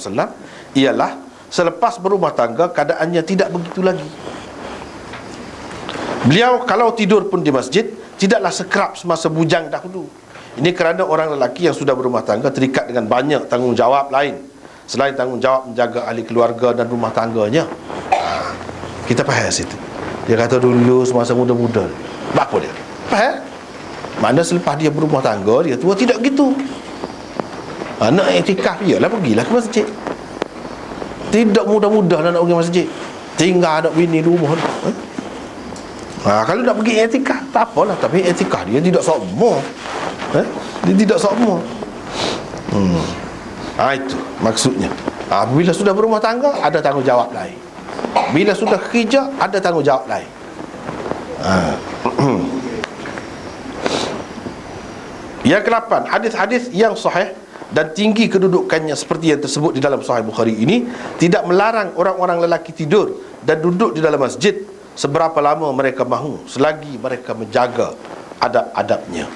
ialah selepas berumah tangga keadaannya tidak begitu lagi. Beliau kalau tidur pun di masjid tidaklah sekerap semasa bujang dahulu. Ini kerana orang lelaki yang sudah berumah tangga terikat dengan banyak tanggungjawab lain selain tanggungjawab menjaga ahli keluarga dan rumah tangganya. Kita faham situ. Dia kata dulu semasa muda-muda, apa dia? Faham? Mana selepas dia berumah tangga, dia tua tidak gitu. Nak iktikaf, iyalah pergilah ke masjid. Tidak mudah-mudah nak pergi masjid. Tinggal anak bini di rumah. Kalau nak pergi iktikaf, tak apalah. Tapi iktikaf dia tidak semua. Dia tidak semua. Itu maksudnya. Bila sudah berumah tangga, ada tanggungjawab lain. Bila sudah kerja, ada tanggungjawab lain. Yang ke-8, hadis-hadis yang sahih dan tinggi kedudukannya seperti yang tersebut di dalam Sahih Bukhari ini tidak melarang orang-orang lelaki tidur dan duduk di dalam masjid seberapa lama mereka mahu, selagi mereka menjaga adab-adabnya.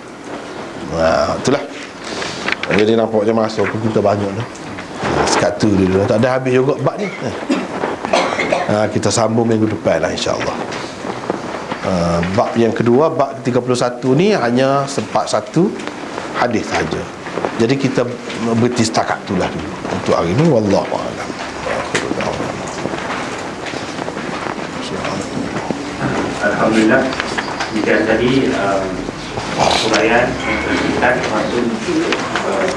Itulah. Jadi nampaknya masa pun kita banyak dah. Sekatu dulu, tak ada habis juga bab ni. Kita sambung minggu depan lah, insya-Allah. Bab yang kedua, bab 31 ni hanya sempat satu hadis saja. Jadi kita berhenti setakat itulah dulu untuk hari ini. Wallahu a'lam. Alhamdulillah. Jika tadi huraian kita masuk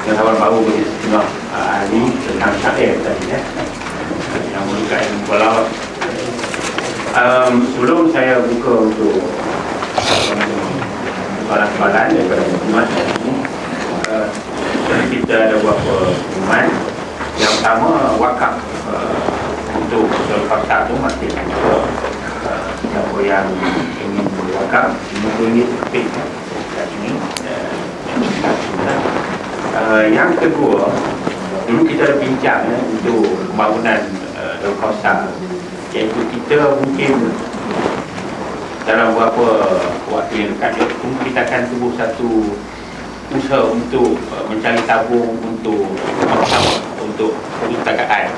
pengetahuan baru bagi setengah ahli tentang syair tadi yang merupakan walau sebelum saya buka untuk soalan-soalan daripada umat ini, kita ada beberapa pengumuman. Yang pertama, wakaf untuk Jalur itu masih ada. Siapa yang ingin berwakaf RM50 lebih kat sini. Yang kedua, dulu kita ada bincang untuk pembangunan Jalur, iaitu kita mungkin dalam beberapa waktu yang dekat kita akan tubuh satu usaha untuk mencari tabung untuk perpustakaan.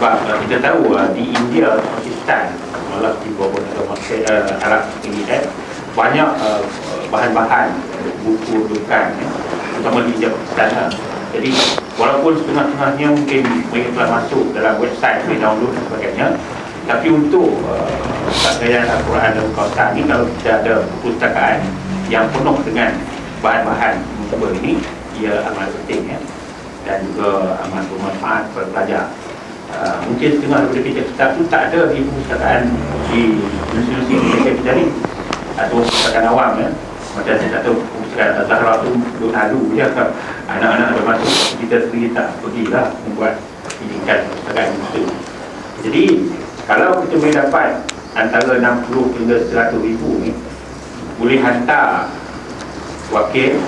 Sebab kita tahu di India, Pakistan, malah di beberapa negara Arab ini banyak bahan-bahan buku rujukan, terutama di India, Pakistan. Jadi walaupun setengah-setengahnya mungkin mereka telah masuk dalam website, boleh download dan sebagainya, tapi untuk pakaian Al-Quran dan Al-Kausar ni, kalau kita ada perpustakaan yang penuh dengan bahan-bahan mutabak ini, ia amat penting dan juga amat bermanfaat kepada pelajar. Mungkin setengah daripada kitab-kitab tu tak ada di perpustakaan di institusi Malaysia kita ni, atau perpustakaan awam macam saya tak tahu perpustakaan Al-Zahra tu duduk lalu je, anak-anak ada masuk, kita sendiri tak pergilah membuat pendidikan perpustakaan itu. Jadi kalau kita boleh dapat antara 60 hingga 100 ribu ni, boleh hantar wakil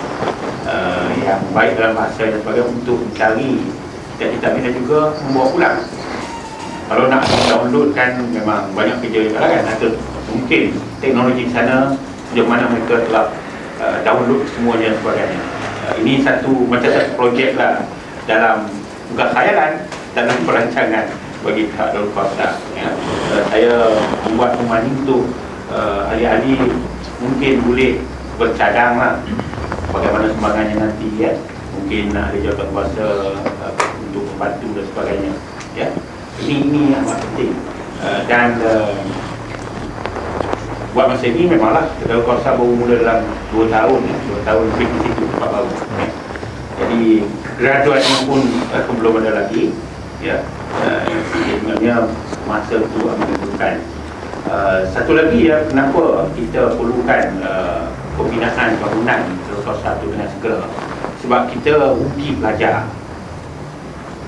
yang baik dalam bahasa dan sebagainya untuk mencari kitab-kitab ini dan juga membawa pulang. Kalau nak download kan memang banyak kerja kan, atau mungkin teknologi di sana sejauh mana mereka telah download semuanya dan sebagainya. Ini macam satu projek lah dalam, bukan khayalan, dalam perancangan bagi pihak Darul Fawzan. Saya membuat rumah ini untuk ahli-ahli mungkin boleh bercadang lah bagaimana sumbangannya nanti mungkin ada jawatan kuasa untuk membantu dan sebagainya ini amat penting dan buat masa ini memanglah Darul Fawzan baru mula dalam 2 tahun 2 tahun lebih di situ tempat baru jadi graduatnya pun belum ada lagi sebenarnya masa itu amat diperlukan. Satu lagi kenapa kita perlukan pembinaan bangunan Jalur satu dengan segera, sebab kita rugi pelajar.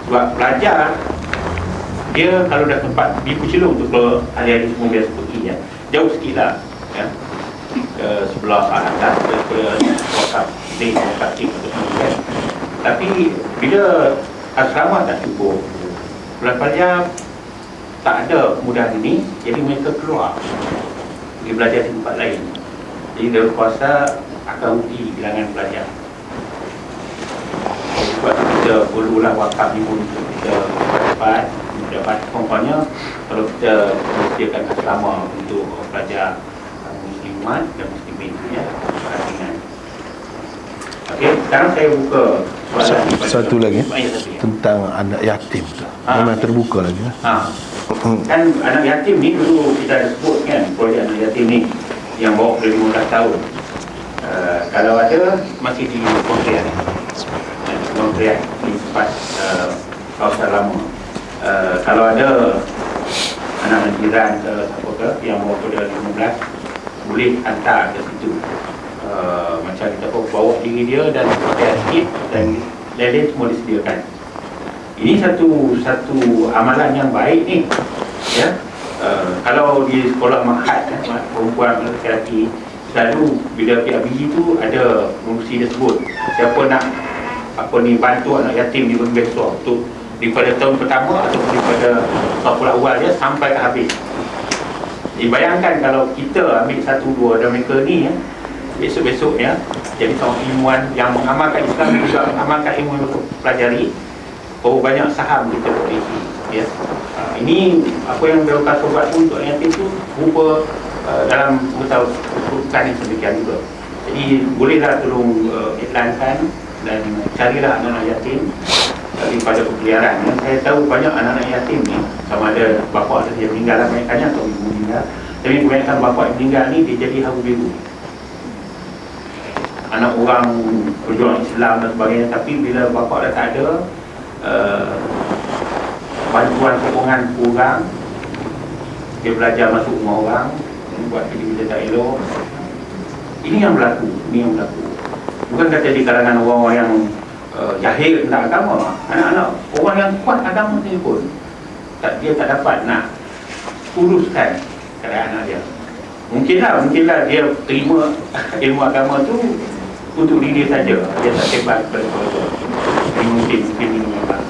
Sebab pelajar dia kalau dah tempat di Pucelung tu, kalau hari-hari semua biasa pergi jauh sikit lah ke sebelah atas ke wakaf di wakaf cik untuk semua tapi bila asrama tak cukup, pelajar tak ada kemudahan ini, jadi mereka keluar pergi belajar di tempat lain. Jadi Darul Fawzan akan rugi kehilangan pelajar. Sebab kita perlulah wakaf ni pun untuk kita dapat contohnya kalau kita menyediakan asrama untuk pelajar muslimat dan muslimin okey, sekarang saya buka satu lagi tentang anak yatim tu. Memang terbuka lagi kan anak yatim ni dulu kita ada sebut kan, projek anak yatim ni yang bawah 15 tahun. Kalau ada masih di Kementerian di tempat kawasan lama. Kalau ada anak jiran ke siapa ke yang bawah pada 15, boleh hantar ke situ. Macam kita bawa diri dia dan pakai sikit dan lain-lain semua disediakan. Ini satu amalan yang baik ni kalau di sekolah Mahat perempuan lelaki selalu bila PIBG tu ada mesti dia sebut siapa nak bantu anak yatim di Bumi Besar tu daripada tahun pertama atau daripada tahun awal dia sampai ke habis. Bayangkan kalau kita ambil 1-2 dan mereka ni besok-besoknya jadi seorang ilmuwan yang mengamalkan Islam juga mengamalkan ilmu yang pelajari, berapa banyak saham kita berisi ya. Ini apa yang Beliau buat untuk yatim tu berupa dalam kedudukan yang sedemikian juga. Jadi bolehlah tolong iklankan dan carilah anak-anak yatim daripada pepeliharaan. Saya tahu banyak anak-anak yatim ni, sama ada bapa dia meninggal kebanyakannya atau ibu meninggal, tapi kebanyakan bapa yang meninggal ni dia jadi haru biru, anak orang berjuang Islam dan sebagainya, tapi bila bapa dah tak ada, bantuan sokongan kurang, dia belajar masuk rumah orang, buat kerja-kerja tak elok. Ini yang berlaku. Bukan kata di kalangan orang-orang yang jahil tentang agama, anak-anak orang yang kuat agama ni pun dia tak dapat nak uruskan keadaan anak dia. Mungkinlah dia terima ilmu agama tu untuk diri dia saja, dia tak sebab kepada keluarga. Ini mungkin ini memang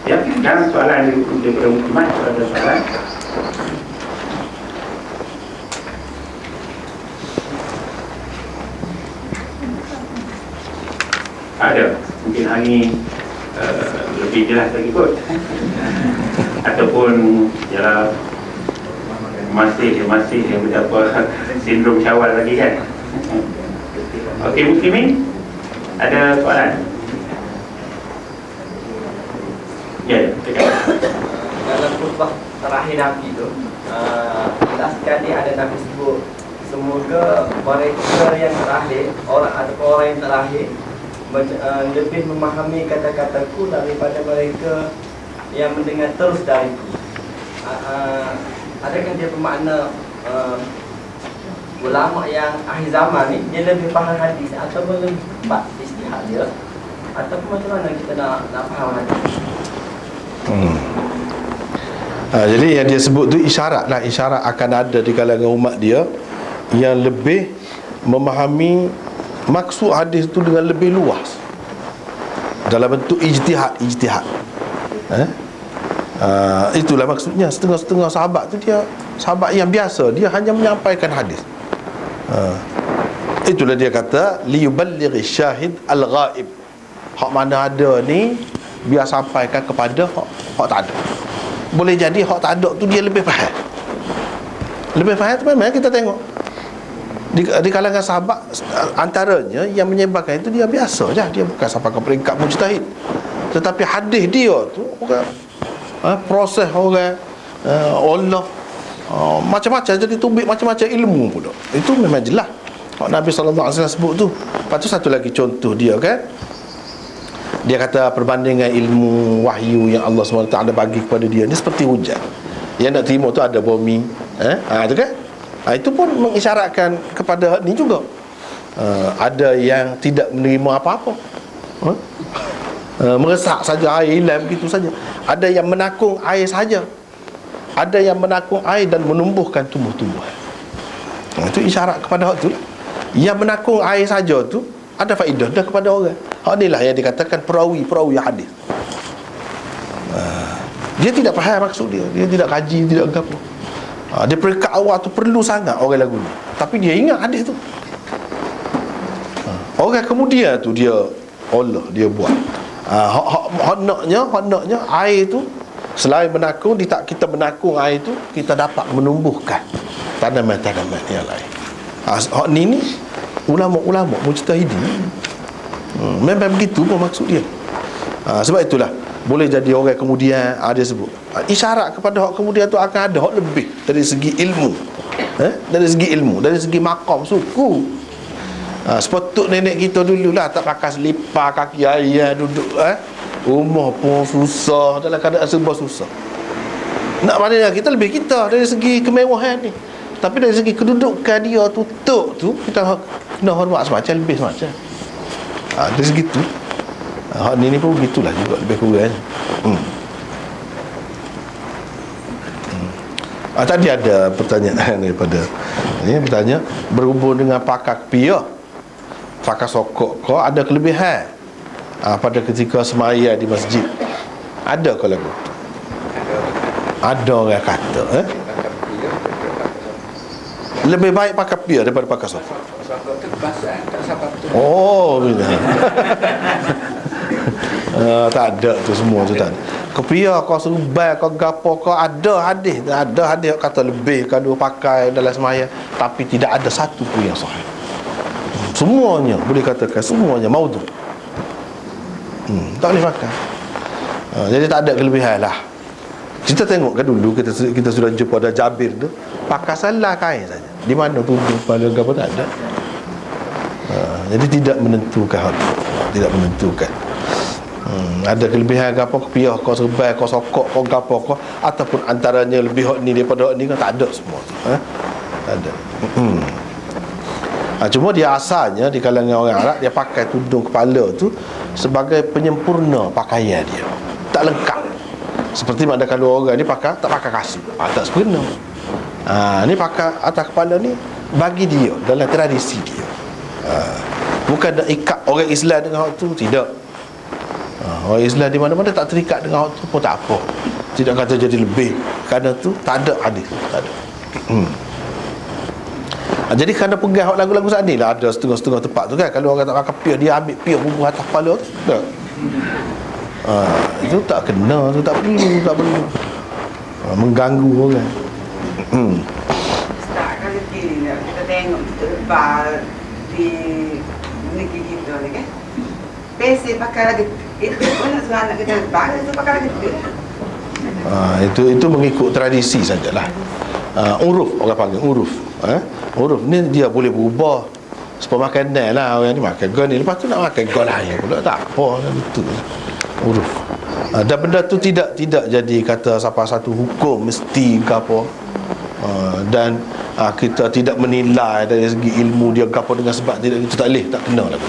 ya. Dan soalan daripada Muslimat, ada soalan. Ada, mungkin hari lebih jelas lagi kot ataupun ialah masih berapa sindrom Syawal lagi kan. Okey, Muslimin, ada soalan? Ya, dalam khutbah terakhir Nabi tu, last kali ada Nabi sebut semoga mereka yang terakhir, orang yang terakhir lebih memahami kata-kataku daripada mereka yang mendengar terus dariku. Adakah dia bermakna ulama yang akhir zaman ni dia lebih faham hadis atau lebih cepat istihad dia, ataupun macam mana kita nak faham hadis? Jadi yang dia sebut tu isyarat akan ada di kalangan umat dia yang lebih memahami maksud hadis itu dengan lebih luas dalam bentuk ijtihad. Itulah maksudnya. Setengah-setengah sahabat tu dia sahabat yang biasa, dia hanya menyampaikan hadis. Itulah dia kata liyuballighi syahid al-ghaib. Hak mana ada ni biar sampaikan kepada hak tak ada. Boleh jadi hak tak ada tu dia lebih faham. Lebih faham tu memang kita tengok di kalangan sahabat, antaranya yang menyebarkan itu dia biasa je, dia bukan sampai ke peringkat mujtahid, tetapi hadis dia tu proses orang Allah macam-macam, jadi tubik macam-macam ilmu pula. Itu memang jelas Nabi SAW sebut tu. Lepas tu satu lagi contoh dia kan, dia kata perbandingan ilmu wahyu yang Allah SWT bagi kepada dia ni seperti hujan. Yang nak terima tu ada bumi, tu kan. Itu pun mengisyaratkan kepada ni juga. Ada yang tidak menerima apa-apa, meresak saja air, hilang begitu saja. Ada yang menakung air saja, ada yang menakung air dan menumbuhkan tumbuh-tumbuhan. Itu isyarat kepada hak tu. Yang menakung air saja tu ada faedah dah kepada orang. Hak inilah yang dikatakan perawi hadis. Dia tidak faham maksud dia tidak kaji, tidak apa. Dia peringkat awal tu perlu sangat orang lagu ni, tapi dia ingat hadis tu. Orang kemudian tu dia Allah dia buat. Hak naknya air tu selain menakung, kita menakung air tu, kita dapat menumbuhkan tanaman-tanaman yang lain. Hak ni ulama-ulama mujtahidin. Memang begitu pun maksud dia. Sebab itulah boleh jadi orang kemudian dia sebut isyarat kepada hak kemudian tu akan ada hak lebih dari segi ilmu, dari segi maqam suku. Sepatut nenek kita dululah tak pakai selipar kaki ayah duduk rumah pun susah, dalam keadaan serba susah. Nak maknanya kita lebih dari segi kemewahan ni, tapi dari segi kedudukan dia tutup tu kita kena hormat semacam lebih semacam. Dari segi tu hak ni pun begitulah juga lebih kurang. Tadi ada pertanyaan daripada ini bertanya berhubung dengan pakar kepiyah, pakai sokok kau ada kelebihan pada ketika semaya di masjid. Ada ke lagu? Ada orang kata lebih baik pakai pia daripada pakai sokok. Oh, tak ada tu semua tu tak ada. Kepia kau serban kau gapo kau ada hadis kata lebih kalau pakai dalam semaya, tapi tidak ada satu pun yang sahih. Semuanya boleh katakan semuanya maudhu. Tak boleh pakai. Jadi tak ada kelebihan lah. Kita tengok kan dulu kita sudah jumpa ada Jabir tu pakai salah kain saja. Di mana tuduh pada apa tak ada. Jadi tidak menentukan. Tidak menentukan. Ada kelebihan ke apa, kepiah kau serbai kau sokok kau gapo kau, ataupun antaranya lebih hot ni daripada hot ni kan, tak ada semua tu. Tak ada. Cuma dia asalnya di kalangan orang Arab dia pakai tudung kepala tu sebagai penyempurna pakaian dia. Tak lengkap. Seperti mana kalau orang ni pakai tak pakai kasut, tak sempurna. Ni pakai atas kepala ni bagi dia dalam tradisi dia. Bukan nak ikat orang Islam dengan hak tu, tidak. Orang Islam di mana-mana tak terikat dengan hak tu pun tak apa. Tidak kata jadi lebih kerana tu tak ada hadis, tak ada. Jadi kerana pegang lagu-lagu saat ni lah ada setengah-setengah tempat tu kan, kalau orang tak pakai pia dia ambil pia bubuh atas kepala tu tak. Itu tak kena, tu tak perlu mengganggu orang. Ustaz, kalau kita tengok kita lepas di negeri kita ni kan, pesi pakai lagi itu pun nak kita lepas itu pakai lagi itu mengikut tradisi sajalah. Uruf orang panggil uruf. Uruf ni dia boleh berubah supaya makanan lah. Orang ni makan gol ni, lepas tu nak makan gol lain pula, tak apa itu uruf. Dan benda tu tidak jadi kata siapa satu hukum mesti ke apa. Dan kita tidak menilai dari segi ilmu dia ke apa dengan sebab tidak, itu tak boleh, tak kena lah.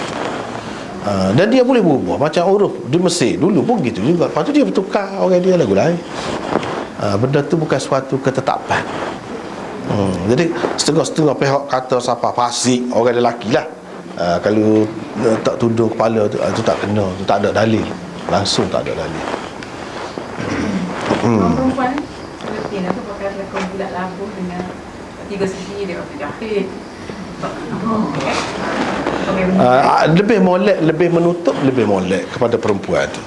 Dan dia boleh berubah macam uruf di Mesir dulu pun gitu juga. Lepas tu dia bertukar orang dia lagu lain. Benda tu bukan suatu ketetapan. Jadi setengah-setengah pihak kata siapa fasik orang lelaki lah. Kalau tak tudung kepala tu, tu tak kena, tu tak ada dalil. Langsung tak ada dalil. Perempuan Palestin tu pakai selakon bulat labuh dengan tiga sisi dia waktu jahit. Lebih molek, lebih menutup, lebih molek kepada perempuan tu.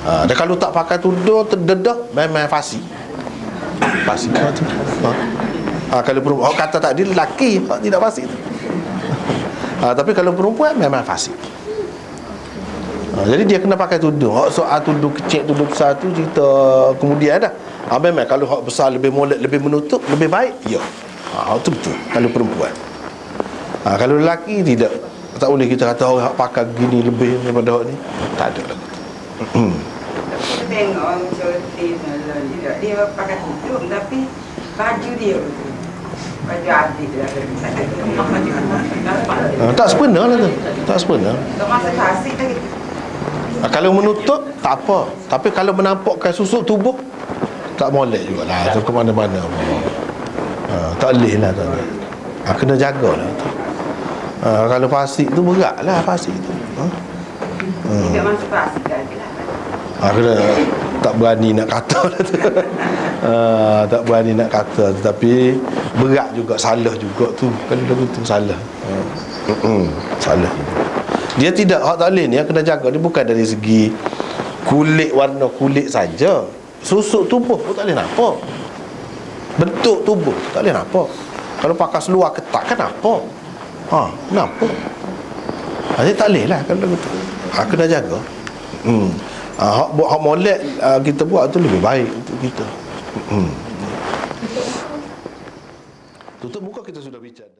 Dan kalau tak pakai tudung terdedah, memang fasik. Fasik tu. Kalau perempuan kata tadi lelaki tidak fasik tu. Tapi kalau perempuan memang fasik. Jadi dia kena pakai tudung. Soal tudung kecil, tudung besar tu cerita kemudian dah. Memang kalau hak besar lebih molek, lebih menutup, lebih baik, ya. Itu betul kalau perempuan. Kalau lelaki tidak. Tak boleh kita kata orang pakai gini lebih daripada hak ni. Tak ada lah. Kita tengok orang seperti dia pakai tudung tapi baju dia baju adik dia tak sempurna lah tu. Tak sempurna. tak masa fasik lagi. Kalau menutup tak apa, tapi kalau menampakkan susuk tubuh tak molek jugalah. Tu ke mana-mana. Tak boleh lah tu. Kena jagalah tu. Kalau fasik tu berat lah fasik tu. Tidak masuk fasik lagi lah. Kena tak berani nak kata lah tu. Tak berani nak kata, tapi berat juga, salah juga tu. Kalau lagu tu salah. Salah. Dia tidak, hak tak boleh ni yang kena jaga ni bukan dari segi kulit, warna kulit saja. Susuk tubuh pun tak boleh nampak. Bentuk tubuh tak boleh nampak. Kalau pakai seluar ketat kan nampak. Nampak. Jadi tak boleh lah kalau lagu tu. Kena jaga. Hak molek kita buat tu lebih baik untuk kita. Tutup muka kita sudah bicara.